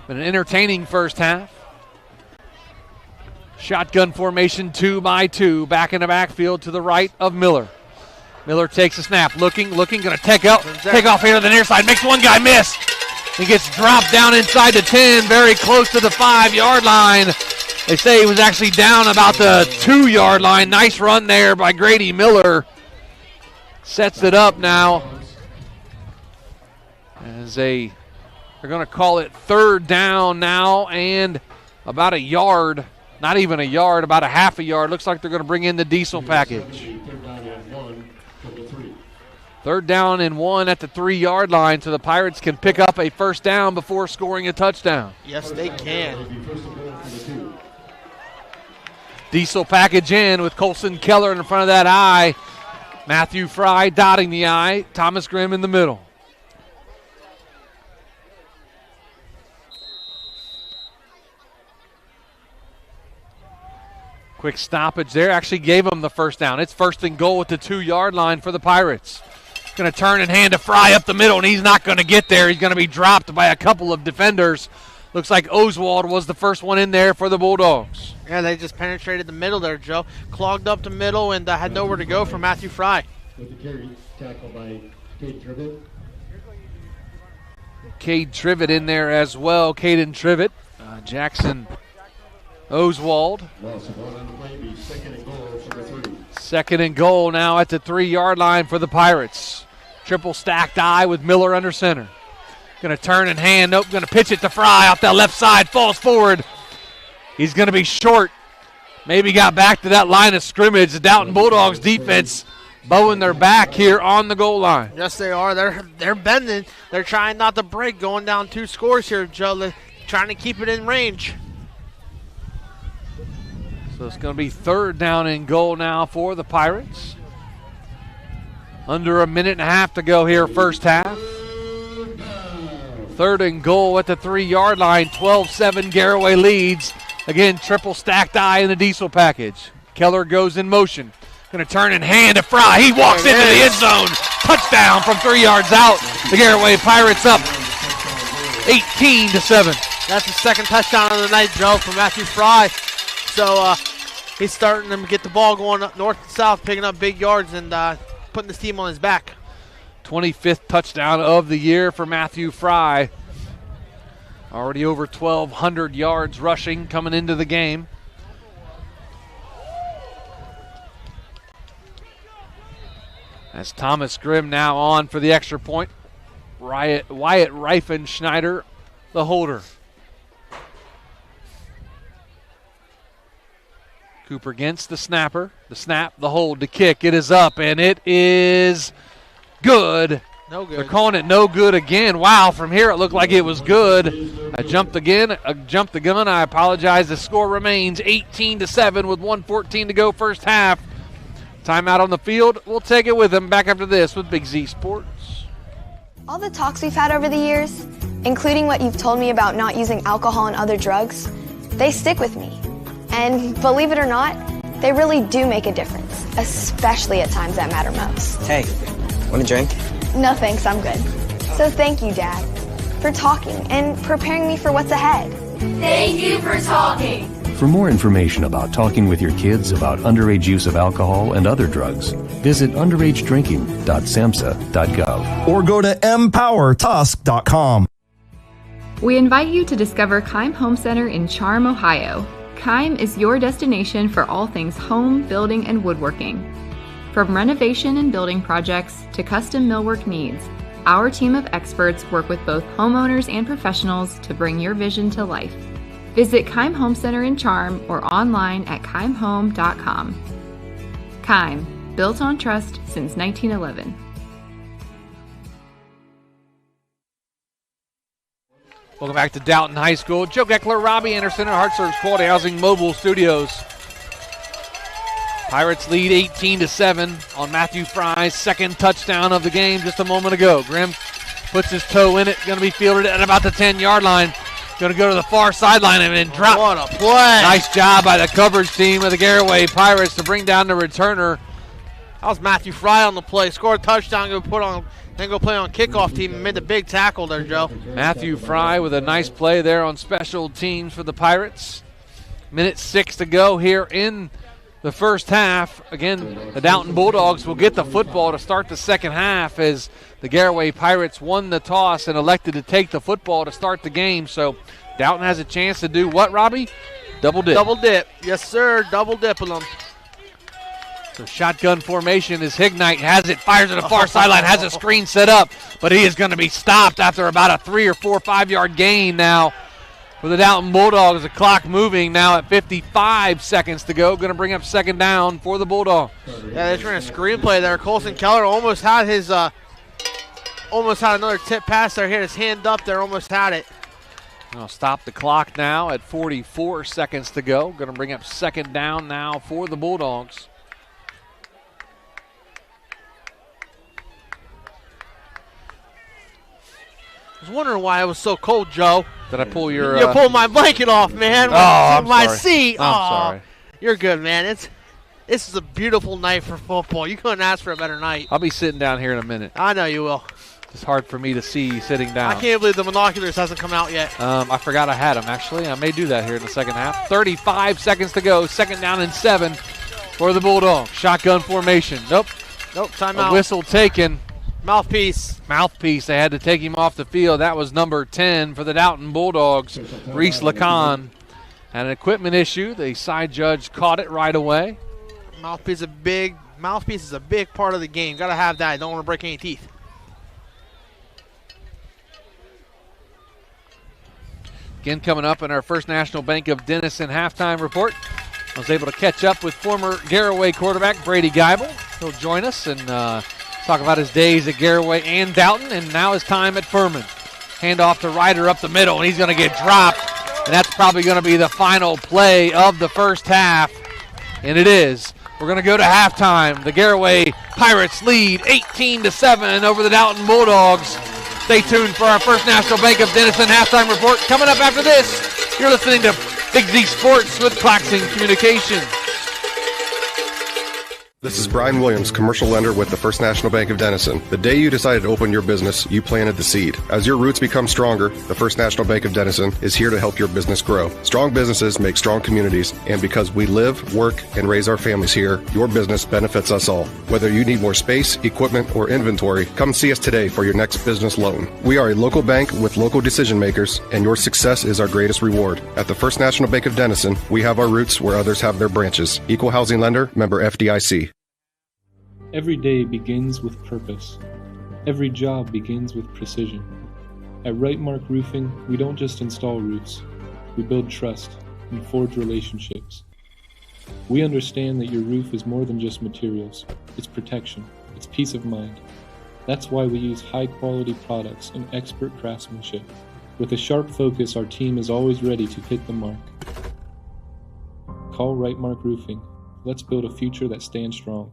But an entertaining first half. Shotgun formation 2 by 2. Back in the backfield to the right of Miller. Miller takes a snap, looking, going to take off here to the near side, makes one guy miss. He gets dropped down inside the 10, very close to the 5-yard line. They say he was actually down about the 2-yard line. Nice run there by Grady Miller. Sets it up now. They're going to call it 3rd down now and about a yard, not even a yard, about a half a yard. Looks like they're going to bring in the diesel package. 3rd down and 1 at the 3-yard line, so the Pirates can pick up a first down before scoring a touchdown. Yes, they can. Diesel package in with Colson Keller in front of that I. Matthew Fry dotting the I. Thomas Grimm in the middle. Quick stoppage there. Actually gave him the first down. It's 1st and goal at the 2-yard line for the Pirates. Going to turn and hand to Fry up the middle, and he's not going to get there. He's going to be dropped by a couple of defenders. Looks like Oswald was the first one in there for the Bulldogs. Yeah, they just penetrated the middle there, Joe. Clogged up the middle and had nowhere to go for Matthew Fry. With the carry, tackled by Cade Trivet. Cade Trivet in there as well. Caden Trivet. Jackson Oswald. Loss of 1 on the play, be 2nd and goal for the 3. 2nd and goal now at the 3-yard line for the Pirates. Triple stacked I with Miller under center. Going to turn and hand. Nope, going to pitch it to Fry off that left side. Falls forward. He's going to be short. Maybe got back to that line of scrimmage. The Dalton Bulldogs defense bowing their back here on the goal line. Yes, they are. They're bending. They're trying not to break, going down 2 scores here, Joe. They're trying to keep it in range. So it's going to be 3rd down and goal now for the Pirates. Under a minute and a half to go here first half. 3rd and goal at the 3-yard line. 12-7 Garaway leads. Again, triple stacked I in the diesel package. Keller goes in motion. Going to turn and hand to Fry. He walks into the end zone. Touchdown from 3 yards out. The Garaway Pirates up 18-7. That's the 2nd touchdown of the night, Joe, for Matthew Fry. So he's starting to get the ball going up north and south, picking up big yards and putting this team on his back. 25th touchdown of the year for Matthew Fry. Already over 1,200 yards rushing coming into the game. As Thomas Grimm now on for the extra point. Wyatt Reifenschneider, the holder. Cooper against the snapper. The snap, the hold, the kick. It is up, and it is good. No good. They're calling it no good again. Wow, from here it looked like it was good. I jumped the gun. I apologize. The score remains 18-7 with 1:14 to go first half. Timeout on the field. We'll take it with them. Back after this with Big Z Sports. All the talks we've had over the years, including what you've told me about not using alcohol and other drugs, they stick with me. And believe it or not, they really do make a difference, especially at times that matter most. Hey, want a drink? No thanks, I'm good. So thank you, Dad, for talking and preparing me for what's ahead. Thank you for talking. For more information about talking with your kids about underage use of alcohol and other drugs, visit underagedrinking.samhsa.gov or go to empowertusk.com. We invite you to discover Keim Home Center in Charm, Ohio. Keim is your destination for all things home, building, and woodworking. From renovation and building projects to custom millwork needs, our team of experts work with both homeowners and professionals to bring your vision to life. Visit Keim Home Center in Charm or online at keimhome.com. Keim, built on trust since 1911. Welcome back to Dalton High School. Joe Geckler, Robby Anderson, and Hartford's Quality Housing Mobile Studios. Pirates lead 18-7 on Matthew Fry's second touchdown of the game just a moment ago. Grimm puts his toe in it, going to be fielded at about the 10-yard line. Going to go to the far sideline and then drop. What a play. Nice job by the coverage team of the Garaway Pirates to bring down the returner. That was Matthew Fry on the play. Scored a touchdown, go play on kickoff team and made the big tackle there, Joe. Matthew Fry with a nice play there on special teams for the Pirates. Minute 6 to go here in the first half. Again, the Dalton Bulldogs will get the football to start the second half as the Garaway Pirates won the toss and elected to take the football to start the game. So Dalton has a chance to do what, Robby? Double dip. Double dip. Yes, sir. Double dipping them. So shotgun formation as Hignite has it, fires to the far sideline, has a screen set up, but he is going to be stopped after about a 3 or 4 or 5 yard gain now for the Dalton Bulldogs. The clock moving now at 55 seconds to go. Going to bring up second down for the Bulldogs. Yeah, they ran a screenplay there. Colson Keller almost had his, almost had another tip pass there. He had his hand up there, almost had it. I'll stop the clock now at 44 seconds to go. Going to bring up second down now for the Bulldogs. I was wondering why it was so cold, Joe. Did I pull your... You pulled my blanket off, man. I'm my sorry. seat. I'm sorry. You're good, man. This is a beautiful night for football. You couldn't ask for a better night. I'll be sitting down here in a minute. I know you will. It's hard for me to see sitting down. I can't believe the binoculars hasn't come out yet. I forgot I had them, actually. I may do that here in the second half. 35 seconds to go. Second down and 7 for the Bulldogs. Shotgun formation. Nope. Timeout. A whistle taken. Mouthpiece. They had to take him off the field. That was number 10 for the Dalton Bulldogs, Reese Lacan. Had an equipment issue. The side judge caught it right away. Mouthpiece is a big part of the game. Got to have that. Don't want to break any teeth. Again, coming up in our First National Bank of Denison halftime report, I was able to catch up with former Garaway quarterback Brady Geibel. He'll join us and talk about his days at Garaway and Dalton, and now his time at Furman. Handoff to Ryder up the middle, and he's going to get dropped, and that's probably going to be the final play of the first half, and it is. We're going to go to halftime. The Garaway Pirates lead 18-7 over the Dalton Bulldogs. Stay tuned for our First National Bank of Denison halftime report. Coming up after this, you're listening to Big Z Sports with Claxon Communications. This is Brian Williams, commercial lender with the First National Bank of Denison. The day you decided to open your business, you planted the seed. As your roots become stronger, the First National Bank of Denison is here to help your business grow. Strong businesses make strong communities, and because we live, work, and raise our families here, your business benefits us all. Whether you need more space, equipment, or inventory, come see us today for your next business loan. We are a local bank with local decision makers, and your success is our greatest reward. At the First National Bank of Denison, we have our roots where others have their branches. Equal housing lender, member FDIC. Every day begins with purpose. Every job begins with precision. At Right Mark Roofing, we don't just install roofs. We build trust and forge relationships. We understand that your roof is more than just materials. It's protection. It's peace of mind. That's why we use high-quality products and expert craftsmanship. With a sharp focus, our team is always ready to hit the mark. Call Right Mark Roofing. Let's build a future that stands strong.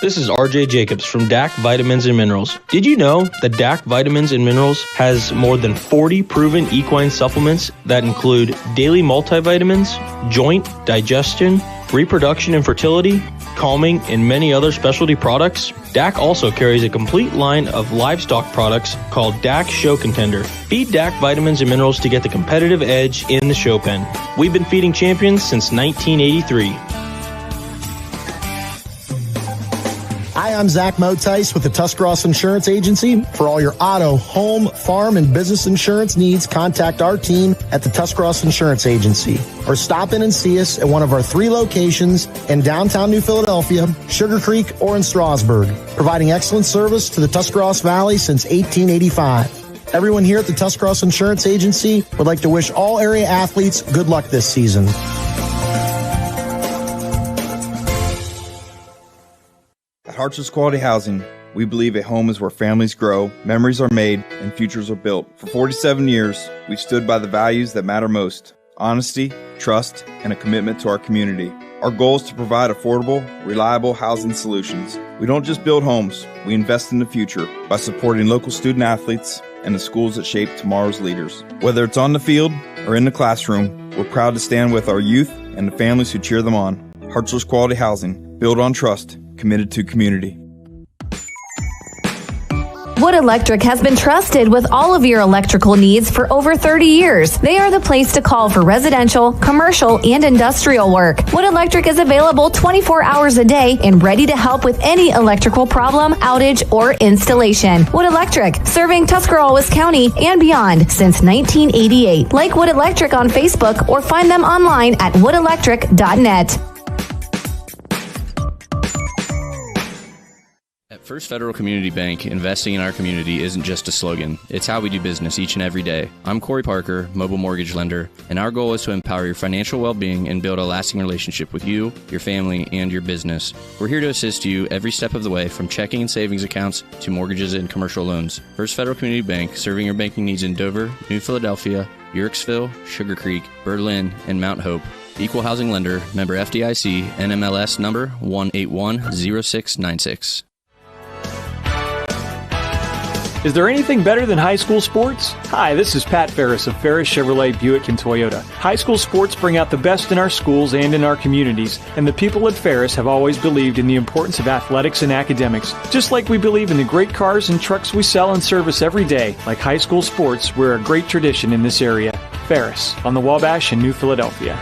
This is RJ Jacobs from DAC Vitamins and Minerals. Did you know that DAC Vitamins and Minerals has more than 40 proven equine supplements that include daily multivitamins, joint, digestion, reproduction and fertility, calming, and many other specialty products? DAC also carries a complete line of livestock products called DAC Show Contender. Feed DAC Vitamins and Minerals to get the competitive edge in the show pen. We've been feeding champions since 1983. Hi, I'm Zach Motice with the Tuscarawas Insurance Agency. For all your auto, home, farm, and business insurance needs, contact our team at the Tuscarawas Insurance Agency. Or stop in and see us at one of our 3 locations in downtown New Philadelphia, Sugar Creek, or in Strasburg, providing excellent service to the Tuscarawas Valley since 1885. Everyone here at the Tuscarawas Insurance Agency would like to wish all area athletes good luck this season. At Harts's Quality Housing, we believe a home is where families grow, memories are made, and futures are built. For 47 years, we've stood by the values that matter most: honesty, trust, and a commitment to our community. Our goal is to provide affordable, reliable housing solutions. We don't just build homes, we invest in the future by supporting local student athletes and the schools that shape tomorrow's leaders. Whether it's on the field or in the classroom, we're proud to stand with our youth and the families who cheer them on. Harts's Quality Housing, built on trust, committed to community. Wood Electric has been trusted with all of your electrical needs for over 30 years. They are the place to call for residential, commercial, and industrial work. Wood Electric is available 24 hours a day and ready to help with any electrical problem, outage, or installation. Wood Electric, serving Tuscarawas County and beyond since 1988. Like Wood Electric on Facebook or find them online at woodelectric.net. At First Federal Community Bank, investing in our community isn't just a slogan. It's how we do business each and every day. I'm Corey Parker, mobile mortgage lender, and our goal is to empower your financial well-being and build a lasting relationship with you, your family, and your business. We're here to assist you every step of the way, from checking and savings accounts to mortgages and commercial loans. First Federal Community Bank, serving your banking needs in Dover, New Philadelphia, Yorksville, Sugar Creek, Berlin, and Mount Hope. Equal housing lender, member FDIC, NMLS number 1810696. Is there anything better than high school sports? Hi, this is Pat Ferris of Ferris Chevrolet Buick and Toyota. High school sports bring out the best in our schools and in our communities, and the people at Ferris have always believed in the importance of athletics and academics. Just like we believe in the great cars and trucks we sell and service every day, like high school sports, we're a great tradition in this area. Ferris, on the Wabash in New Philadelphia.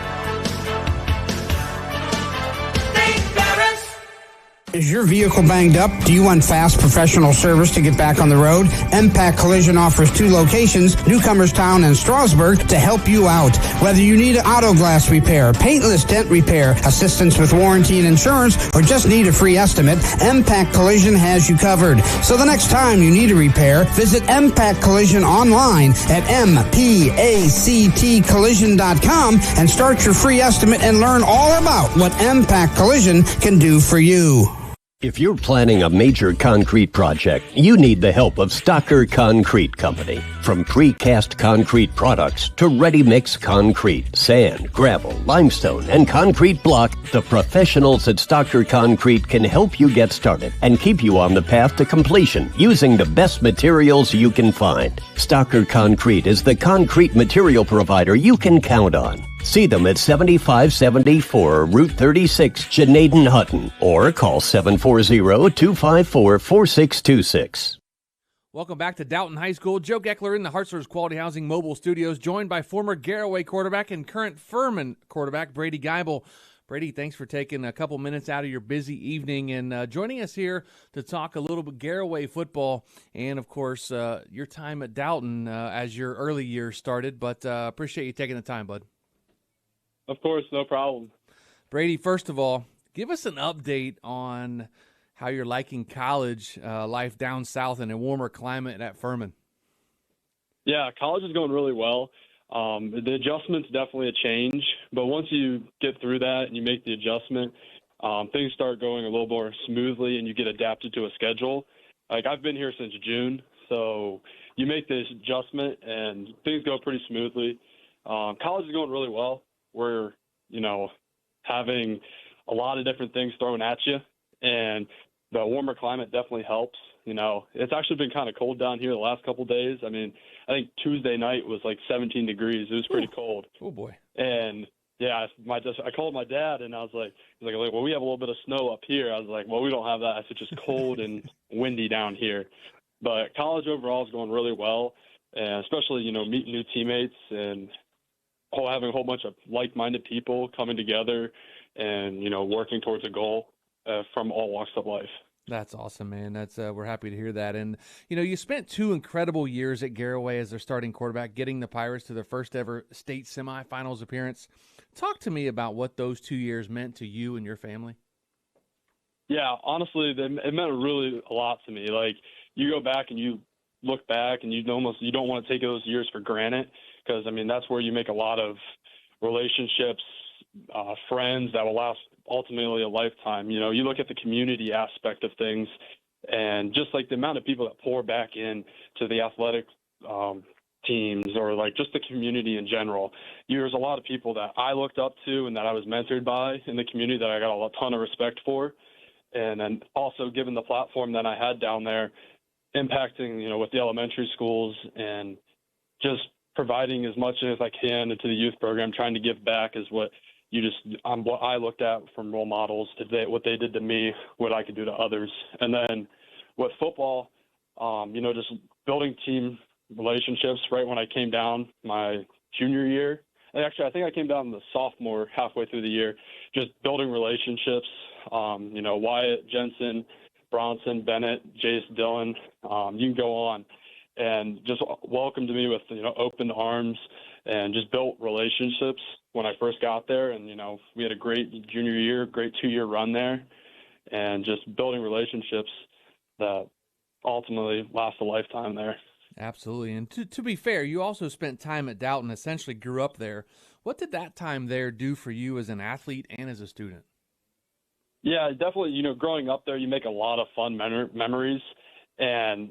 Is your vehicle banged up? Do you want fast professional service to get back on the road? MPAC Collision offers 2 locations, Newcomerstown and Strasburg, to help you out. Whether you need auto glass repair, paintless dent repair, assistance with warranty and insurance, or just need a free estimate, MPAC Collision has you covered. So the next time you need a repair, visit MPAC Collision online at mpactcollision.com and start your free estimate and learn all about what MPAC Collision can do for you. If you're planning a major concrete project, you need the help of Stocker Concrete Company. From precast concrete products to ready-mix concrete, sand, gravel, limestone, and concrete block, the professionals at Stocker Concrete can help you get started and keep you on the path to completion using the best materials you can find. Stocker Concrete is the concrete material provider you can count on. See them at 7574 Route 36, Janaden-Hutton, or call 740-254-4626. Welcome back to Dalton High School. Joe Geckler in the Hartzler's Quality Housing Mobile Studios, joined by former Garaway quarterback and current Furman quarterback Brady Geibel. Brady, thanks for taking a couple minutes out of your busy evening and joining us here to talk a little bit Garaway football and, of course, your time at Dalton as your early years started. But appreciate you taking the time, bud. Of course, no problem. Brady, first of all, give us an update on how you're liking college life down south in a warmer climate at Furman. Yeah, college is going really well. The adjustment's definitely a change, but once you get through that and you make the adjustment, things start going a little more smoothly and you get adapted to a schedule. like I've been here since June, so you make this adjustment and things go pretty smoothly. College is going really well. We're, having a lot of different things thrown at you, and the warmer climate definitely helps. It's actually been kind of cold down here the last couple of days. I mean, I think Tuesday night was like 17 degrees. It was pretty cold. Oh boy. And yeah, I called my dad and I was like, well, we have a little bit of snow up here. I was like, well, we don't have that. I said, just cold and windy down here. But college overall is going really well, and especially, meeting new teammates and having a whole bunch of like-minded people coming together and, working towards a goal from all walks of life. That's awesome, man. We're happy to hear that. And, you spent 2 incredible years at Garaway as their starting quarterback, getting the Pirates to their first ever state semifinals appearance. Talk to me about what those 2 years meant to you and your family. Yeah, honestly, it meant really a lot to me. Like, you go back and you look back and you don't want to take those years for granted because, I mean, that's where you make a lot of relationships, friends that will last ultimately a lifetime. You look at the community aspect of things and just like the amount of people that pour back in to the athletic teams or like just the community in general. There's a lot of people that I looked up to and that I was mentored by in the community that I got a ton of respect for. And then also given the platform that I had down there, impacting, with the elementary schools and just providing as much as I can into the youth program, trying to give back is what what I looked at from role models today, what they did to me, what I could do to others. And then with football, just building team relationships right when I came down my junior year. And actually, I think I came down the sophomore halfway through the year, just building relationships, Wyatt, Jensen, Bronson, Bennett, Jace, Dillon, you can go on, and just welcomed me with, open arms and just built relationships when I first got there. And, we had a great junior year, great 2-year run there, and just building relationships that ultimately last a lifetime there. Absolutely. And to be fair, you also spent time at Dalton, essentially grew up there. What did that time there do for you as an athlete and as a student? Yeah, definitely. Growing up there, you make a lot of fun memories and,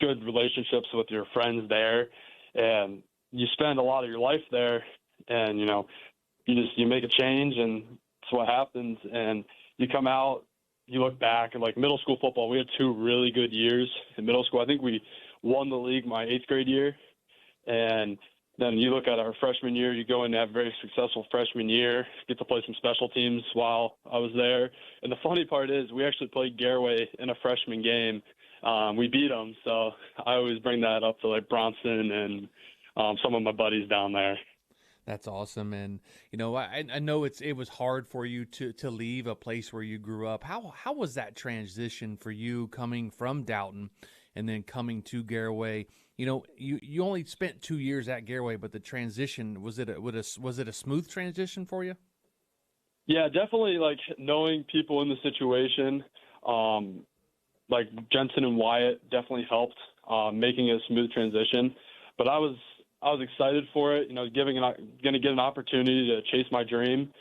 good relationships with your friends there. And you spend a lot of your life there and, you make a change and that's what happens. And you come out, you look back and like middle school football, we had 2 really good years in middle school. I think we won the league my 8th grade year. And then you look at our freshman year, you go in and have a very successful freshman year, get to play some special teams while I was there. And the funny part is we actually played Garaway in a freshman game. We beat them. So I always bring that up to like Bronson and some of my buddies down there. That's awesome. And, I know it was hard for you to leave a place where you grew up. How was that transition for you coming from Dalton and then coming to Garaway? You only spent 2 years at Garaway, but the transition, was it a smooth transition for you? Yeah, definitely. Like knowing people in the situation, like Jensen and Wyatt definitely helped making a smooth transition. But I was excited for it, going to get an opportunity to chase my dream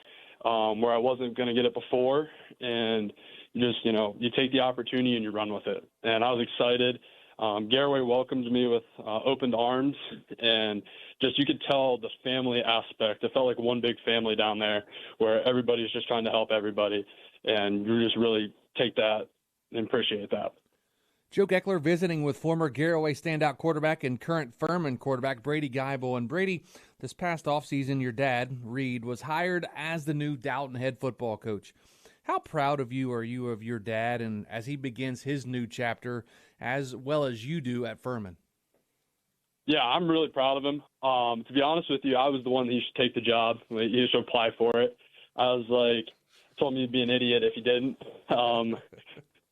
where I wasn't going to get it before. And you take the opportunity and you run with it. And I was excited. Garaway welcomed me with open arms, and just you could tell the family aspect. It felt like one big family down there where everybody's just trying to help everybody, and you just really take that and appreciate that. Joe Geckler visiting with former Garaway standout quarterback and current Furman quarterback Brady Geibel. And Brady, this past offseason, your dad, Reed, was hired as the new Dalton head football coach. How proud of your dad and as he begins his new chapter, as well as you do at Furman? Yeah, I'm really proud of him. To be honest with you, I was the one that he should take the job. He should apply for it. I was like, told me you'd be an idiot if you didn't.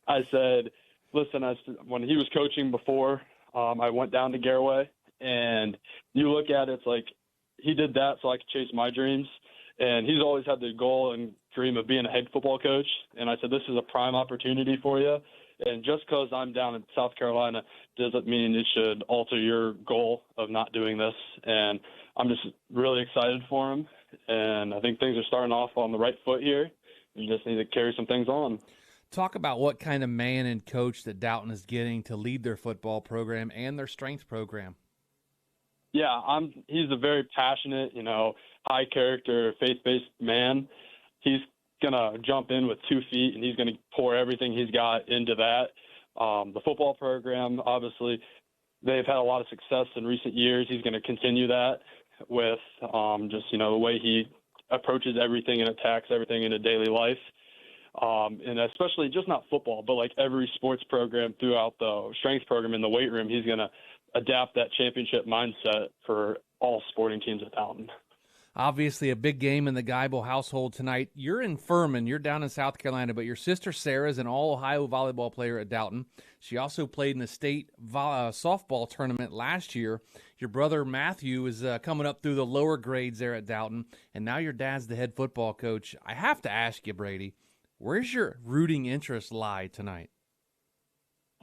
I said, listen, when he was coaching before, I went down to Garaway, and you look at it, it's like he did that so I could chase my dreams. And he's always had the goal and dream of being a head football coach. And I said, this is a prime opportunity for you. And just because I'm down in South Carolina doesn't mean it should alter your goal of not doing this. And I'm just really excited for him. And I think things are starting off on the right foot here. You just need to carry some things on. Talk about what kind of man and coach that Dalton is getting to lead their football program and their strength program. Yeah, he's a very passionate, high character, faith-based man. He's going to jump in with 2 feet, and he's going to pour everything he's got into that. The football program, obviously, they've had a lot of success in recent years. He's going to continue that with just, the way he approaches everything and attacks everything in a daily life. And especially just not football, but like every sports program throughout the strength program in the weight room, he's going to adapt that championship mindset for all sporting teams at Dalton. Obviously a big game in the Geibel household tonight. You're in Furman. You're down in South Carolina, but your sister Sarah is an all-Ohio volleyball player at Dalton. She also played in the state softball tournament last year. Your brother Matthew is coming up through the lower grades there at Dalton, and now your dad's the head football coach. I have to ask you, Brady, where's your rooting interest lie tonight?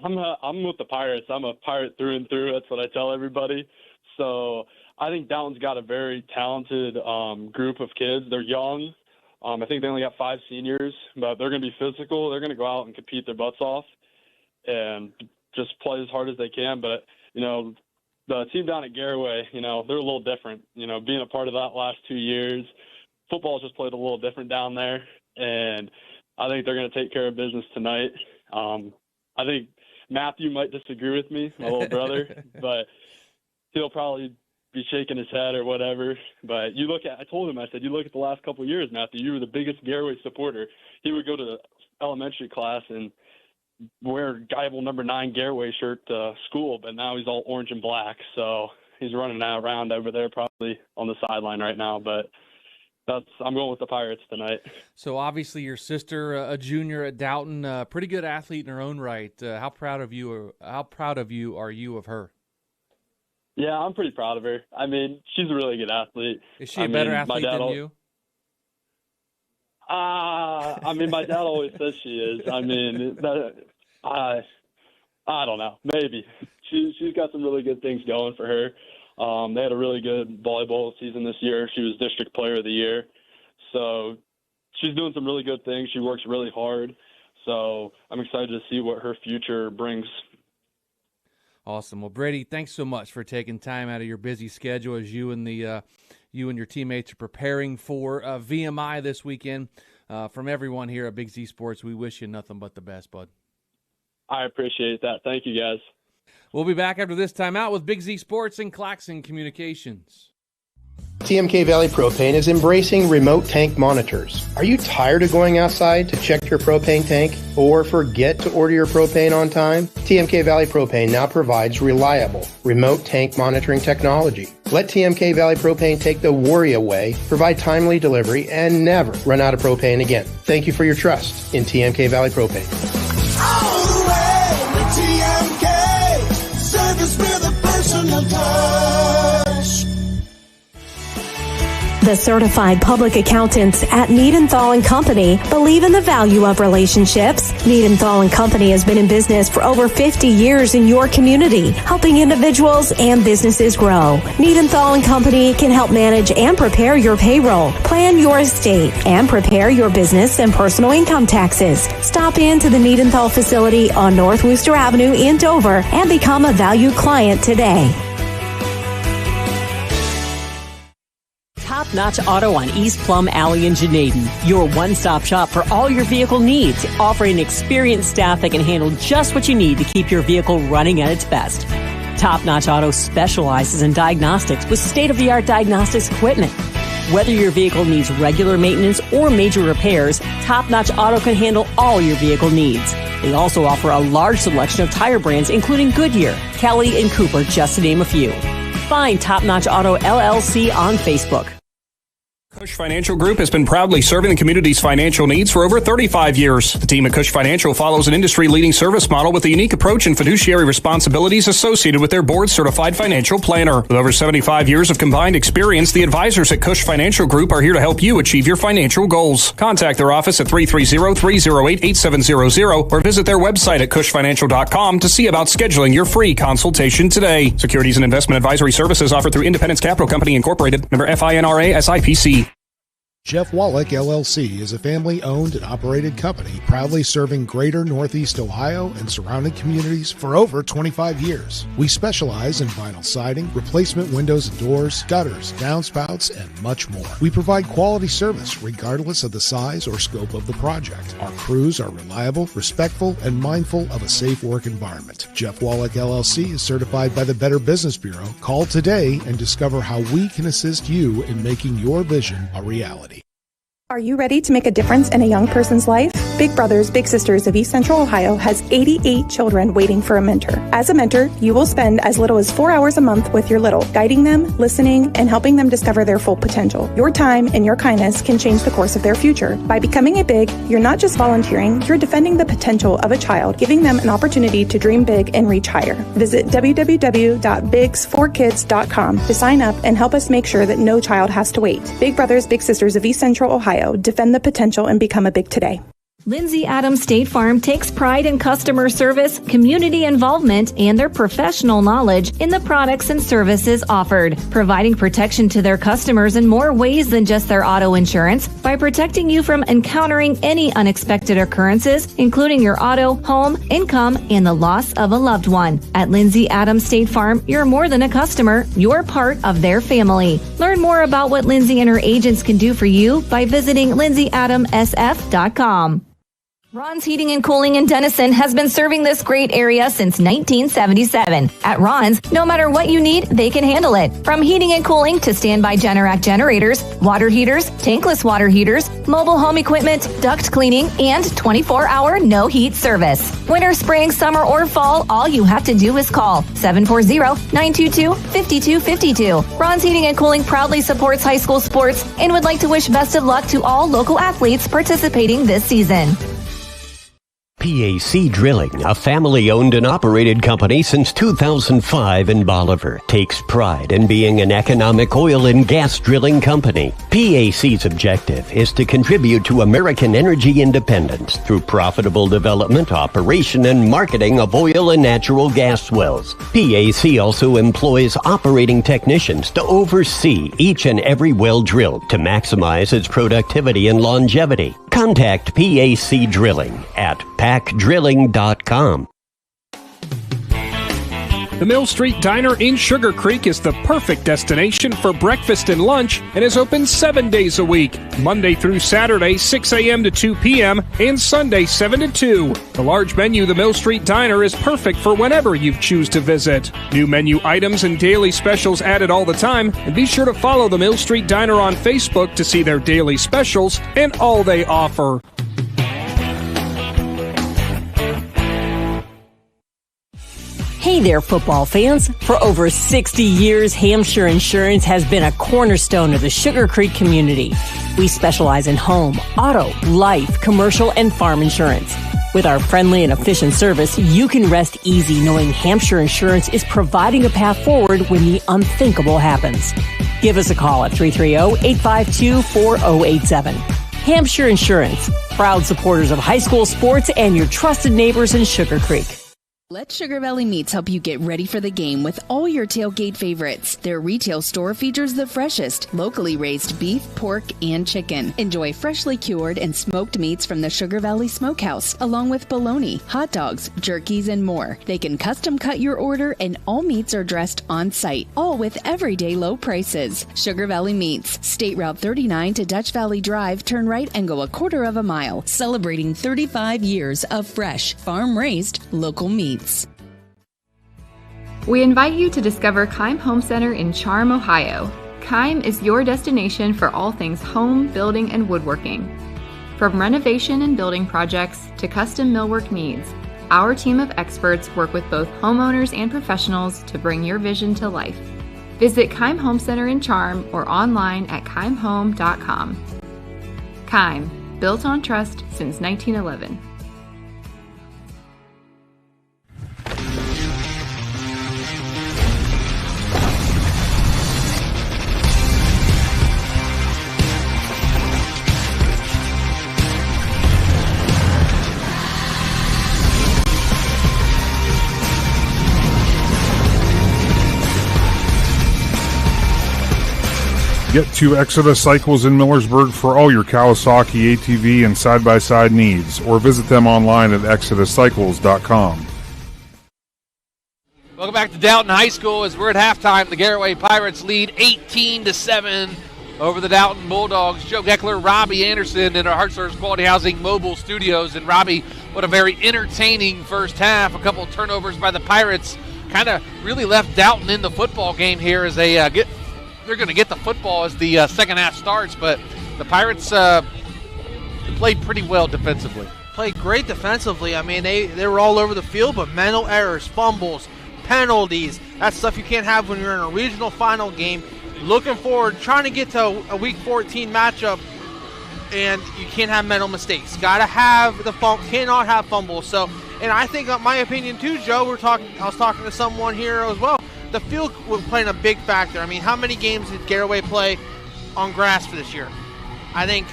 I'm with the Pirates. I'm a Pirate through and through. That's what I tell everybody. So I think Dalton's got a very talented group of kids. They're young. I think they only got 5 seniors, but they're going to be physical. They're going to go out and compete their butts off and just play as hard as they can. But, the team down at Garaway, they're a little different. Being a part of that last 2 years, football's just played a little different down there. And I think they're going to take care of business tonight. I think Matthew might disagree with me, my little brother, but he'll probably be shaking his head or whatever. But I told him, I said, you look at the last couple of years, Matthew, you were the biggest Garaway supporter. He would go to the elementary class and wear Geibel number 9 Garaway shirt to school, but now he's all orange and black. So he's running around over there probably on the sideline right now, but I'm going with the Pirates tonight. So obviously your sister, a junior at Dalton, pretty good athlete in her own right. How proud of you are you of her? Yeah, I'm pretty proud of her. I mean, she's a really good athlete. Is she a better athlete than you? My dad always says she is. I don't know. Maybe. She's got some really good things going for her. They had a really good volleyball season this year. She was District Player of the Year. So she's doing some really good things. She works really hard. So I'm excited to see what her future brings. Awesome. Well, Brady, thanks so much for taking time out of your busy schedule as you and your teammates are preparing for VMI this weekend. From everyone here at Big Z Sports, we wish you nothing but the best, bud. I appreciate that. Thank you, guys. We'll be back after this timeout with Big Z Sports and Claxon Communications. TMK Valley Propane is embracing remote tank monitors. Are you tired of going outside to check your propane tank or forget to order your propane on time? TMK Valley Propane now provides reliable remote tank monitoring technology. Let TMK Valley Propane take the worry away, provide timely delivery, and never run out of propane again. Thank you for your trust in TMK Valley Propane. All the way with TMK, service with a personal touch. The certified public accountants at Niedenthal & Company believe in the value of relationships. Niedenthal & Company has been in business for over 50 years in your community, helping individuals and businesses grow. Niedenthal & Company can help manage and prepare your payroll, plan your estate, and prepare your business and personal income taxes. Stop into the Niedenthal facility on North Worcester Avenue in Dover and become a valued client today. Top Notch Auto on East Plum Alley in Janaden. Your one-stop shop for all your vehicle needs, offering experienced staff that can handle just what you need to keep your vehicle running at its best. Top Notch Auto specializes in diagnostics with state-of-the-art diagnostics equipment. Whether your vehicle needs regular maintenance or major repairs, Top Notch Auto can handle all your vehicle needs. They also offer a large selection of tire brands, including Goodyear, Kelly, and Cooper, just to name a few. Find Top Notch Auto LLC on Facebook. Cush Financial Group has been proudly serving the community's financial needs for over 35 years. The team at Cush Financial follows an industry-leading service model with a unique approach and fiduciary responsibilities associated with their board-certified financial planner. With over 75 years of combined experience, the advisors at Cush Financial Group are here to help you achieve your financial goals. Contact their office at 330-308-8700 or visit their website at cushfinancial.com to see about scheduling your free consultation today. Securities and investment advisory services offered through Independence Capital Company Incorporated, member FINRA SIPC. Jeff Wallach, LLC, is a family-owned and operated company proudly serving greater Northeast Ohio and surrounding communities for over 25 years. We specialize in vinyl siding, replacement windows and doors, gutters, downspouts, and much more. We provide quality service regardless of the size or scope of the project. Our crews are reliable, respectful, and mindful of a safe work environment. Jeff Wallach, LLC is certified by the Better Business Bureau. Call today and discover how we can assist you in making your vision a reality. Are you ready to make a difference in a young person's life? Big Brothers Big Sisters of East Central Ohio has 88 children waiting for a mentor. As a mentor, you will spend as little as 4 hours a month with your little, guiding them, listening, and helping them discover their full potential. Your time and your kindness can change the course of their future. By becoming a Big, you're not just volunteering, you're defending the potential of a child, giving them an opportunity to dream big and reach higher. Visit www.bigs4kids.com to sign up and help us make sure that no child has to wait. Big Brothers Big Sisters of East Central Ohio. Defend the potential and become a Big today. Lindsay Adams State Farm takes pride in customer service, community involvement, and their professional knowledge in the products and services offered, providing protection to their customers in more ways than just their auto insurance by protecting you from encountering any unexpected occurrences, including your auto, home, income, and the loss of a loved one. At Lindsay Adams State Farm, you're more than a customer, you're part of their family. Learn more about what Lindsay and her agents can do for you by visiting lindsayadamsf.com. Ron's Heating and Cooling in Denison has been serving this great area since 1977. At Ron's, no matter what you need, they can handle it. From heating and cooling to standby Generac generators, water heaters, tankless water heaters, mobile home equipment, duct cleaning, and 24-hour no-heat service. Winter, spring, summer, or fall, all you have to do is call 740-922-5252. Ron's Heating and Cooling proudly supports high school sports and would like to wish best of luck to all local athletes participating this season. PAC Drilling, a family-owned and operated company since 2005 in Bolivar, takes pride in being an economic oil and gas drilling company. PAC's objective is to contribute to American energy independence through profitable development, operation, and marketing of oil and natural gas wells. PAC also employs operating technicians to oversee each and every well drilled to maximize its productivity and longevity. Contact PAC Drilling at pacdrilling.com. The Mill Street Diner in Sugar Creek is the perfect destination for breakfast and lunch and is open 7 days a week, Monday through Saturday, 6 a.m. to 2 p.m., and Sunday, 7 to 2. The large menu, the Mill Street Diner, is perfect for whenever you choose to visit. New menu items and daily specials added all the time, and be sure to follow the Mill Street Diner on Facebook to see their daily specials and all they offer. Hey there, football fans. For over 60 years, Hampshire Insurance has been a cornerstone of the Sugar Creek community. We specialize in home, auto, life, commercial, and farm insurance. With our friendly and efficient service, you can rest easy knowing Hampshire Insurance is providing a path forward when the unthinkable happens. Give us a call at 330-852-4087. Hampshire Insurance, proud supporters of high school sports and your trusted neighbors in Sugar Creek. Let Sugar Valley Meats help you get ready for the game with all your tailgate favorites. Their retail store features the freshest, locally raised beef, pork, and chicken. Enjoy freshly cured and smoked meats from the Sugar Valley Smokehouse, along with bologna, hot dogs, jerkies, and more. They can custom cut your order, and all meats are dressed on site, all with everyday low prices. Sugar Valley Meats, State Route 39 to Dutch Valley Drive, turn right and go a quarter of a mile, celebrating 35 years of fresh, farm-raised, local meat. We invite you to discover Keim Home Center in Charm, Ohio. Keim is your destination for all things home, building, and woodworking. From renovation and building projects to custom millwork needs, our team of experts work with both homeowners and professionals to bring your vision to life. Visit Keim Home Center in Charm or online at keimhome.com. Keim, built on trust since 1911. Get to Exodus Cycles in Millersburg for all your Kawasaki ATV and side-by-side needs, or visit them online at exoduscycles.com. Welcome back to Dalton High School as we're at halftime. The Garaway Pirates lead 18-7 over the Dalton Bulldogs. Joe Geckler, Robby Anderson in our Heart Service Quality Housing mobile studios. And Robby, what a very entertaining first half. A couple of turnovers by the Pirates kind of really left Dalton in the football game here as they're going to get the football as the second half starts. But the Pirates played pretty well defensively. Played great defensively. I mean, they were all over the field, but mental errors, fumbles, penalties, that's stuff you can't have when you're in a regional final game. Looking forward, trying to get to a Week 14 matchup, and you can't have mental mistakes. Got to have cannot have fumbles. So, and I think, my opinion too, Joe, I was talking to someone here as well. The field was playing a big factor. I mean, how many games did Garaway play on grass for this year? I think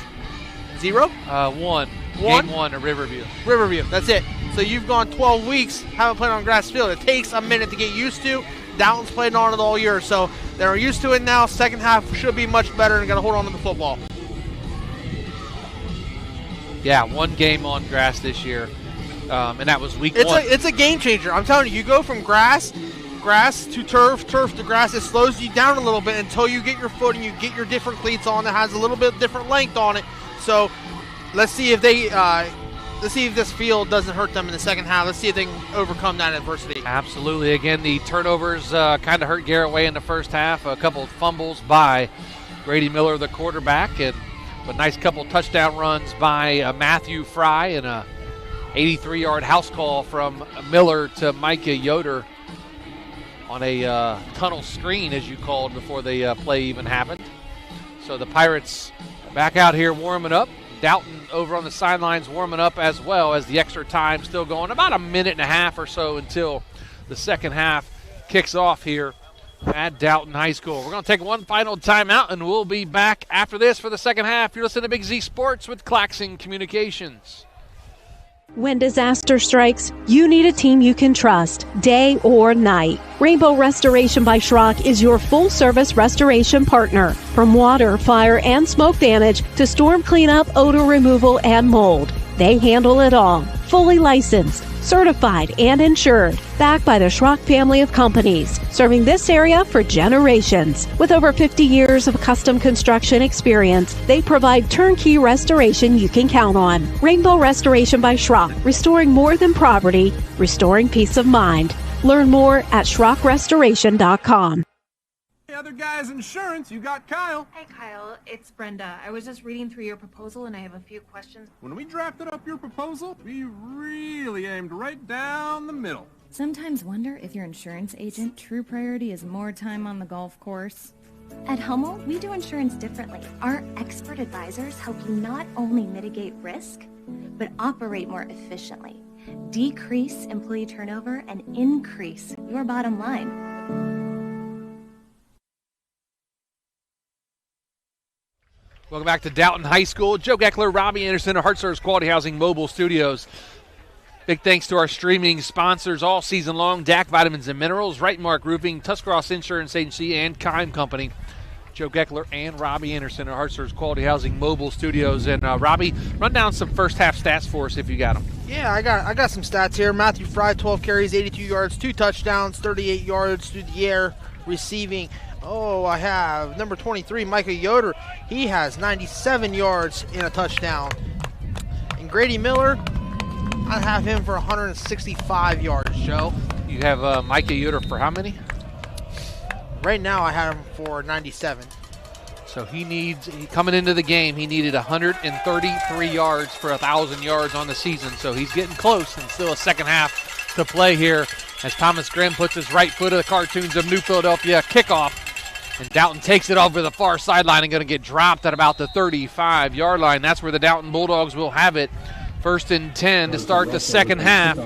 0? One. One? Game 1 at Riverview. Riverview, that's it. So you've gone 12 weeks, haven't played on grass field. It takes a minute to get used to. Dalton's played on it all year, so they're used to it now. Second half should be much better and got to hold on to the football. Yeah, one game on grass this year, and that was week 1. It's a game changer. I'm telling you, you go from grass to turf to grass. It slows you down a little bit until you get your foot and you get your different cleats on that has a little bit different length on it. So let's see if this field doesn't hurt them in the second half. Let's see if they can overcome that adversity. Absolutely. Again, the turnovers kind of hurt Garaway in the first half. A couple of fumbles by Brady Miller, the quarterback, but nice couple touchdown runs by Matthew Fry and a 83-yard house call from Miller to Micah Yoder on a tunnel screen, as you called, before the play even happened. So the Pirates back out here warming up. Dalton over on the sidelines warming up as well as the extra time still going. About a minute and a half or so until the second half kicks off here at Dalton High School. We're going to take one final timeout, and we'll be back after this for the second half. You're listening to Big Z Sports with Claxon Communications. When disaster strikes, you need a team you can trust, day or night. Rainbow Restoration by Schrock is your full-service restoration partner. From water, fire, and smoke damage to storm cleanup, odor removal, and mold. They handle it all. Fully licensed, certified, and insured. Backed by the Schrock family of companies, serving this area for generations. With over 50 years of custom construction experience, they provide turnkey restoration you can count on. Rainbow Restoration by Schrock, restoring more than property, restoring peace of mind. Learn more at schrockrestoration.com. Hey, other guys' insurance, you got Kyle. Hey, Kyle, it's Brenda. I was just reading through your proposal, and I have a few questions. When we drafted up your proposal, we really aimed right down the middle. Sometimes wonder if your insurance agent true priority is more time on the golf course. At Hummel, we do insurance differently. Our expert advisors help you not only mitigate risk, but operate more efficiently, decrease employee turnover, and increase your bottom line. Welcome back to Dalton High School. Joe Geckler, Robby Anderson, our Heart Service Quality Housing mobile studios. Big thanks to our streaming sponsors all season long, DAC Vitamins and Minerals, Right Mark Roofing, Tuscarawas Insurance Agency, and Kime Company. Joe Geckler and Robby Anderson, our Heart Service Quality Housing mobile studios. And Robby, run down some first half stats for us if you got them. Yeah, I got some stats here. Matthew Fry, 12 carries, 82 yards, 2 touchdowns, 38 yards through the air, receiving. Oh, I have number 23, Micah Yoder. He has 97 yards and a touchdown. And Grady Miller, I have him for 165 yards, Joe. You have Micah Yoder for how many? Right now I have him for 97. So coming into the game, he needed 133 yards for 1,000 yards on the season. So he's getting close, and still a second half to play here as Thomas Grimm puts his right foot of the cartoons of New Philadelphia kickoff. And Dalton takes it over the far sideline and going to get dropped at about the 35-yard line. That's where the Dalton Bulldogs will have it. 1st and 10 to start the second half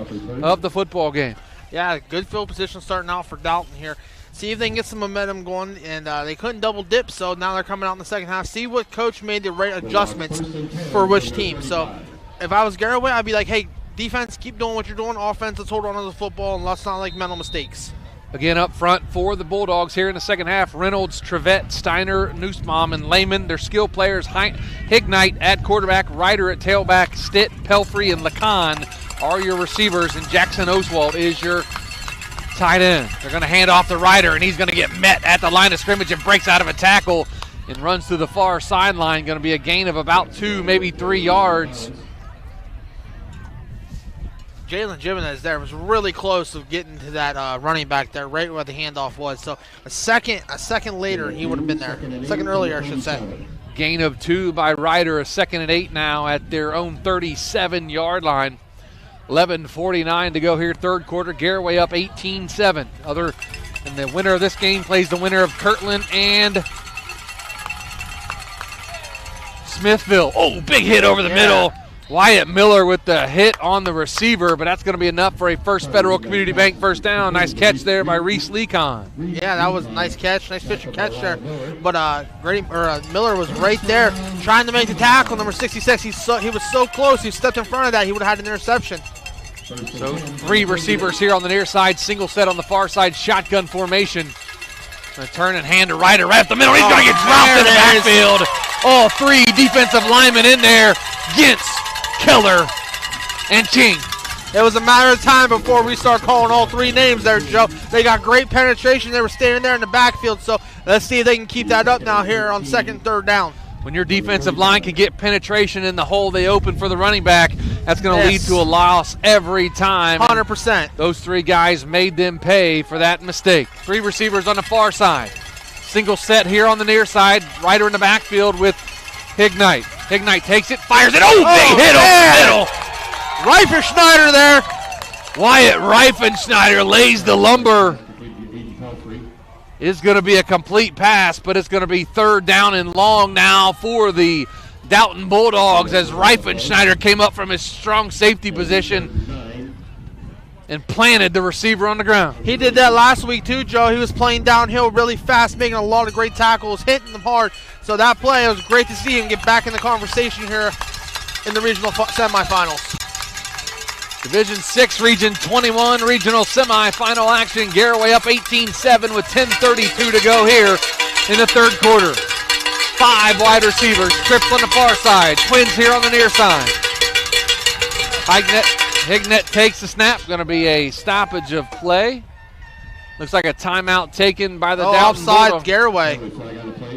of the football game. Yeah, good field position starting out for Dalton here. See if they can get some momentum going, and they couldn't double dip, so now they're coming out in the second half. See what coach made the right adjustments for which team. So if I was Garaway, I'd be like, hey, defense, keep doing what you're doing. Offense, let's hold on to the football, and let's not make mental mistakes. Again, up front for the Bulldogs here in the second half, Reynolds, Trevette, Steiner, Nussbaum, and Lehman. Their skill players, Hignite at quarterback, Ryder at tailback, Stitt, Pelfrey, and Lacan are your receivers, and Jackson Oswald is your tight end. They're going to hand off to Ryder, and he's going to get met at the line of scrimmage and breaks out of a tackle and runs to the far sideline. Going to be a gain of about 2, maybe 3 yards. Jalen Jimenez there was really close to getting to that running back there, right where the handoff was. So a second later, he would have been there. A second earlier, I should say. Gain of 2 by Ryder, a 2nd and 8 now at their own 37-yard line. 11:49 to go here, third quarter. Garaway up 18-7. And the winner of this game plays the winner of Kirtland and Smithville. Oh, big hit over the middle. Wyatt Miller with the hit on the receiver, but that's going to be enough for a First Federal Community Bank first down. Nice catch there by Reese Lecon. Yeah, that was a nice catch. Nice pitch and catch there. But Miller was right there trying to make the tackle. Number 66, he was so close. He stepped in front of that. He would have had an interception. So 3 receivers here on the near side. Single set on the far side. Shotgun formation. Going to turn and hand to Ryder right up the middle. He's going to get dropped in the backfield. All 3 defensive linemen in there. Gintz, Keller, and King. It was a matter of time before we start calling all 3 names there, Joe. They got great penetration. They were standing there in the backfield, so let's see if they can keep that up now here on 2nd and 3rd down. When your defensive line can get penetration in the hole they open for the running back, that's going to lead to a loss every time. 100%. Those 3 guys made them pay for that mistake. 3 receivers on the far side. Single set here on the near side. Ryder in the backfield with Hignite. Hignite takes it, fires it. Oh, big hit over the middle. Reifenschneider there. Wyatt Reifenschneider lays the lumber. Is going to be a complete pass, but it's going to be 3rd down and long now for the Dalton Bulldogs as Reifenschneider came up from his strong safety position and planted the receiver on the ground. He did that last week too, Joe. He was playing downhill really fast, making a lot of great tackles, hitting them hard. So that play, it was great to see him get back in the conversation here in the regional semifinals. Division 6, Region 21, regional semifinal action. Garaway up 18-7 with 10:32 to go here in the third quarter. 5 wide receivers, trips on the far side, twins here on the near side. Hignett takes the snap. Going to be a stoppage of play. Looks like a timeout taken by the Dalton offside Garaway.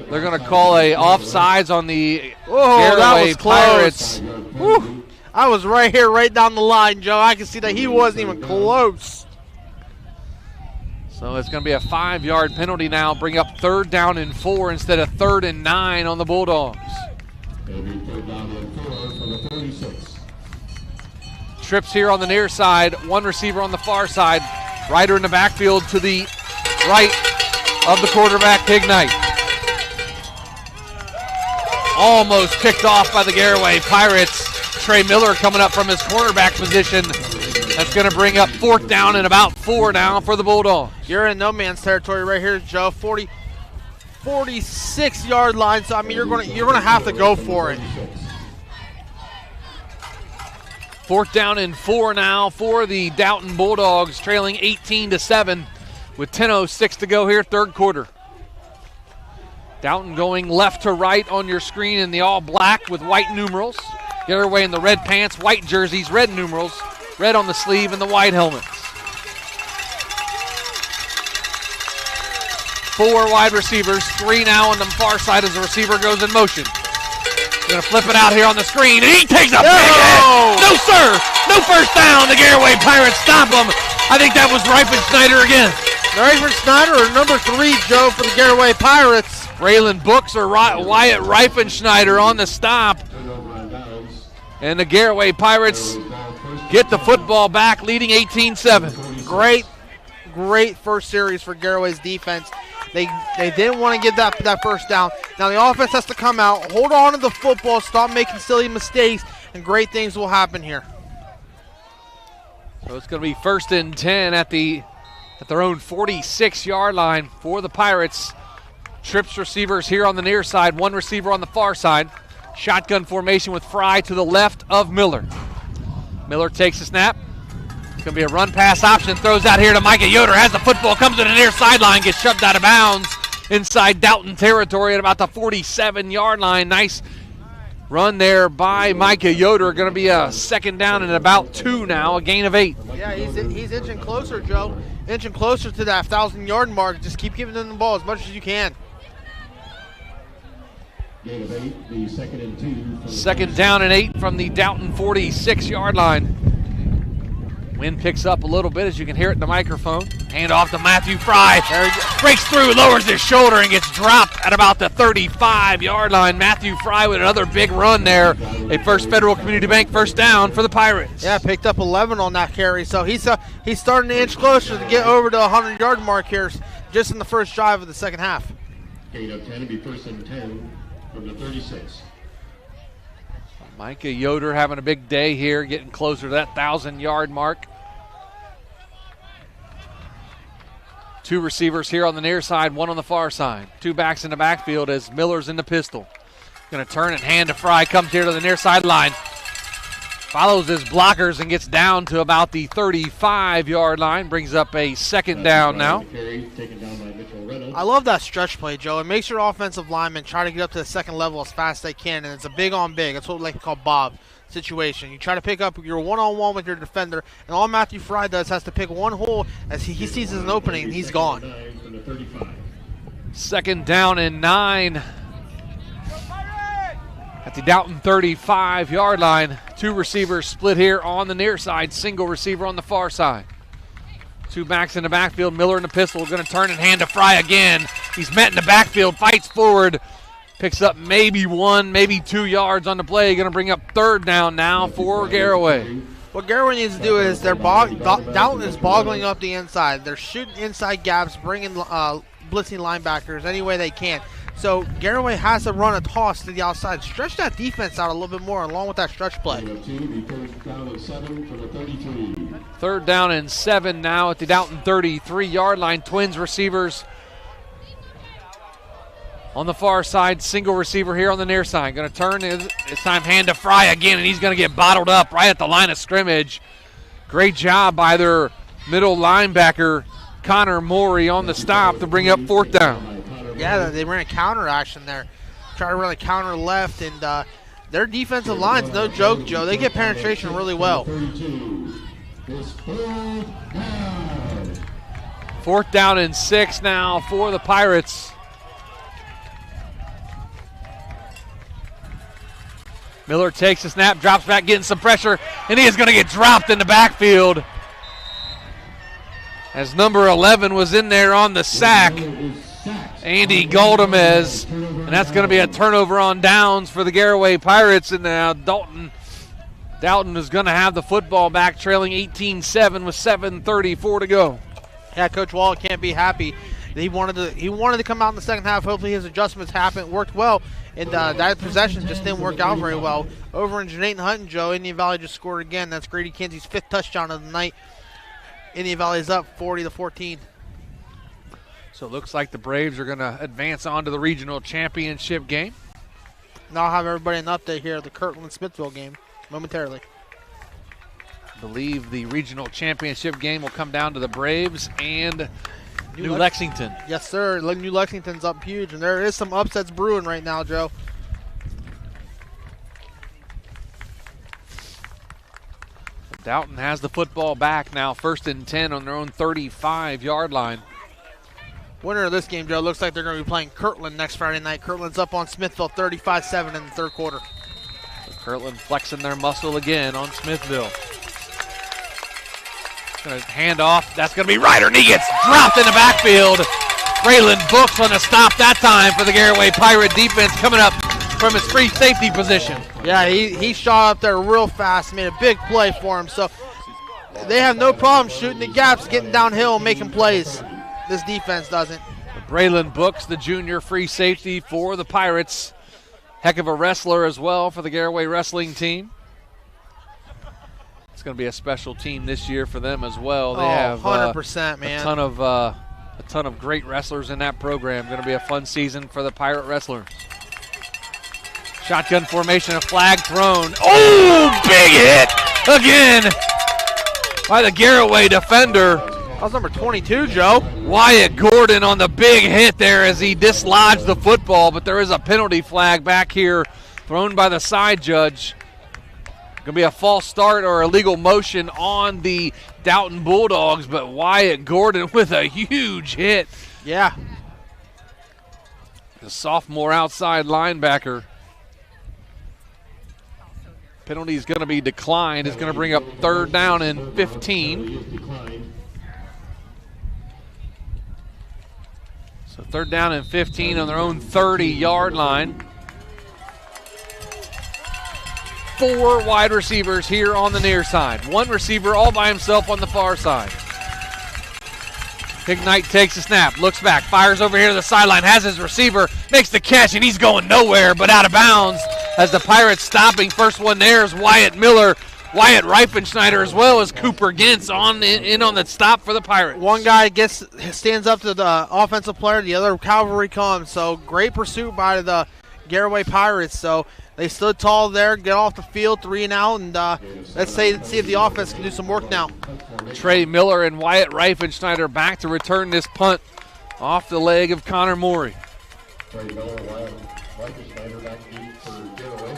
They're going to call a offsides on the Garaway Pirates. Woo. I was right here, right down the line, Joe. I can see that he wasn't even close. So it's going to be a 5-yard penalty now. Bring up 3rd down and 4 instead of 3rd and 9 on the Bulldogs. Trips here on the near side. 1 receiver on the far side. Ryder in the backfield to the right of the quarterback, Hignite. Almost kicked off by the Garaway Pirates. Trey Miller coming up from his cornerback position. That's going to bring up 4th down and about 4 now for the Bulldogs. You're in no man's territory right here, Joe. 46-yard line. So I mean, you're going to have to go for it. 4th down and 4 now for the Dalton Bulldogs, trailing 18-7 with 10:06 to go here, third quarter. Dalton going left to right on your screen in the all black with white numerals. Garaway in the red pants, white jerseys, red numerals, red on the sleeve, and the white helmets. 4 wide receivers, 3 now on the far side as the receiver goes in motion. Going to flip it out here on the screen, and he takes a big hit. No, sir. No first down. The Garaway Pirates stop him. I think that was Reifenschneider again. Reifenschneider, number 3, Joe, for the Garaway Pirates. Raylan Books or Wyatt Reifenschneider on the stop. And the Garaway Pirates get the football back, leading 18-7. Great first series for Garaway's defense. They didn't want to get that first down. Now the offense has to come out, hold on to the football, stop making silly mistakes, and great things will happen here. So it's going to be 1st and 10 at their own 46-yard line for the Pirates. Trips receivers here on the near side, 1 receiver on the far side. Shotgun formation with Fry to the left of Miller. Miller takes a snap, It's going to be a run-pass option. Throws out here to Micah Yoder. Has the football. Comes to the near sideline. Gets shoved out of bounds inside Dalton territory at about the 47-yard line. Nice run there by Micah Yoder. Going to be a second down and about 2 now. A gain of 8. Yeah, he's inching closer, Joe. Inching closer to that 1,000-yard mark. Just keep giving them the ball as much as you can. Gain of 8, the 2nd and 2. Second down and 8 from the Dalton 46-yard line. Wind picks up a little bit as you can hear it in the microphone. Hand off to Matthew Fry. Breaks through, lowers his shoulder, and gets dropped at about the 35-yard line. Matthew Fry with another big run there. A First Federal Community Bank first down for the Pirates. Yeah, picked up 11 on that carry. So he's starting to inch closer to get over to the 100-yard mark here just in the first drive of the second half. Gain of 10 will be 1st and 10 from the 36. Micah Yoder having a big day here, getting closer to that 1,000-yard mark. 2 receivers here on the near side, 1 on the far side. 2 backs in the backfield as Miller's in the pistol. Going to turn and hand to Fry, comes here to the near sideline. Follows his blockers and gets down to about the 35-yard line. Brings up a second down now. I love that stretch play, Joe. It makes your offensive linemen try to get up to the second level as fast as they can, and it's a big on big. That's what we like to call Bob situation. You try to pick up your one-on-one with your defender, and all Matthew Fry does has to pick one hole as he sees as an opening, and he's gone. Second down and 9 at the Dalton 35-yard line. 2 receivers split here on the near side, single receiver on the far side. 2 backs in the backfield, Miller in the pistol, going to turn and hand to Fry again. He's met in the backfield, fights forward, picks up maybe 1, maybe 2 yards on the play. Going to bring up third down now for Garaway. What Garaway needs to do is Dalton is boggling up the inside. They're shooting inside gaps, bringing blitzing linebackers any way they can. So Garaway has to run a toss to the outside. Stretch that defense out a little bit more along with that stretch play. Third down and 7 now at the Dalton 33-yard line. Twins receivers on the far side. Single receiver here on the near side. Going to turn this time, hand to Fry again, and he's going to get bottled up right at the line of scrimmage. Great job by their middle linebacker, Connor Morey, on the stop to bring up fourth down. Yeah, they ran a counter action there. Try to run a counter left, and their defensive line's no joke, Joe. They get penetration really well. Fourth down and 6 now for the Pirates. Miller takes the snap, drops back, getting some pressure, and he is going to get dropped in the backfield as number 11 was in there on the sack. Andy Goldamez, and that's going to be a turnover on downs for the Garaway Pirates, and now Dalton is going to have the football back, trailing 18-7 with 7:34 to go. Yeah, Coach Wall can't be happy. He wanted to come out in the second half. Hopefully his adjustments worked well, and that possession just didn't work out very well. Over in Janaten Hunt and Joe, Indian Valley just scored again. That's Grady Kinsey's 5th touchdown of the night. Indian Valley is up 40-14. So it looks like the Braves are going to advance on to the regional championship game. Now I'll have everybody an update here of the Kirtland-Smithville game momentarily. I believe the regional championship game will come down to the Braves and New Lexington. Yes, sir. New Lexington's up huge, and there is some upsets brewing right now, Joe. Dalton has the football back now, 1st and 10 on their own 35-yard line. Winner of this game, Joe, looks like they're going to be playing Kirtland next Friday night. Kirtland's up on Smithville 35-7 in the third quarter. So Kirtland flexing their muscle again on Smithville. Going to hand off. That's going to be Ryder, and he gets dropped in the backfield. Braylon Books on a stop that time for the Garaway Pirate defense coming up from his free safety position. Yeah, he shot up there real fast, made a big play for him. So they have no problem shooting the gaps, getting downhill, and making plays. This defense doesn't. Braylon Books, the junior free safety for the Pirates. Heck of a wrestler as well for the Garaway wrestling team. It's going to be a special team this year for them as well. They have 100%, man. A ton of great wrestlers in that program. Going to be a fun season for the Pirate wrestlers. Shotgun formation, a flag thrown. Oh, big hit again by the Garaway defender. That was number 22, Joe. Wyatt Gordon on the big hit there as he dislodged the football, but there is a penalty flag back here thrown by the side judge. Going to be a false start or illegal motion on the Dalton Bulldogs, but Wyatt Gordon with a huge hit. Yeah. The sophomore outside linebacker. Penalty is going to be declined. It's going to bring up 3rd down and 15. So 3rd down and 15 on their own 30-yard line. 4 wide receivers here on the near side. 1 receiver all by himself on the far side. Knight takes a snap, looks back, fires over here to the sideline, has his receiver, makes the catch, and he's going nowhere but out of bounds as the Pirates stopping. First one there is Wyatt Miller, Wyatt Reifenschneider, as well as Cooper Gintz in on the stop for the Pirates. One guy stands up to the offensive player, the other cavalry comes. So great pursuit by the Garaway Pirates. So they stood tall there, get off the field, 3 and out, and let's see if the offense can do some work now. Trey Miller and Wyatt Reifenschneider back to return this punt off the leg of Connor Morey. Trey Miller, Wyatt Reifenschneider back deep for Garaway.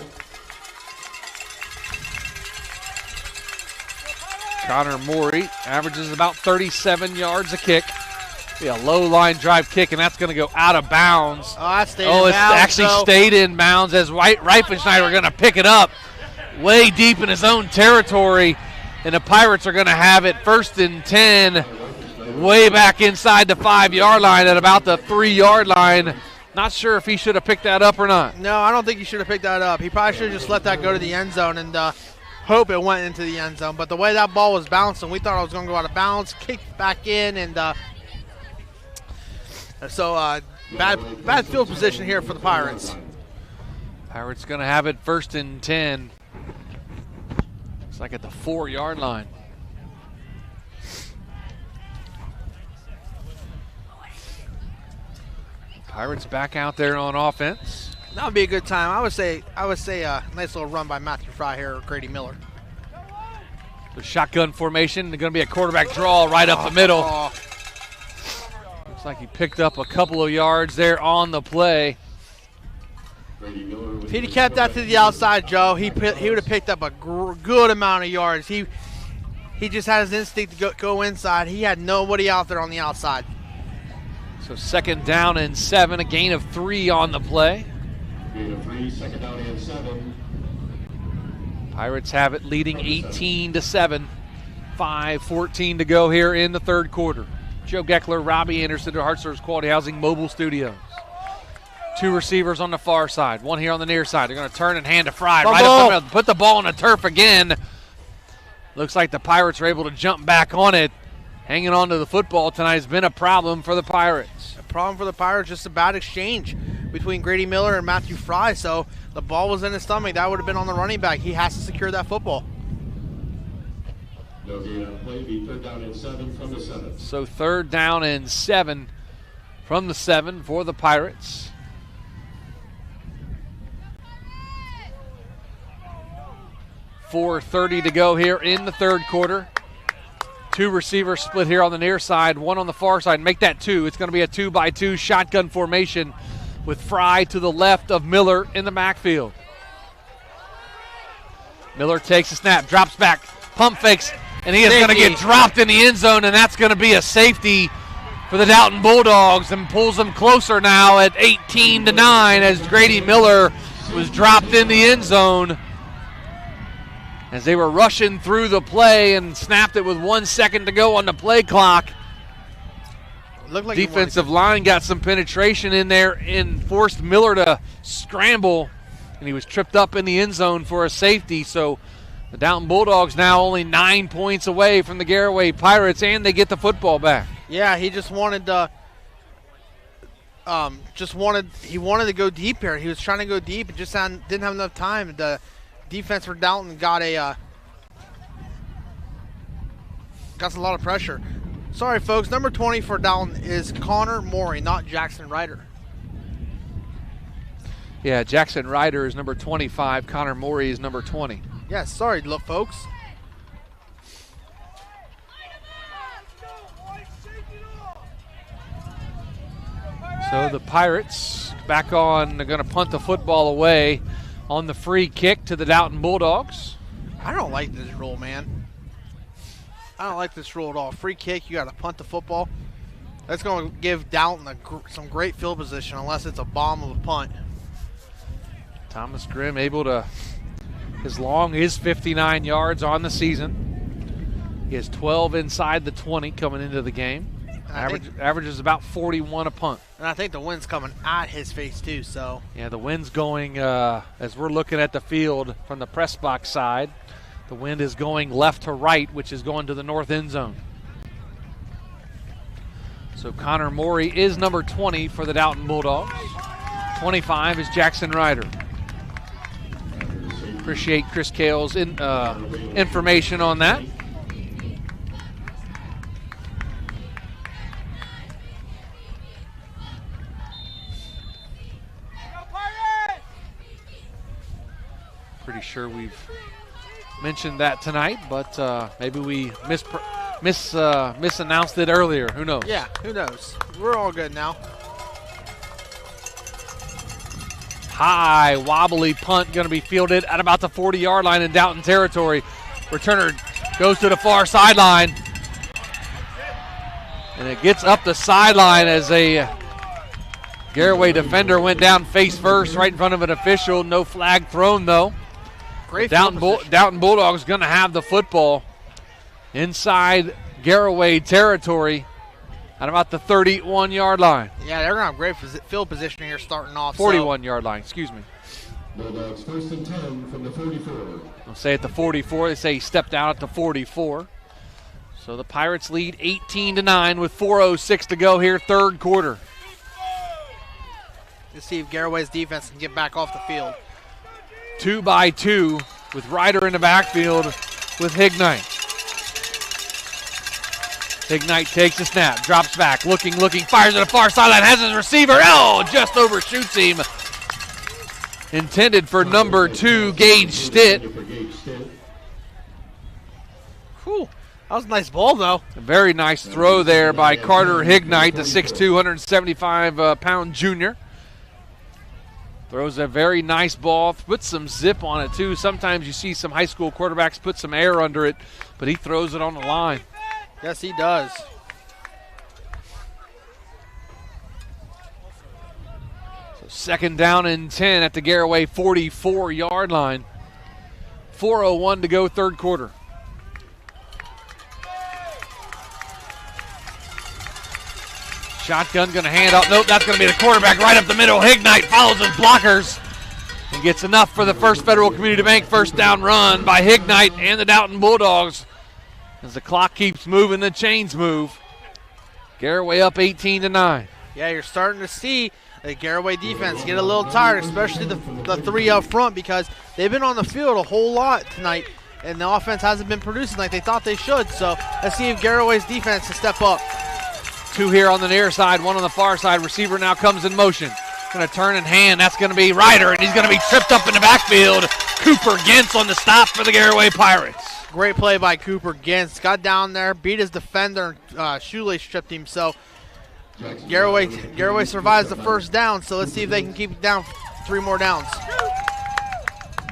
Connor Morey averages about 37 yards a kick. Be a low line drive kick, and that's going to go out of bounds. It actually stayed in bounds as Reifenschneider are going to pick it up way deep in his own territory, and the Pirates are going to have it 1st and 10 way back inside the 5-yard line at about the 3-yard line. Not sure if he should have picked that up or not. No, I don't think he should have picked that up. He probably should have just let that go to the end zone and hope it went into the end zone. But the way that ball was bouncing, we thought it was going to go out of bounds, kicked back in, and bad field position here for the Pirates. Pirates going to have it 1st and 10. Looks like at the 4-yard line. Pirates back out there on offense. That would be a good time. I would say a nice little run by Matthew Fry here or Grady Miller. The shotgun formation. They're going to be a quarterback draw right up the middle. Looks like he picked up a couple of yards there on the play. If he'd kept that to the outside, Joe, he would have picked up a good amount of yards. He just had his instinct to go inside. He had nobody out there on the outside. So 2nd down and 7, a gain of 3 on the play. Gain of 3, 2nd down and 7. Pirates have it leading 18-7. 5:14 to go here in the 3rd quarter. Joe Geckler, Robby Anderson, Heart Service Quality Housing Mobile Studios. 2 receivers on the far side, 1 here on the near side. They're going to turn and hand to Fry. Right up the middle. Put the ball on the turf again. Looks like the Pirates are able to jump back on it. Hanging on to the football tonight has been a problem for the Pirates. A problem for the Pirates, just a bad exchange between Grady Miller and Matthew Fry. So the ball was in his stomach. That would have been on the running back. He has to secure that football. No gain on play, be 3rd down and 7 from the 7. So 3rd down and 7 from the 7 for the Pirates. .4:30 to go here in the 3rd quarter. 2 receivers split here on the near side, 1 on the far side. Make that 2. It's going to be a 2-by-2 shotgun formation with Fry to the left of Miller in the backfield. Miller takes a snap, drops back, pump fakes, and he is going to get dropped in the end zone, and that's going to be a safety for the Dalton Bulldogs and pulls them closer now at 18-9 as Grady Miller was dropped in the end zone as they were rushing through the play and snapped it with 1 second to go on the play clock. Looked like defensive line got some penetration in there and forced Miller to scramble, and he was tripped up in the end zone for a safety. So the Dalton Bulldogs now only 9 points away from the Garaway Pirates, and they get the football back. Yeah, he just wanted he wanted to go deep here. He was trying to go deep and just didn't have enough time. The defense for Dalton got a lot of pressure. Sorry, folks. Number 20 for Dalton is Connor Morey, not Jackson Ryder. Yeah, Jackson Ryder is number 25. Connor Morey is number 20. Yeah, sorry, folks. So the Pirates back on, they're going to punt the football away on the free kick to the Dalton Bulldogs. I don't like this rule, man. I don't like this rule at all. Free kick, you got to punt the football. That's going to give Dalton some great field position unless it's a bomb of a punt. Thomas Grimm able to, as long as 59 yards on the season. He has 12 inside the 20 coming into the game. Average is about 41 a punt. And I think the wind's coming at his face too, so. Yeah, the wind's going, as we're looking at the field from the press box side, the wind is going left to right, which is going to the north end zone. So Connor Morey is number 20 for the Dalton Bulldogs. 25 is Jackson Ryder. Appreciate Chris Cale's information on that. Pretty sure we've mentioned that tonight, but maybe we misannounced it earlier. Who knows? Yeah, who knows? We're all good now. High, wobbly punt going to be fielded at about the 40-yard line in Dalton territory. Returner goes to the far sideline. And it gets up the sideline as a Garaway defender went down face first right in front of an official. No flag thrown, though. Great Dalton Bulldogs going to have the football inside Garaway territory at about the 31-yard line. Yeah, they're going to have great field position here starting off. 41-yard line, excuse me. Bulldogs 1st and 10 from the 44. I'll say at the 44. They say he stepped out at the 44. So the Pirates lead 18-9 with 4:06 to go here, third quarter. Let's see if Garaway's defense can get back off the field. 2-by-2 with Ryder in the backfield with Hignite. Hignite takes a snap, drops back, looking, fires at the far sideline, has his receiver. Oh, just overshoots him. Intended for number 2, Gage Stitt. Whew, that was a nice ball, though. A very nice throw there by Carter Hignite, the 6'2", 175-pound junior. Throws a very nice ball, puts some zip on it, too. Sometimes you see some high school quarterbacks put some air under it, but he throws it on the line. Yes, he does. So 2nd down and 10 at the Garaway 44-yard line. 4:01 to go, third quarter. Shotgun going to hand off. Nope, that's going to be the quarterback right up the middle. Hignite follows his blockers and gets enough for the First Federal Community Bank first down run by Hignite and the Dalton Bulldogs. As the clock keeps moving, the chains move. Garaway up 18-9. Yeah, you're starting to see the Garaway defense get a little tired, especially the three up front, because they've been on the field a whole lot tonight, and the offense hasn't been producing like they thought they should. So let's see if Garaway's defense can step up. 2 here on the near side, 1 on the far side. Receiver now comes in motion. Going to turn and hand. That's going to be Ryder, and he's going to be tripped up in the backfield. Cooper Gintz on the stop for the Garaway Pirates. Great play by Cooper Gintz. Got down there, beat his defender, shoelace tripped him. So Garaway survives the first down. So let's see if they can keep it down 3 more downs.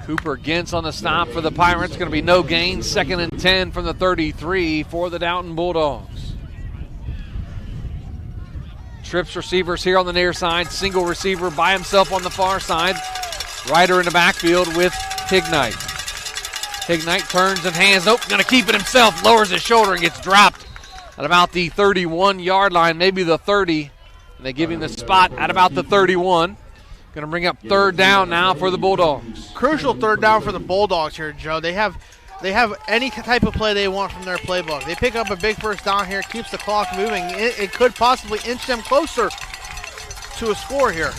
Cooper Gintz on the stop for the Pirates. Going to be no gain. 2nd and 10 from the 33 for the Dalton Bulldogs. Trips receivers here on the near side. Single receiver by himself on the far side. Ryder in the backfield with Hignite. Hignite turns and hands. Nope, going to keep it himself. Lowers his shoulder and gets dropped at about the 31-yard line, maybe the 30. And they give him the spot at about the 31. Going to bring up 3rd down now for the Bulldogs. Crucial 3rd down for the Bulldogs here, Joe. They have any type of play they want from their playbook. They pick up a big first down here, keeps the clock moving. It could possibly inch them closer to a score here.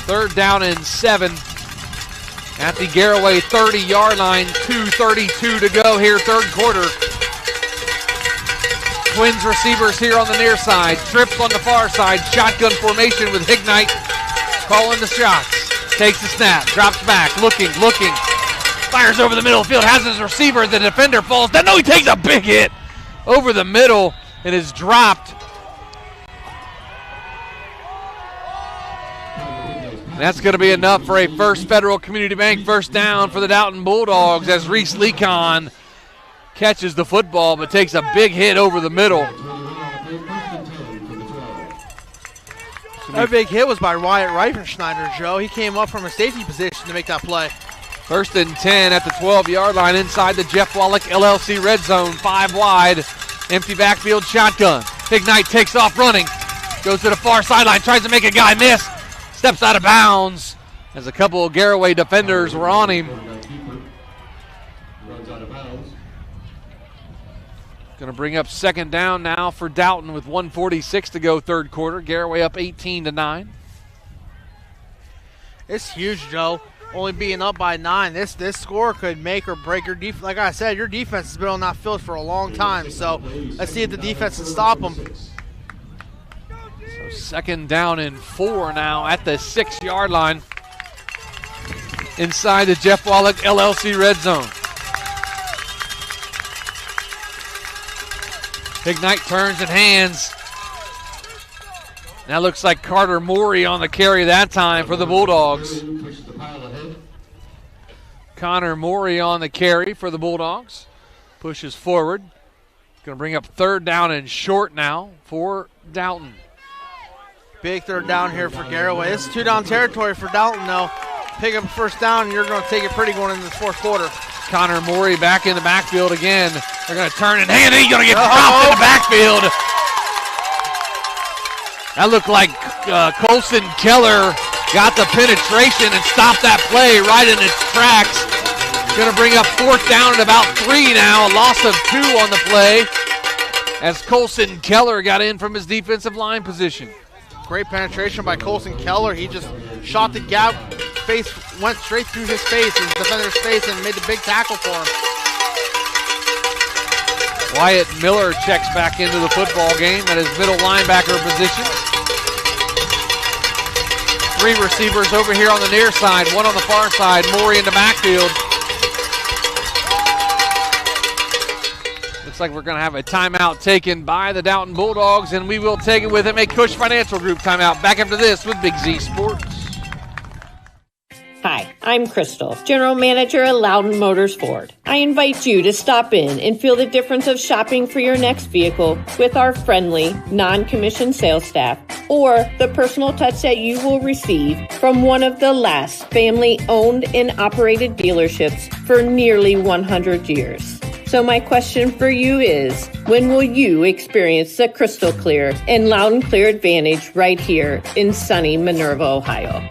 3rd down and 7 at the Garaway 30-yard line. 2:32 to go here, third quarter. Twins receivers here on the near side. Trips on the far side. Shotgun formation with Hignite calling the shots. Takes the snap, drops back, looking. Fires over the middle of the field, has his receiver, the defender falls down. No, he takes a big hit over the middle and is dropped And that's going to be enough for a First Federal Community Bank first down for the Dalton Bulldogs as Reese Lecon catches the football but takes a big hit over the middle. That big hit was by Wyatt Reifenschneider, Joe. He came up from a safety position to make that play. 1st and 10 at the 12-yard line inside the Jeff Wallach LLC red zone. 5 wide, empty backfield shotgun. Big Knight takes off running, goes to the far sideline, tries to make a guy miss, steps out of bounds as a couple of Garaway defenders were on him. Going to bring up 2nd down now for Dalton with 1:46 to go, 3rd quarter. Garaway up 18-9. It's huge, Joe. Only being up by 9. This score could make or break your defense. Like I said, your defense has been on that field for a long time. So let's see if the defense can stop them. So 2nd down and 4 now at the 6-yard line inside the Jeff Wallach LLC red zone. Big Knight turns and hands. Now looks like Carter Morey on the carry that time for the Bulldogs. Connor Morey on the carry for the Bulldogs. Pushes forward. Going to bring up 3rd down and short now for Dalton. Big 3rd down here for Garaway. This is 2-down territory for Dalton, though. Pick up a 1st down, and you're going to take it pretty going into the 4th quarter. Connor Morey back in the backfield again. They're going to turn and hand. He's going to get dropped in the backfield. That looked like Colson Keller got the penetration and stopped that play right in its tracks. Going to bring up 4th down at about 3 now. A loss of 2 on the play as Colson Keller got in from his defensive line position. Great penetration by Colson Keller. He just shot the gap. Face went straight through his defender's face, and made the big tackle for him. Wyatt Miller checks back into the football game at his middle linebacker position. 3 receivers over here on the near side, 1 on the far side. Morey in the backfield. Looks like we're going to have a timeout taken by the Dalton Bulldogs, and we will take it with him. A Cush Financial Group timeout. Back after this with Big Z Sports. Hi, I'm Crystal, General Manager at Loudon Motors Ford. I invite you to stop in and feel the difference of shopping for your next vehicle with our friendly, non-commissioned sales staff, or the personal touch that you will receive from one of the last family-owned and operated dealerships for nearly 100 years. So my question for you is, when will you experience the crystal clear and Loudon Clear Advantage right here in sunny Minerva, Ohio?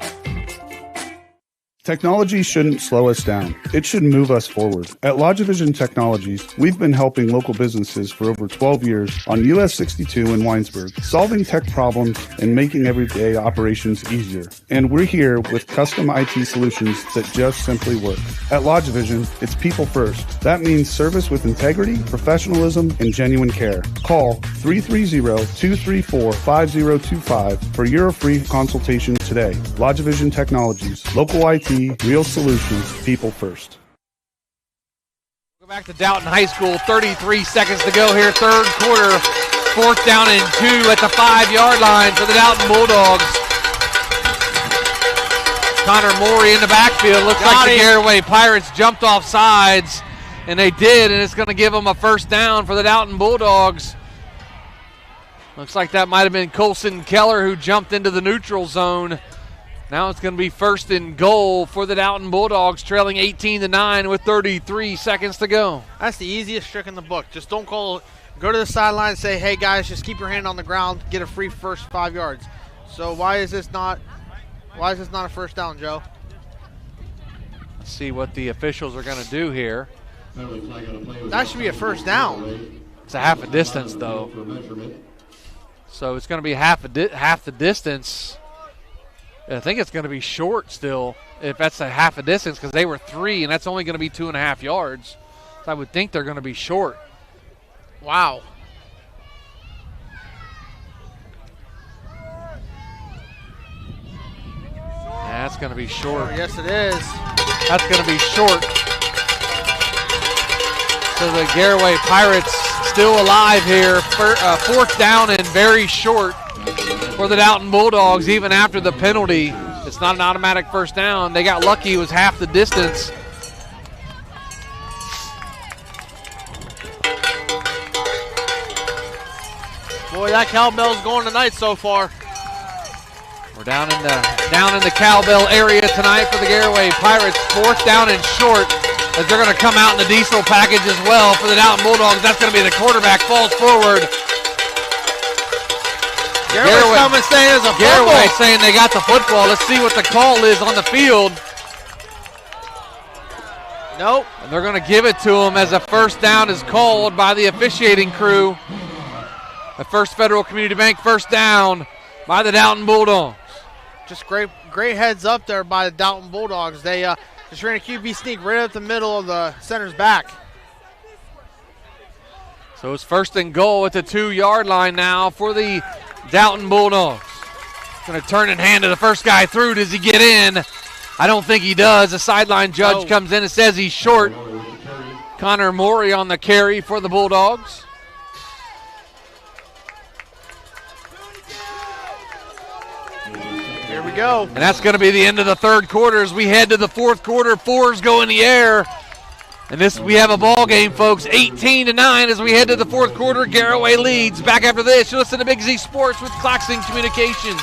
Technology shouldn't slow us down. It should move us forward. At LodgeVision Technologies, we've been helping local businesses for over 12 years on US 62 in Winesburg, solving tech problems and making everyday operations easier. And we're here with custom IT solutions that just simply work. At LodgeVision, it's people first. That means service with integrity, professionalism, and genuine care. Call 330-234-5025 for your free consultation today. LodgeVision Technologies, local IT, real solutions, people first. Go back to Dalton High School, 33 seconds to go here, 3rd quarter. 4th down and 2 at the 5-yard line for the Dalton Bulldogs. Connor Morey in the backfield. Looks like the Garaway Pirates jumped off sides, and they did, and it's going to give them a 1st down for the Dalton Bulldogs. Looks like that might have been Colson Keller who jumped into the neutral zone. Now it's going to be 1st and goal for the Dalton Bulldogs, trailing 18-9 with 33 seconds to go. That's the easiest trick in the book. Just don't go to the sideline and say, hey, guys, just keep your hand on the ground, get a free first 5 yards. So why is this not a 1st down, Joe? Let's see what the officials are going to do here. That should be a 1st down. It's a half a distance, though. So it's going to be half the distance. I think it's going to be short still if that's a half a distance, because they were 3, and that's only going to be 2.5 yards. So I would think they're going to be short. Wow. That's going to be short. Oh, yes, it is. That's going to be short. So the Garaway Pirates still alive here. 4th down and very short for the Dalton Bulldogs, even after the penalty. The It's not an automatic first down. They got lucky. It was half the distance. Boy, that cowbell's going tonight so far. We're down in the cowbell area tonight for the Garaway Pirates. 4th down and short, as they're going to come out in the diesel package as well for the Dalton Bulldogs. That's going to be the quarterback, falls forward. Garaway's coming saying it's a football. Garaway saying they got the football. Let's see what the call is on the field. Nope. And they're going to give it to him as a first down is called by the officiating crew. The First Federal Community Bank first down by the Dalton Bulldogs. Just great heads up there by the Dalton Bulldogs. They just ran a QB sneak right up the middle of the center's back. So it's 1st and goal at the 2-yard line now for the Dalton Bulldogs. Going to turn and hand to the first guy through. Does he get in? I don't think he does. The sideline judge comes in and says he's short. Connor Morey on the carry for the Bulldogs. Here we go. And that's going to be the end of the 3rd quarter as we head to the 4th quarter. 4s go in the air. And we have a ball game, folks. 18-9 as we head to the 4th quarter. Garaway leads. Back after this, you listen to Big Z Sports with Claxon Communications.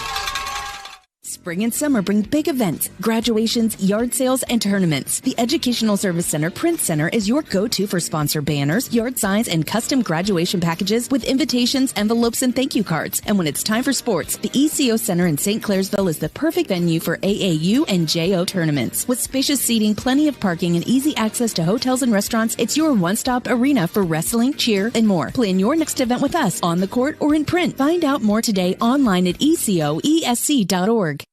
Spring and summer bring big events, graduations, yard sales, and tournaments. The Educational Service Center Print Center is your go-to for sponsor banners, yard signs, and custom graduation packages with invitations, envelopes, and thank you cards. And when it's time for sports, the ECO Center in St. Clairsville is the perfect venue for AAU and JO tournaments. With spacious seating, plenty of parking, and easy access to hotels and restaurants, it's your one-stop arena for wrestling, cheer, and more. Plan your next event with us on the court or in print. Find out more today online at ecoesc.org.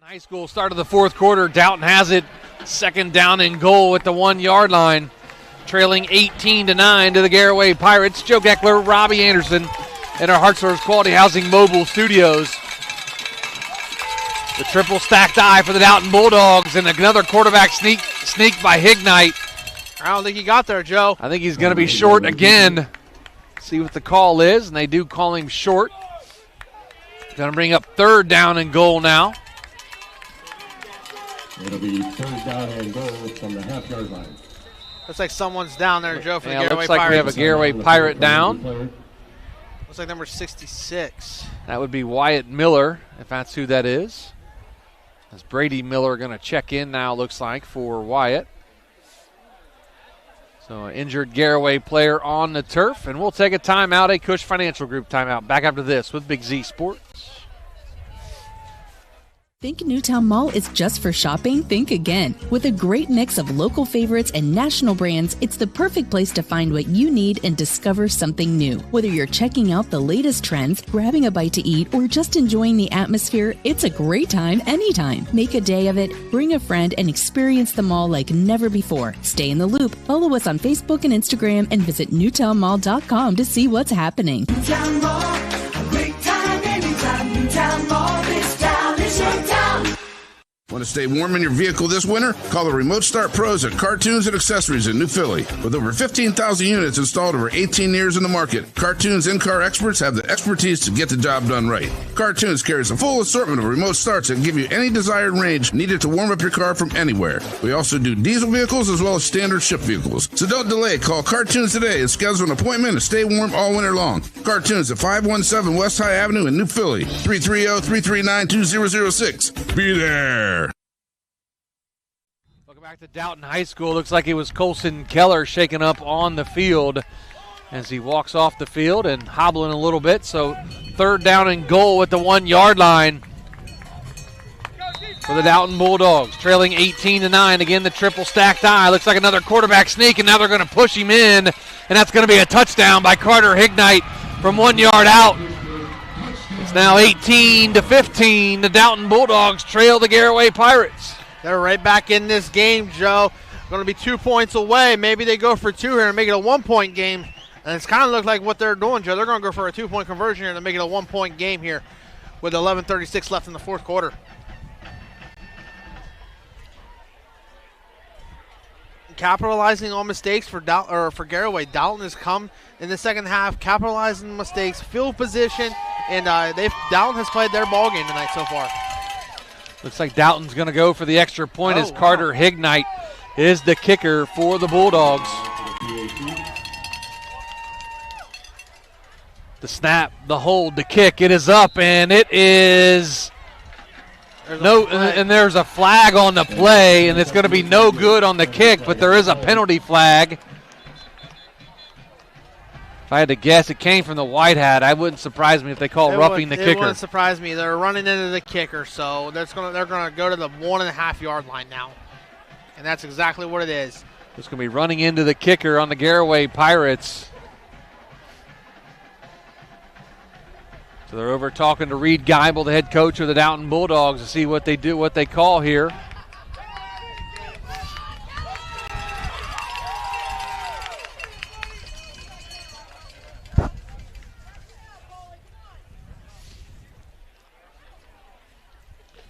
High school start of the 4th quarter. Dalton has it. 2nd down and goal at the 1-yard line. Trailing 18-9 to the Garaway Pirates. Joe Geckler, Robby Anderson in our Hartsource Quality Housing Mobile Studios. The triple stacked eye for the Dalton Bulldogs and another quarterback sneak by Hignite. I don't think he got there, Joe. I think he's going to be short again. See what the call is, and they do call him short. Going to bring up 3rd down and goal now. It'll be 3rd down and goal from the half-yard line. Looks like someone's down there, Joe, for the Garaway Pirates. Looks like we have a Garaway Pirate down. Looks like number 66. That would be Wyatt Miller, if that's who that is. As Brady Miller going to check in now, looks like, for Wyatt. So an injured Garaway player on the turf, and we'll take a timeout, a Cush Financial Group timeout. Back after this with Big Z Sports. Think Newtown Mall is just for shopping? Think again. With a great mix of local favorites and national brands, it's the perfect place to find what you need and discover something new. Whether you're checking out the latest trends, grabbing a bite to eat, or just enjoying the atmosphere, it's a great time anytime. Make a day of it, bring a friend, and experience the mall like never before. Stay in the loop. Follow us on Facebook and Instagram and visit newtownmall.com to see what's happening. Newtown Mall, a great time anytime. Newtown Mall, this town is your town. Want to stay warm in your vehicle this winter? Call the Remote Start Pros at Cartoons and Accessories in New Philly. With over 15,000 units installed over 18 years in the market, Cartoons in-car experts have the expertise to get the job done right. Cartoons carries a full assortment of remote starts that give you any desired range needed to warm up your car from anywhere. We also do diesel vehicles as well as standard ship vehicles. So don't delay. Call Cartoons today and schedule an appointment to stay warm all winter long. Cartoons at 517 West High Avenue in New Philly. 330-339-2006. Be there. Back to Dalton High School. Looks like it was Colson Keller shaken up on the field as he walks off the field and hobbling a little bit. So 3rd down and goal at the 1-yard line for the Dalton Bulldogs. Trailing 18-9. Again, the triple stacked eye. Looks like another quarterback sneak, and now they're going to push him in. And that's going to be a touchdown by Carter Hignite from 1 yard out. It's now 18-15. The Dalton Bulldogs trail the Garaway Pirates. They're right back in this game, Joe. Going to be 2 points away. Maybe they go for 2 here and make it a 1-point game. And it's kind of look like what they're doing, Joe. They're going to go for a 2-point conversion here to make it a 1-point game here with 11:36 left in the fourth quarter. Capitalizing on mistakes for Garaway. Dalton has come in the second half, capitalizing on mistakes, field position, and Dalton has played their ball game tonight so far. Looks like Dalton's going to go for the extra point as Carter Hignite is the kicker for the Bulldogs. The snap, the hold, the kick, it is up, and it is and there's a flag on the play, and it's going to be no good on the kick, but there is a penalty flag. If I had to guess, it came from the white hat. I wouldn't surprise me if they call roughing the kicker. It wouldn't surprise me. They're running into the kicker, so they're going to go to the 1.5-yard line now, and that's exactly what it is. It's going to be running into the kicker on the Garaway Pirates. So they're over talking to Brady Geibel, the head coach of the Dalton Bulldogs, to see what they do, what they call here.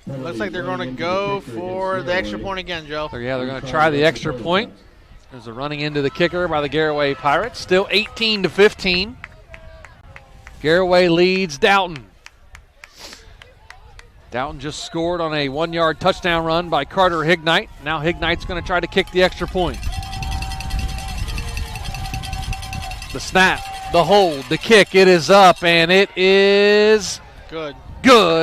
Looks like they're going to go for the extra point again, Joe. Yeah, they're going to try the extra point. There's a running into the kicker by the Garaway Pirates. Still 18-15. Garaway leads Dalton. Dalton just scored on a 1-yard touchdown run by Carter Hignite. Now Hignite's going to try to kick the extra point. The snap, the hold, the kick, it is up, and it is good.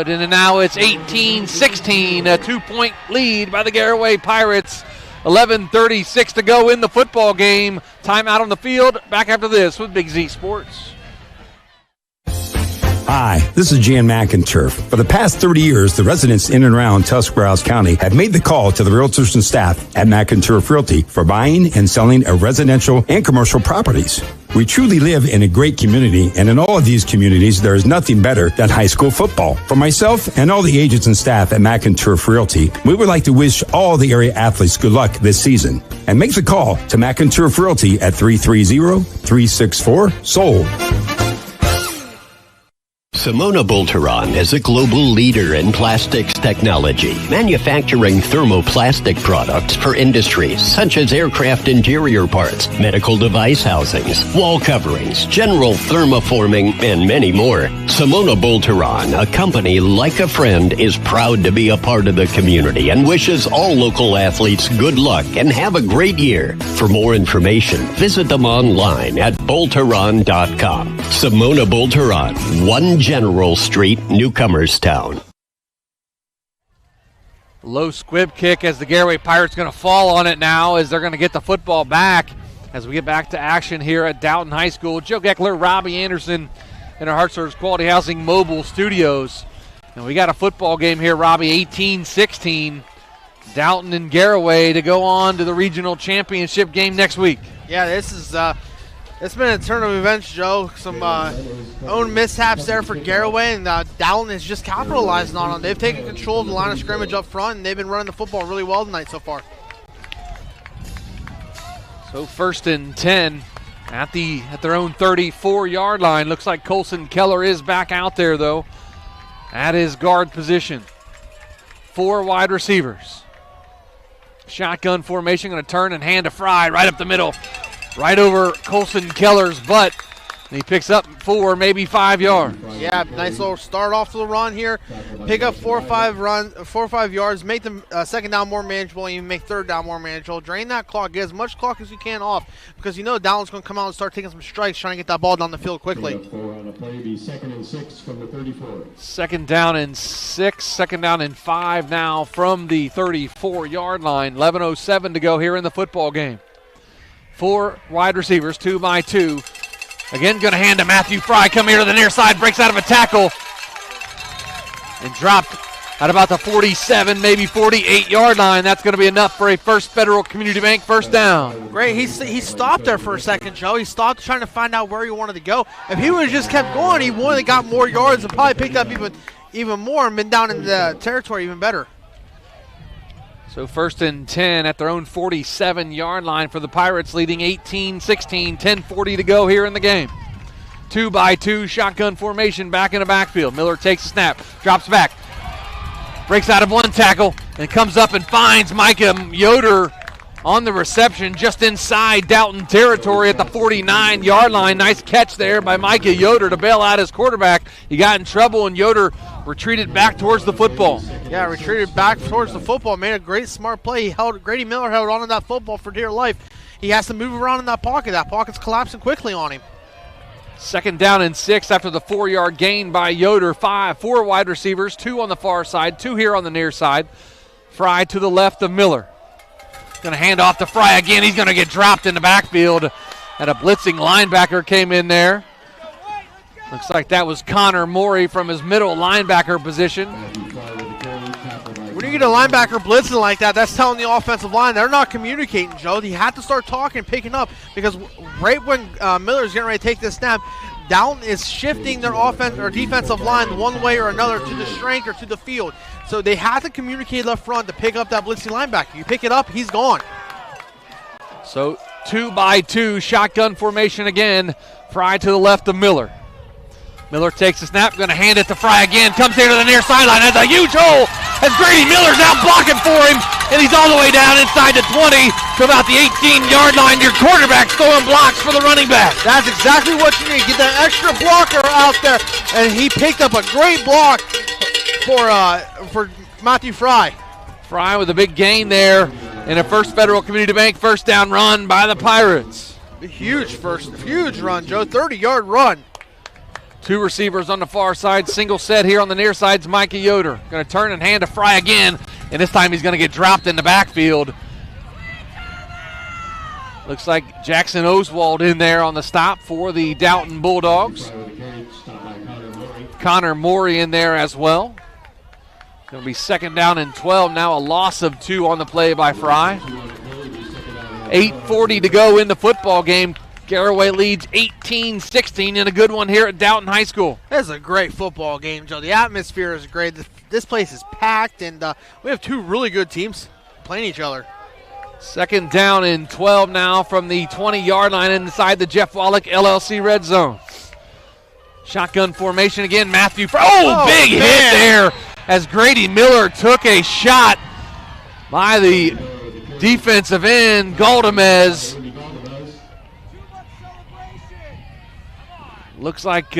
And now it's 18-16, a 2-point lead by the Garaway Pirates. 11:36 to go in the football game. Timeout on the field. Back after this with Big Z Sports. Hi, this is Jan McInturf. For the past 30 years, the residents in and around Tuscarawas County have made the call to the realtors and staff at McInturf Realty for buying and selling of residential and commercial properties. We truly live in a great community, and in all of these communities, there is nothing better than high school football. For myself and all the agents and staff at McInturf Realty, we would like to wish all the area athletes good luck this season. And make the call to McInturf Realty at 330-364-SOLD. Simona Bolteron is a global leader in plastics technology, manufacturing thermoplastic products for industries such as aircraft interior parts, medical device housings, wall coverings, general thermoforming, and many more. Simona Bolteron, a company like a friend, is proud to be a part of the community and wishes all local athletes good luck and have a great year. For more information, visit them online at Bolteron.com. Simona Bolteron, 1 General Street, Newcomerstown. Low squib kick as the Garaway Pirates going to fall on it now as they're going to get the football back as we get back to action here at Dalton High School. Joe Geckler, Robby Anderson in our Hartshorns Quality Housing Mobile Studios. And we got a football game here, Robby, 18-16. Dalton and Garaway to go on to the regional championship game next week. Yeah, this is it's been a turn of events, Joe. Some own mishaps there for Garaway, and Dalton has just capitalized on them. They've taken control of the line of scrimmage up front, and they've been running the football really well tonight so far. So 1st and 10 at their own 34-yard line. Looks like Colson Keller is back out there, though, at his guard position. 4 wide receivers. Shotgun formation, going to turn and hand to Fry right up the middle. Right over Colson Keller's butt. And he picks up 4, maybe 5 yards. Yeah, nice little start off to the run here. Pick up 4 or 5 yards. Make the second down more manageable, and even make third down more manageable. Drain that clock. Get as much clock as you can off, because you know Dalton's going to come out and start taking some strikes, trying to get that ball down the field quickly. On the play, be 2nd and 6 from the 34. Second down and 6. Second down and 5 now from the 34-yard line. 11:07 to go here in the football game. 4 wide receivers, 2 by 2. Again, going to hand to Matthew Fry. Come here to the near side, breaks out of a tackle, and dropped at about the 47, maybe 48-yard line. That's going to be enough for a First Federal Community Bank first down. Great. He stopped there for a second, Joe. He stopped trying to find out where he wanted to go. If he would have just kept going, he would have got more yards and probably picked up even more and been down in the territory even better. So 1st and 10 at their own 47-yard line for the Pirates, leading 18-16, 10:40 to go here in the game. 2-by-2 shotgun formation back in the backfield. Miller takes a snap, drops back, breaks out of one tackle, and comes up and finds Micah Yoder on the reception just inside Dalton territory at the 49-yard line. Nice catch there by Micah Yoder to bail out his quarterback. He got in trouble, and Yoder retreated back towards the football. Yeah, retreated back towards the football. Made a great, smart play. Grady Miller held on to that football for dear life. He has to move around in that pocket. That pocket's collapsing quickly on him. 2nd down and 6 after the 4-yard gain by Yoder. 4 wide receivers, 2 on the far side, 2 here on the near side. Fry to the left of Miller. Going to hand off to Fry again. He's going to get dropped in the backfield. And a blitzing linebacker came in there. Looks like that was Connor Morey from his middle linebacker position. When you get a linebacker blitzing like that, that's telling the offensive line they're not communicating, Joe. You have to start talking, picking up, because right when Miller's getting ready to take this snap, Dalton is shifting their offense or defensive line one way or another to the strength or to the field. So they have to communicate up front to pick up that blitzing linebacker. You pick it up, he's gone. So 2-by-2 shotgun formation again. Fry to the left of Miller. Miller takes the snap, going to hand it to Fry again. Comes here to the near sideline, has a huge hole as Brady Miller's out blocking for him, and he's all the way down inside the 20 to about the 18-yard line. Your quarterback's throwing blocks for the running back. That's exactly what you need. Get that extra blocker out there, and he picked up a great block for Matthew Fry. Fry with a big gain there, and a First Federal Community Bank first down run by the Pirates. Huge run, Joe, 30-yard run. 2 receivers on the far side, single set here on the near side's Micah Yoder. Going to turn and hand to Fry again, and this time he's going to get dropped in the backfield. Looks like Jackson Oswald in there on the stop for the Dalton Bulldogs. Connor Morey in there as well. Going to be 2nd down and 12 now, a loss of 2 on the play by Fry. 8:40 to go in the football game. Garaway leads 18-16 in a good one here at Dalton High School. This is a great football game, Joe. The atmosphere is great. This place is packed, and we have 2 really good teams playing each other. 2nd down and 12 now from the 20-yard line inside the Jeff Wallach LLC red zone. Shotgun formation again. Matthew Fry. Oh, big hit there as Grady Miller took a shot by the defensive end, Galdamez. Looks like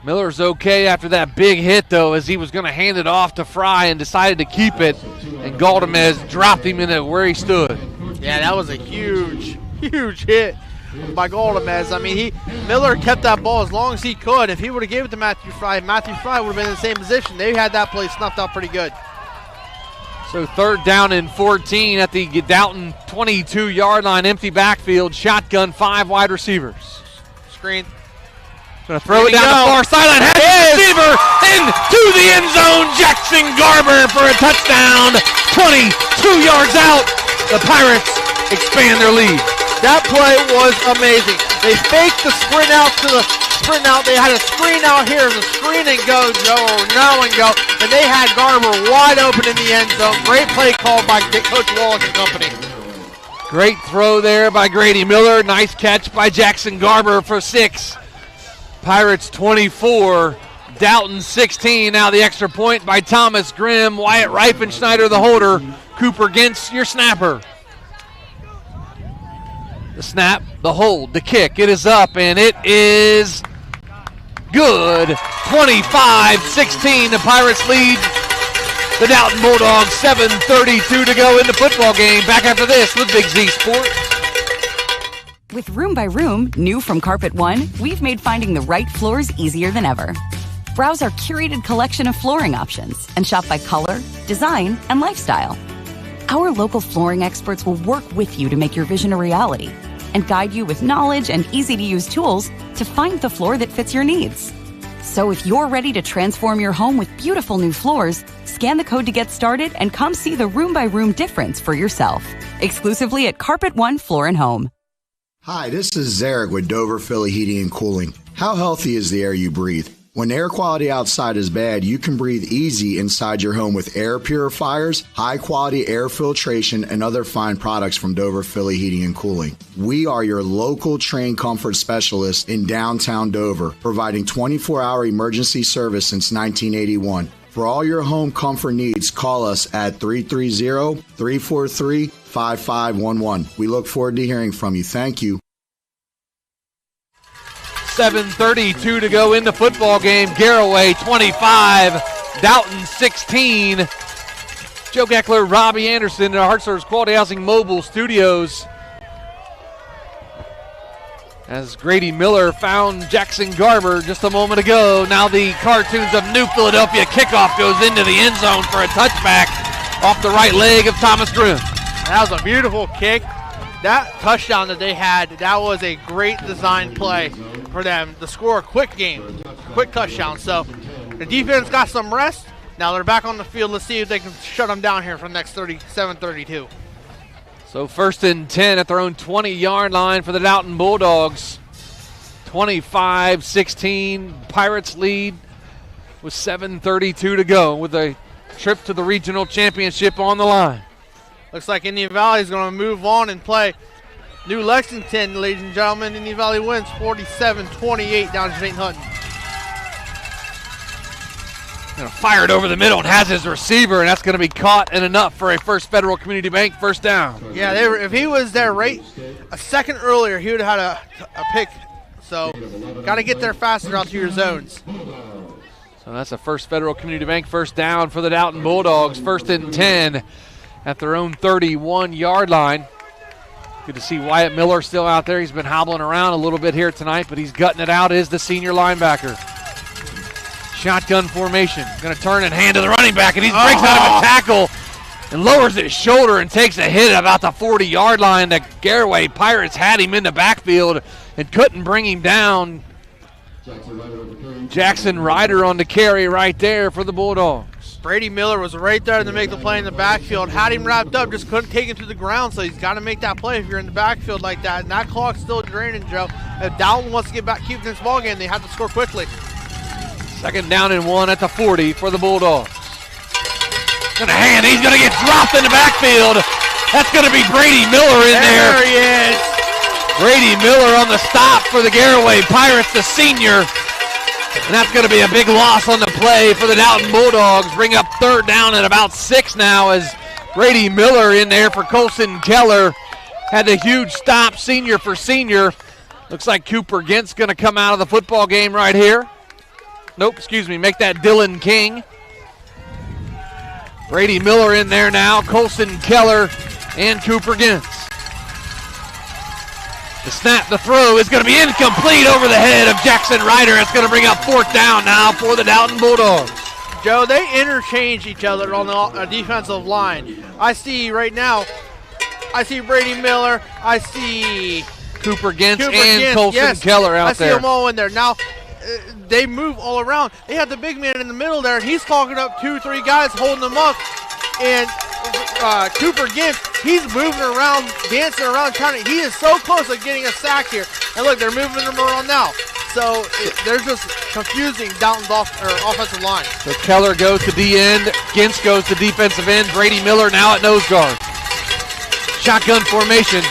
Miller's okay after that big hit, though, as he was going to hand it off to Fry and decided to keep it, and Galdamez dropped him into where he stood. Yeah, that was a huge hit by Galdamez. I mean, Miller kept that ball as long as he could. If he would have given it to Matthew Fry would have been in the same position. They had that play snuffed out pretty good. So 3rd down and 14 at the Dalton 22-yard line, empty backfield, shotgun, 5 wide receivers. Screen. Going to throw it down the far sideline. Has the receiver into the end zone. Jackson Garber for a touchdown. 22 yards out. The Pirates expand their lead. That play was amazing. They faked the sprint out to the sprint out. They had a screen out here, the screen and go, Joe, or now and go, and they had Garber wide open in the end zone. Great play called by Coach Wallach and company. Great throw there by Grady Miller. Nice catch by Jackson Garber for 6. Pirates 24, Dalton 16. Now the extra point by Thomas Grimm. Wyatt Reifenschneider, the holder. Cooper Gintz, your snapper. The snap, the hold, the kick. It is up, and it is good. 25-16. The Pirates lead the Dalton Bulldogs. 7:32 to go in the football game. Back after this with Big Z Sports. With Room by Room, new from Carpet One, we've made finding the right floors easier than ever. Browse our curated collection of flooring options and shop by color, design, and lifestyle. Our local flooring experts will work with you to make your vision a reality and guide you with knowledge and easy-to-use tools to find the floor that fits your needs. So if you're ready to transform your home with beautiful new floors, scan the code to get started and come see the room-by-room difference for yourself. Exclusively at Carpet One Floor and Home. Hi, this is Zarek with Dover Philly Heating and Cooling. How healthy is the air you breathe? When air quality outside is bad, you can breathe easy inside your home with air purifiers, high-quality air filtration, and other fine products from Dover Philly Heating and Cooling. We are your local trained comfort specialist in downtown Dover, providing 24-hour emergency service since 1981. For all your home comfort needs, call us at 330-343-5511. We look forward to hearing from you. Thank you. 7:32 to go in the football game. Garaway 25, Dalton 16. Joe Geckler, Robby Anderson in our Heart Service Quality Housing Mobile Studios. As Grady Miller found Jackson Garber just a moment ago. Now the Cartoons of New Philadelphia kickoff goes into the end zone for a touchback off the right leg of Thomas Grimm. That was a beautiful kick. That touchdown that they had, that was a great design play for them to score a quick touchdown. So the defense got some rest. Now they're back on the field. Let's see if they can shut them down here for the next 7:32. So 1st and 10 at their own 20-yard line for the Dalton Bulldogs. 25-16, Pirates lead with 7:32 to go with a trip to the regional championship on the line. Looks like Indian Valley is going to move on and play New Lexington, ladies and gentlemen. Indian Valley wins 47-28 down to St. Hutton. Going to fire it over the middle and has his receiver, and that's going to be caught and enough for a First Federal Community Bank first down. Yeah, if he was there right a second earlier, he would have had a pick. So got to get there faster out to your zones. So that's a First Federal Community Bank first down for the Dalton Bulldogs. 1st and 10 at their own 31-yard line. Good to see Wyatt Miller still out there. He's been hobbling around a little bit here tonight, but he's gutting it out is the senior linebacker. Shotgun formation. Going to turn and hand to the running back, and he breaks out of a tackle and lowers his shoulder and takes a hit about the 40-yard line. The Garaway Pirates had him in the backfield and couldn't bring him down. Jackson Ryder on the carry right there for the Bulldogs. Brady Miller was right there to make the play in the backfield. Had him wrapped up, just couldn't take him to the ground, so he's got to make that play if you're in the backfield like that. And that clock's still draining, Joe. If Dalton wants to get back, keep this ball game, they have to score quickly. 2nd down and 1 at the 40 for the Bulldogs. Gonna hand, he's gonna get dropped in the backfield. That's gonna be Brady Miller in there. There he is. Brady Miller on the stop for the Garaway Pirates, the senior. And that's going to be a big loss on the play for the Dalton Bulldogs. Bring up 3rd down and about 6 now as Brady Miller in there for Colson Keller. Had a huge stop, senior for senior. Looks like Cooper Gint's going to come out of the football game right here. Nope, excuse me, make that Dylan King. Brady Miller in there now, Colson Keller and Cooper Gintz. The snap, the throw is going to be incomplete over the head of Jackson Ryder. It's going to bring up 4th down now for the Dalton Bulldogs. Joe, they interchange each other on the defensive line. I see right now, I see Brady Miller, I see Cooper Gintz and Colson Keller out there. I see them all in there. Now, they move all around. They have the big man in the middle there, and he's clogging up 2-3 guys, holding them up. And Cooper Gintz, he's moving around, dancing around, he is so close to getting a sack here. And look, they're moving him around now. So they're just confusing Dalton's offensive line. So Keller goes to D-end, Gintz goes to defensive end, Brady Miller now at nose guard. Shotgun formation.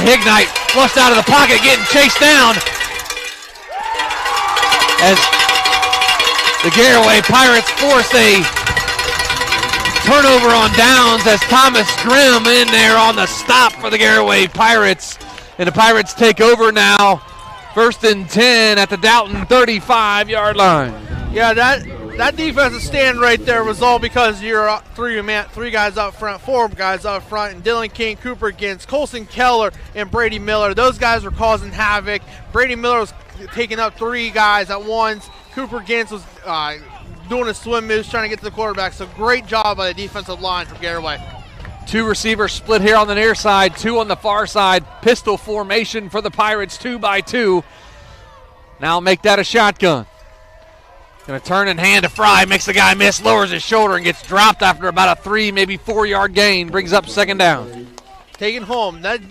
Hignite flushed out of the pocket, getting chased down. As the Garaway Pirates force a turnover on downs as Thomas Grimm in there on the stop for the Garaway Pirates. And the Pirates take over now. 1st and 10 at the Dalton 35-yard line. Yeah, that defensive stand right there was all because you're three guys up front, 4 guys up front, and Dylan King, Cooper Gintz, Colson Keller, and Brady Miller. Those guys were causing havoc. Brady Miller was taking up 3 guys at once. Cooper Gintz was doing a swim moves, trying to get to the quarterback. So great job by the defensive line from Garaway. 2 receivers split here on the near side, 2 on the far side. Pistol formation for the Pirates, 2 by 2. Now make that a shotgun. Going to turn and hand to Fry, makes the guy miss, lowers his shoulder, and gets dropped after about a 3, maybe 4-yard gain. Brings up second down. Taking home. That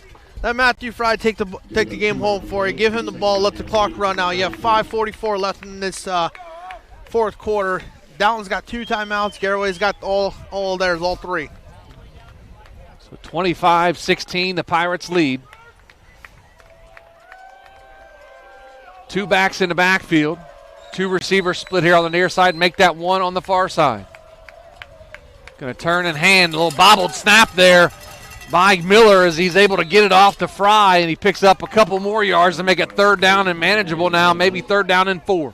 Matthew Fry take the game home for you. Give him the ball, let the clock run out. You have 5:44 left in this fourth quarter. Dalton's got 2 timeouts. Garaway's got all theirs, all 3. So 25-16, the Pirates lead. 2 backs in the backfield. 2 receivers split here on the near side. Make that 1 on the far side. Going to turn and hand. A little bobbled snap there by Miller as he's able to get it off to Fry, and he picks up a couple more yards to make it 3rd down and manageable now, maybe 3rd down and 4.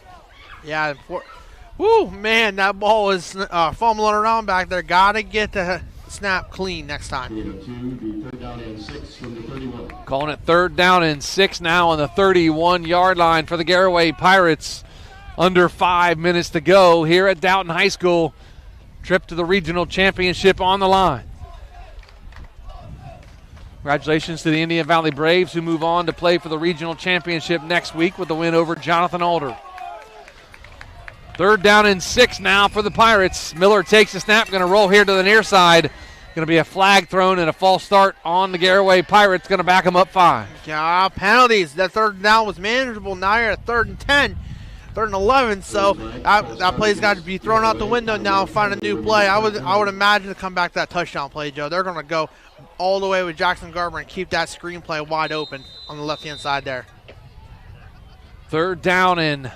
Yeah. Woo, man, that ball was fumbling around back there. Got to get the snap clean next time. Calling it 3rd down and 6 now on the 31-yard line for the Garaway Pirates. Under 5 minutes to go here at Dalton High School. Trip to the regional championship on the line. Congratulations to the Indian Valley Braves, who move on to play for the regional championship next week with the win over Jonathan Alder. 3rd down and 6 now for the Pirates. Miller takes the snap, going to roll here to the near side. Going to be a flag thrown and a false start on the Garaway Pirates. Going to back them up 5. Yeah, penalties. That 3rd down was manageable. Now you're at 3rd and 10. 3rd and 11, so that play's got to be thrown out the window now. Find a new play. I would imagine to come back to that touchdown play, Joe. They're going to go all the way with Jackson Garber and keep that screen play wide open on the left-hand side there. 3rd down and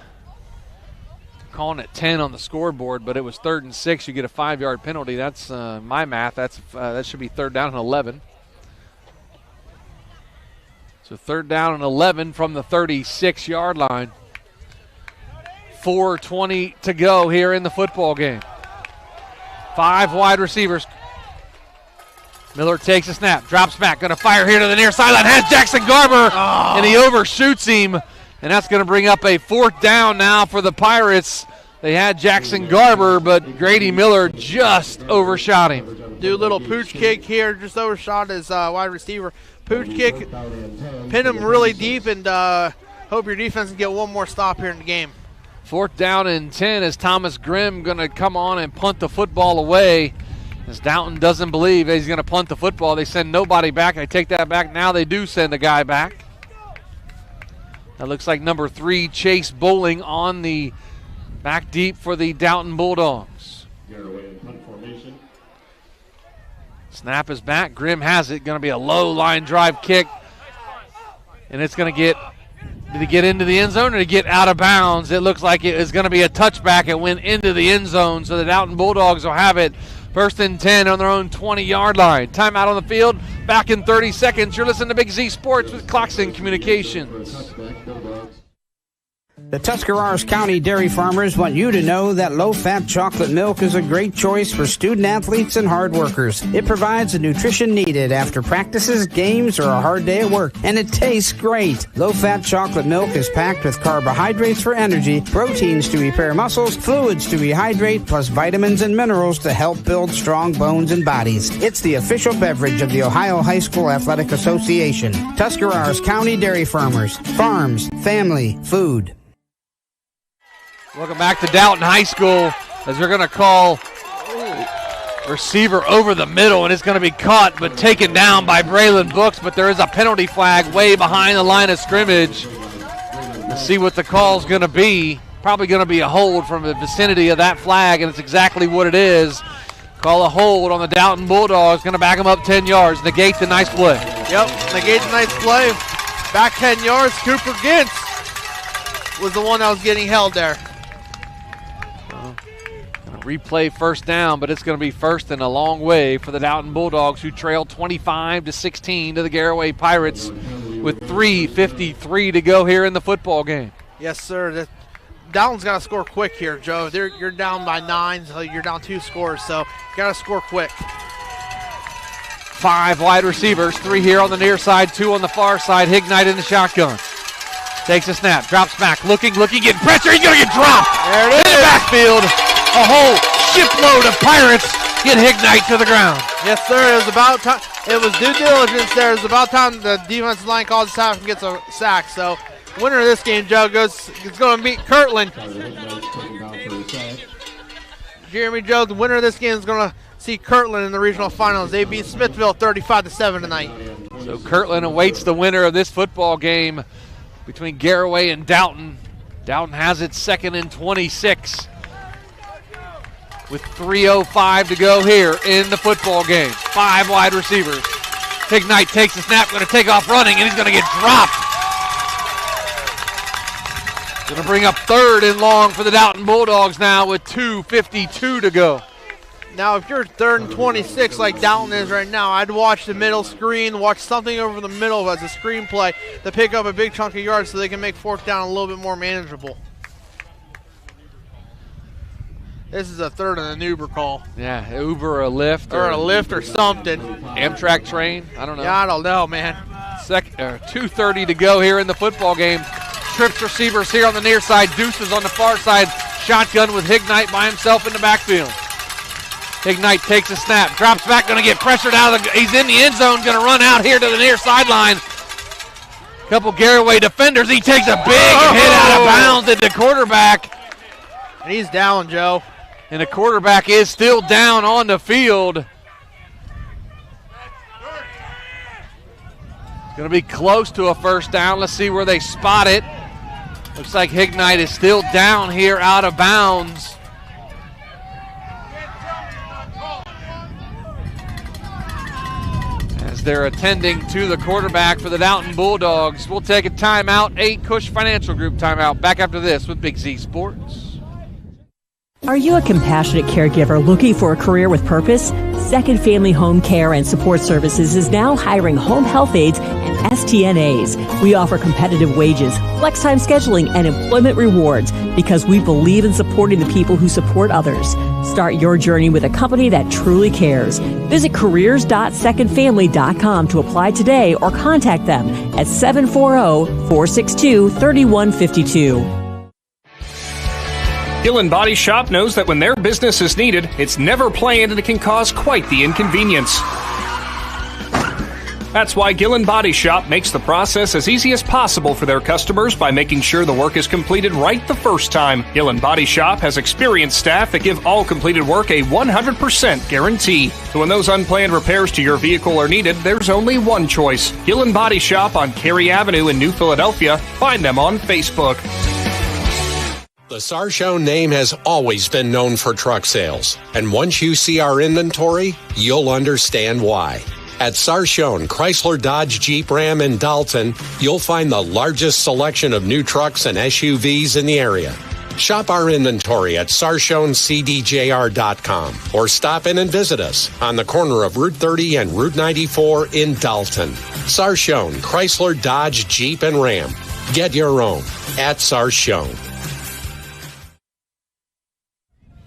calling it 10 on the scoreboard, but it was 3rd and 6. You get a 5-yard penalty. That's my math. That should be 3rd down and 11. So 3rd down and 11 from the 36-yard line. 4:20 to go here in the football game. 5 wide receivers. Miller takes a snap, drops back, going to fire here to the near sideline, has Jackson Garber, and he overshoots him, and that's going to bring up a 4th down now for the Pirates. They had Jackson Garber, but Grady Miller just overshot him. Do a little pooch kick here, just overshot his wide receiver. Pooch kick, pin him really deep, and hope your defense can get one more stop here in the game. 4th down and 10 as Thomas Grimm going to come on and punt the football away. As Dalton doesn't believe he's going to punt the football. They send nobody back. I take that back. Now they do send a guy back. That looks like number 3, Chase Bowling, on the back deep for the Dalton Bulldogs. Snap is back. Grimm has it. Going to be a low line drive kick. And it's going to get... Did he get into the end zone or did he get out of bounds? It looks like it is going to be a touchback. It went into the end zone, so the Dalton Bulldogs will have it. 1st and 10 on their own 20-yard line. Timeout on the field. Back in 30 seconds. You're listening to Big Z Sports with Claxon Communications. The Tuscarawas County dairy farmers want you to know that low-fat chocolate milk is a great choice for student-athletes and hard workers. It provides the nutrition needed after practices, games, or a hard day at work, and it tastes great. Low-fat chocolate milk is packed with carbohydrates for energy, proteins to repair muscles, fluids to rehydrate, plus vitamins and minerals to help build strong bones and bodies. It's the official beverage of the Ohio High School Athletic Association. Tuscarawas County Dairy Farmers. Farms. Family. Food. Welcome back to Dalton High School as they're going to call receiver over the middle, and it's going to be caught but taken down by Braylon Brooks, but there is a penalty flag way behind the line of scrimmage. Let's see what the call's going to be. Probably going to be a hold from the vicinity of that flag, and it's exactly what it is. Call a hold on the Dalton Bulldogs. Going to back them up 10 yards. Negate the nice play. Yep, negate the nice play. Back 10 yards. Cooper Gintz was the one that was getting held there. Replay 1st down, but it's going to be 1st and a long way for the Dalton Bulldogs, who trail 25-16 to the Garaway Pirates with 3:53 to go here in the football game. Yes, sir. Dalton's got to score quick here, Joe. You're down by 9, so you're down 2 scores, so got to score quick. 5 wide receivers, 3 here on the near side, 2 on the far side. Hignite in the shotgun. Takes a snap, drops back, looking, getting pressure. He's going to get dropped. There it is. In the backfield. A whole shipload of Pirates get Hignite to the ground. Yes, sir. It was about time. It was due diligence there. It was about time the defensive line calls a sack and gets a sack. So, winner of this game, Joe, it's going to beat Kirtland. Jeremy Joe, the winner of this game is going to see Kirtland in the regional finals. They beat Smithville 35-7 tonight. So Kirtland awaits the winner of this football game between Garaway and Dalton. Dalton has it 2nd and 26 with 3:05 to go here in the football game. 5 wide receivers. Hignite takes the snap, going to take off running, and he's going to get dropped. Going to bring up 3rd and long for the Dalton Bulldogs now with 2:52 to go. Now, if you're 3rd and 26 like Dalton is right now, I'd watch the middle screen, watch something over the middle as a screenplay to pick up a big chunk of yards so they can make 4th down a little bit more manageable. This is a 3rd and an Uber call. Yeah, Uber or a Lyft. Or a Lyft or something. Amtrak train, I don't know. Yeah, I don't know, man. 2:30 to go here in the football game. Trips receivers here on the near side. Deuces on the far side. Shotgun with Hignite by himself in the backfield. Hignite takes a snap, drops back, going to get pressured out. He's in the end zone, going to run out here to the near sideline. Couple Garaway defenders. He takes a big hit out of bounds at the quarterback. And he's down, Joe. And the quarterback is still down on the field. It's going to be close to a 1st down. Let's see where they spot it. Looks like Hignite is still down here out of bounds. As they're attending to the quarterback for the Dalton Bulldogs. We'll take a timeout, 8 Cush Financial Group timeout. Back after this with Big Z Sports. Are you a compassionate caregiver looking for a career with purpose? Second Family Home Care and Support Services is now hiring home health aides and STNAs. We offer competitive wages, flex time scheduling, and employment rewards because we believe in supporting the people who support others. Start your journey with a company that truly cares. Visit careers.secondfamily.com to apply today or contact them at 740-462-3152. Gillen Body Shop knows that when their business is needed, it's never planned and it can cause quite the inconvenience. That's why Gillen Body Shop makes the process as easy as possible for their customers by making sure the work is completed right the first time. Gillen Body Shop has experienced staff that give all completed work a 100% guarantee. So when those unplanned repairs to your vehicle are needed, there's only one choice. Gillen Body Shop on Cary Avenue in New Philadelphia. Find them on Facebook. The Sarchone name has always been known for truck sales, and once you see our inventory, you'll understand why. At Sarchone Chrysler Dodge Jeep Ram in Dalton, you'll find the largest selection of new trucks and SUVs in the area. Shop our inventory at SarchoneCDJR.com or stop in and visit us on the corner of Route 30 and Route 94 in Dalton. Sarchone Chrysler Dodge Jeep and Ram. Get your own at Sarchone.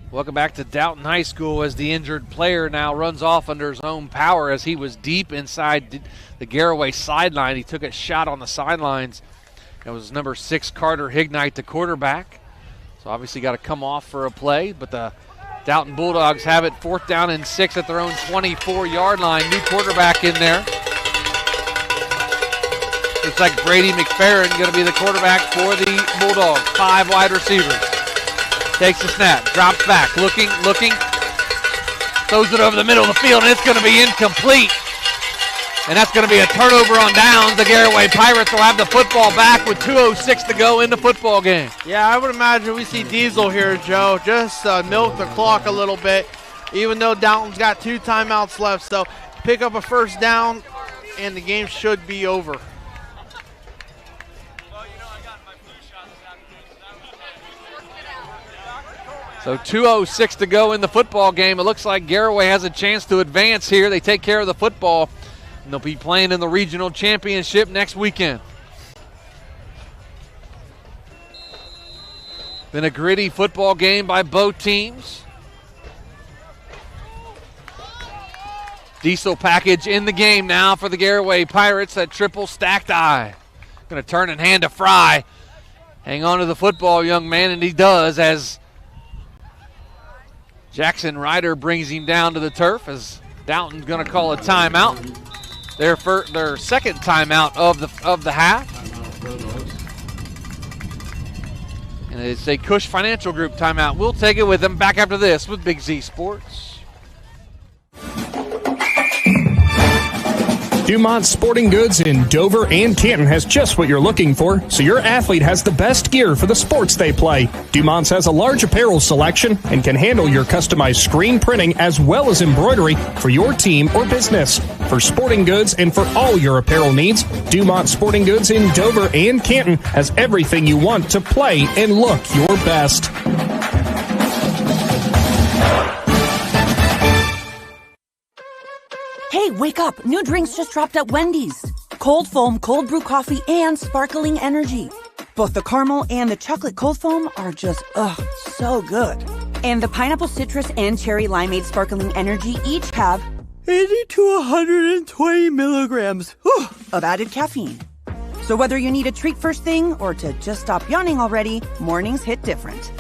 Welcome back to Dalton High School as the injured player now runs off under his own power as he was deep inside the Garaway sideline. He took a shot on the sidelines. It was number 6 Carter Hignite, the quarterback. So obviously got to come off for a play, but the Dalton Bulldogs have it 4th down and 6 at their own 24-yard line. New quarterback in there. Looks like Brady McFerrin going to be the quarterback for the Bulldogs. 5 wide receivers. Takes the snap, drops back, looking, throws it over the middle of the field, and it's going to be incomplete. And that's going to be a turnover on downs. The Garaway Pirates will have the football back with 2:06 to go in the football game. Yeah, I would imagine we see Diesel here, Joe, just milk the clock a little bit, even though Dalton's got 2 timeouts left. So pick up a 1st down, and the game should be over. So 2:06 to go in the football game. It looks like Garaway has a chance to advance here. They take care of the football, and they'll be playing in the regional championship next weekend. Been a gritty football game by both teams. Diesel package in the game now for the Garaway Pirates. That triple stacked eye. Going to turn and hand to Fry. Hang on to the football, young man, and he does as Jackson Ryder brings him down to the turf as Dalton's going to call a timeout. Their 2nd timeout of the half. And it's a Cush Financial Group timeout. We'll take it with them back after this with Big Z Sports. Dumont Sporting Goods in Dover and Canton has just what you're looking for, so your athlete has the best gear for the sports they play. Dumont's has a large apparel selection and can handle your customized screen printing as well as embroidery for your team or business. For sporting goods and for all your apparel needs, Dumont Sporting Goods in Dover and Canton has everything you want to play and look your best. Hey, wake up. New drinks just dropped at Wendy's. Cold foam, cold brew coffee, and sparkling energy. Both the caramel and the chocolate cold foam are just, so good. And the pineapple citrus and cherry limeade sparkling energy each have 80 to 120 milligrams of added caffeine. So whether you need a treat first thing or to just stop yawning already, mornings hit different.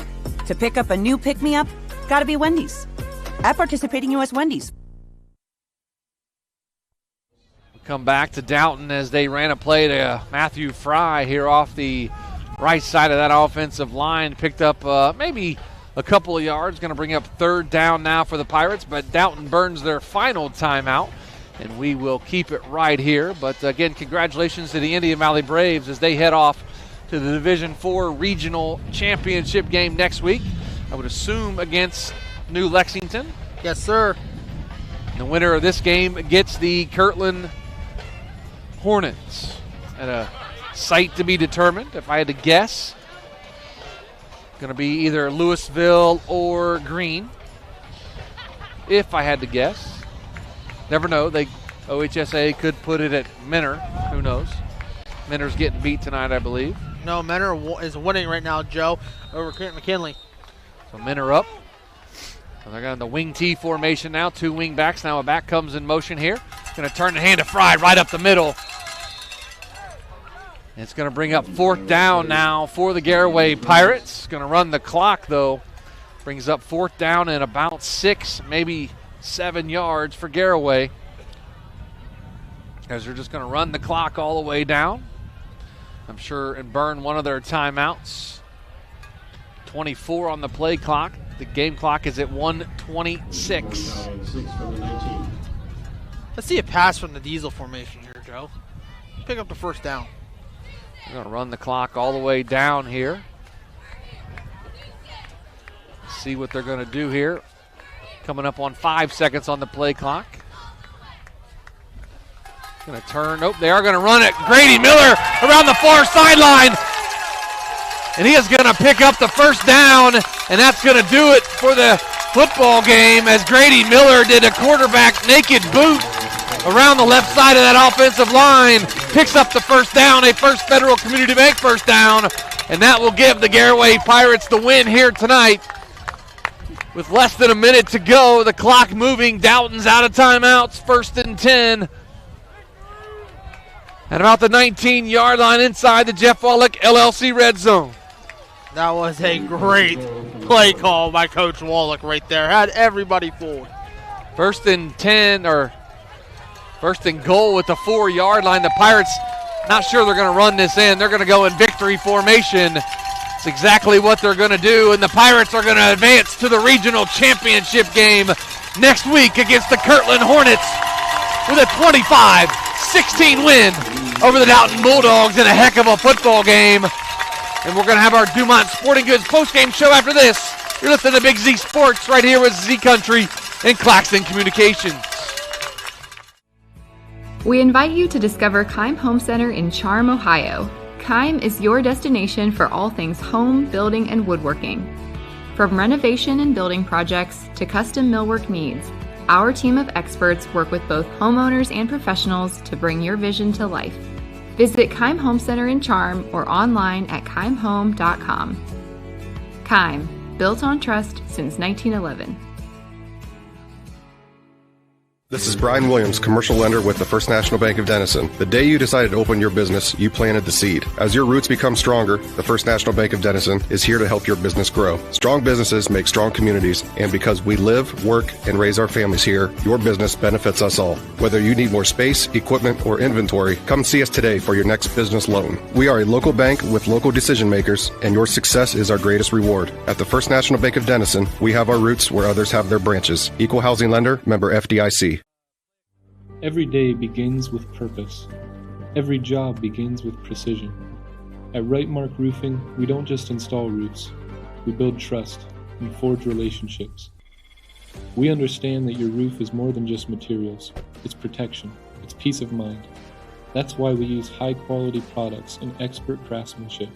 To pick up a new pick-me-up, gotta be Wendy's. At participating U.S. Wendy's. Come back to Dalton as they ran a play to Matthew Fry here off the right side of that offensive line. Picked up maybe a couple of yards. Going to bring up third down now for the Pirates, but Dalton burns their final timeout, and we will keep it right here. But again, congratulations to the Indian Valley Braves as they head off to the Division IV Regional Championship game next week. I would assume against New Lexington. Yes, sir. And the winner of this game gets the Kirtland Hornets at a site to be determined. If I had to guess, going to be either Louisville or Greene. If I had to guess. Never know. OHSAA could put it at Menor. Who knows? Menor's getting beat tonight, I believe. No, Menor is winning right now, Joe, over McKinley. So Menor up. So they're going to the wing T formation now. Two wing backs. Now a back comes in motion here. Going to turn the hand to Fry right up the middle. It's going to bring up fourth down now for the Garaway Pirates. Going to run the clock, though. Brings up fourth down and about 6, maybe 7 yards for Garaway. As they're just going to run the clock all the way down. I'm sure, and burn one of their timeouts. 24 on the play clock. The game clock is at 1:26. Let's see a pass from the diesel formation here, Joe. Pick up the first down. We're going to run the clock all the way down here. See what they're going to do here. Coming up on 5 seconds on the play clock. Going to turn. Nope, they are going to run it. Grady Miller around the far sideline. And he is going to pick up the first down, and that's going to do it for the football game as Grady Miller did a quarterback naked boot around the left side of that offensive line. Picks up the first down, a First Federal Community Bank first down, and that will give the Garaway Pirates the win here tonight. With less than a minute to go, the clock moving, Dalton's out of timeouts, 1st and 10. At about the 19-yard line inside the Jeff Wallach LLC red zone. That was a great play call by Coach Wallach right there. Had everybody fooled. 1st and 10, or 1st and goal with the 4-yard line. The Pirates not sure they're going to run this in. They're going to go in victory formation. It's exactly what they're going to do, and the Pirates are going to advance to the regional championship game next week against the Kirtland Hornets with a 25-16 win over the Dalton Bulldogs in a heck of a football game. And we're going to have our Dumont Sporting Goods postgame show after this. You're listening to Big Z Sports right here with Z Country and Claxon Communications. We invite you to discover Keim Home Center in Charm, Ohio. Keim is your destination for all things home, building, and woodworking. From renovation and building projects to custom millwork needs, our team of experts work with both homeowners and professionals to bring your vision to life. Visit Keim Home Center in Charm or online at keimhome.com. Keim, built on trust since 1911. This is Brian Williams, commercial lender with the First National Bank of Denison. The day you decided to open your business, you planted the seed. As your roots become stronger, the First National Bank of Denison is here to help your business grow. Strong businesses make strong communities, and because we live, work, and raise our families here, your business benefits us all. Whether you need more space, equipment, or inventory, come see us today for your next business loan. We are a local bank with local decision makers, and your success is our greatest reward. At the First National Bank of Denison, we have our roots where others have their branches. Equal housing lender, member FDIC. Every day begins with purpose. Every job begins with precision. At Rightmark Roofing, we don't just install roofs. We build trust and forge relationships. We understand that your roof is more than just materials. It's protection. It's peace of mind. That's why we use high-quality products and expert craftsmanship.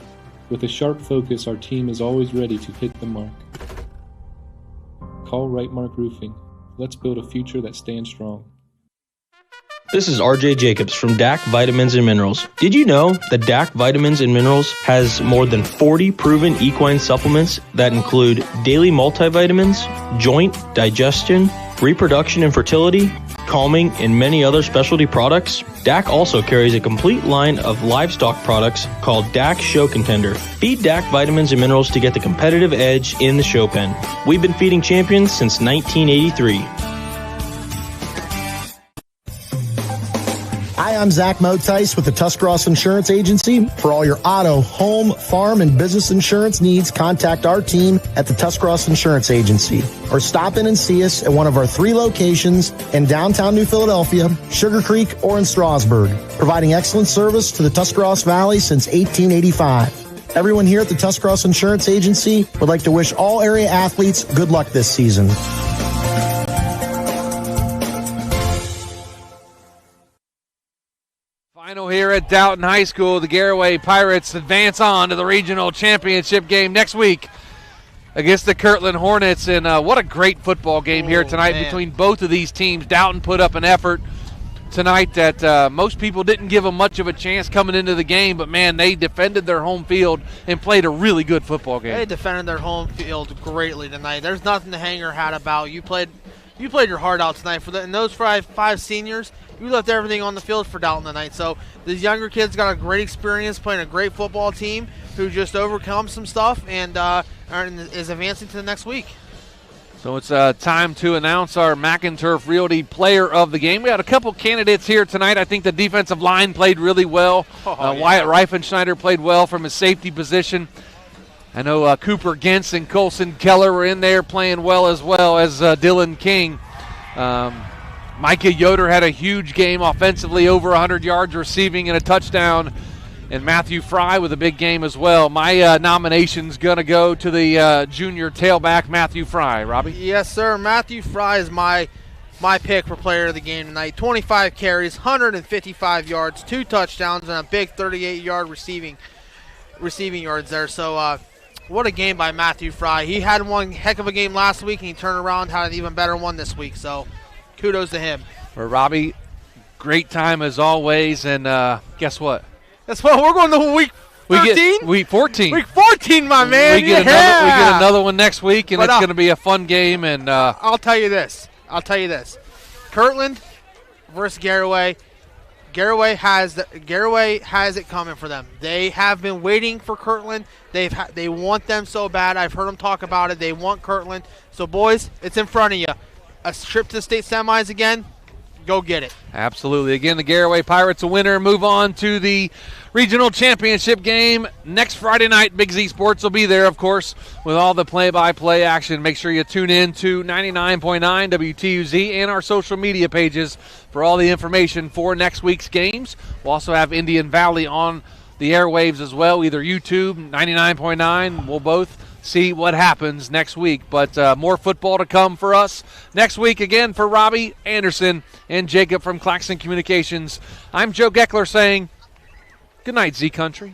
With a sharp focus, our team is always ready to hit the mark. Call Rightmark Roofing. Let's build a future that stands strong. This is RJ Jacobs from DAC Vitamins and Minerals. Did you know that DAC Vitamins and Minerals has more than 40 proven equine supplements that include daily multivitamins, joint, digestion, reproduction and fertility, calming, and many other specialty products? DAC also carries a complete line of livestock products called DAC Show Contender. Feed DAC Vitamins and Minerals to get the competitive edge in the show pen. We've been feeding champions since 1983. Hi, I'm Zach Motice with the Tuscarawas Insurance Agency. For all your auto, home, farm, and business insurance needs, contact our team at the Tuscarawas Insurance Agency or stop in and see us at one of our 3 locations in downtown New Philadelphia, Sugar Creek, or in Strasburg, providing excellent service to the Tuscarawas Valley since 1885. Everyone here at the Tuscarawas Insurance Agency would like to wish all area athletes good luck this season. Final here at Dalton High School. The Garaway Pirates advance on to the regional championship game next week against the Kirtland Hornets. And what a great football game here tonight between both of these teams. Dalton put up an effort tonight that most people didn't give them much of a chance coming into the game, but man, they defended their home field and played a really good football game. They defended their home field greatly tonight. There's nothing to hang your hat about. You played your heart out tonight. And those five seniors, you left everything on the field for Dalton tonight. So these younger kids got a great experience playing a great football team who just overcome some stuff and is advancing to the next week. So it's time to announce our McInturf Realty Player of the Game. We had a couple candidates here tonight. I think the defensive line played really well. Wyatt Reifenschneider played well from his safety position. I know Cooper Gentz and Colson Keller were in there playing well as Dylan King. Micah Yoder had a huge game offensively, over 100 yards receiving and a touchdown. And Matthew Fry with a big game as well. My nomination's going to go to the junior tailback, Matthew Fry. Robby? Yes, sir. Matthew Fry is my pick for player of the game tonight. 25 carries, 155 yards, 2 touchdowns, and a big 38-yard receiving yards there. So what a game by Matthew Fry. He had one heck of a game last week, and he turned around, had an even better one this week. So kudos to him. For Robby, great time as always. And guess what? That's what we're going to week 13? Week 14. Week 14, my man. We get another one next week, and it's going to be a fun game. And I'll tell you this. Kirtland versus Garaway. Garaway has it coming for them. They have been waiting for Kirtland. They want them so bad. I've heard them talk about it. They want Kirtland. So, boys, it's in front of you. A trip to the state semis again. Go get it. Absolutely. Again, the Garaway Pirates a winner. Move on to the regional championship game next Friday night. Big Z Sports will be there, of course, with all the play-by-play action. Make sure you tune in to 99.9 WTUZ and our social media pages for all the information for next week's games. We'll also have Indian Valley on the airwaves as well, either YouTube, 99.9. We'll both see what happens next week. But more football to come for us next week. Again, for Robby Anderson and Jacob from Claxon Communications, I'm Joe Geckler saying good night, Z Country.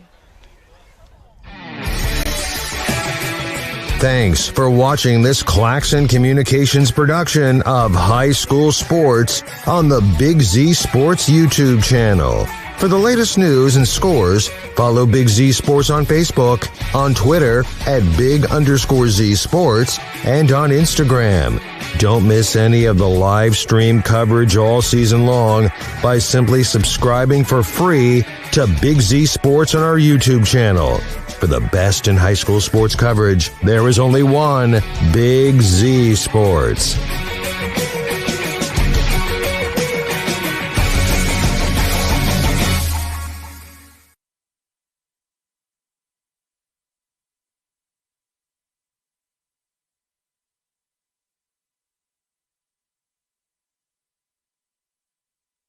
Thanks for watching this Claxon Communications production of high school sports on the Big Z Sports YouTube channel. For the latest news and scores, follow Big Z Sports on Facebook, on Twitter @Big_Z Sports, and on Instagram Don't miss any of the live stream coverage all season long by simply subscribing for free to Big Z Sports on our YouTube channel. For the best in high school sports coverage, there is only one Big Z Sports.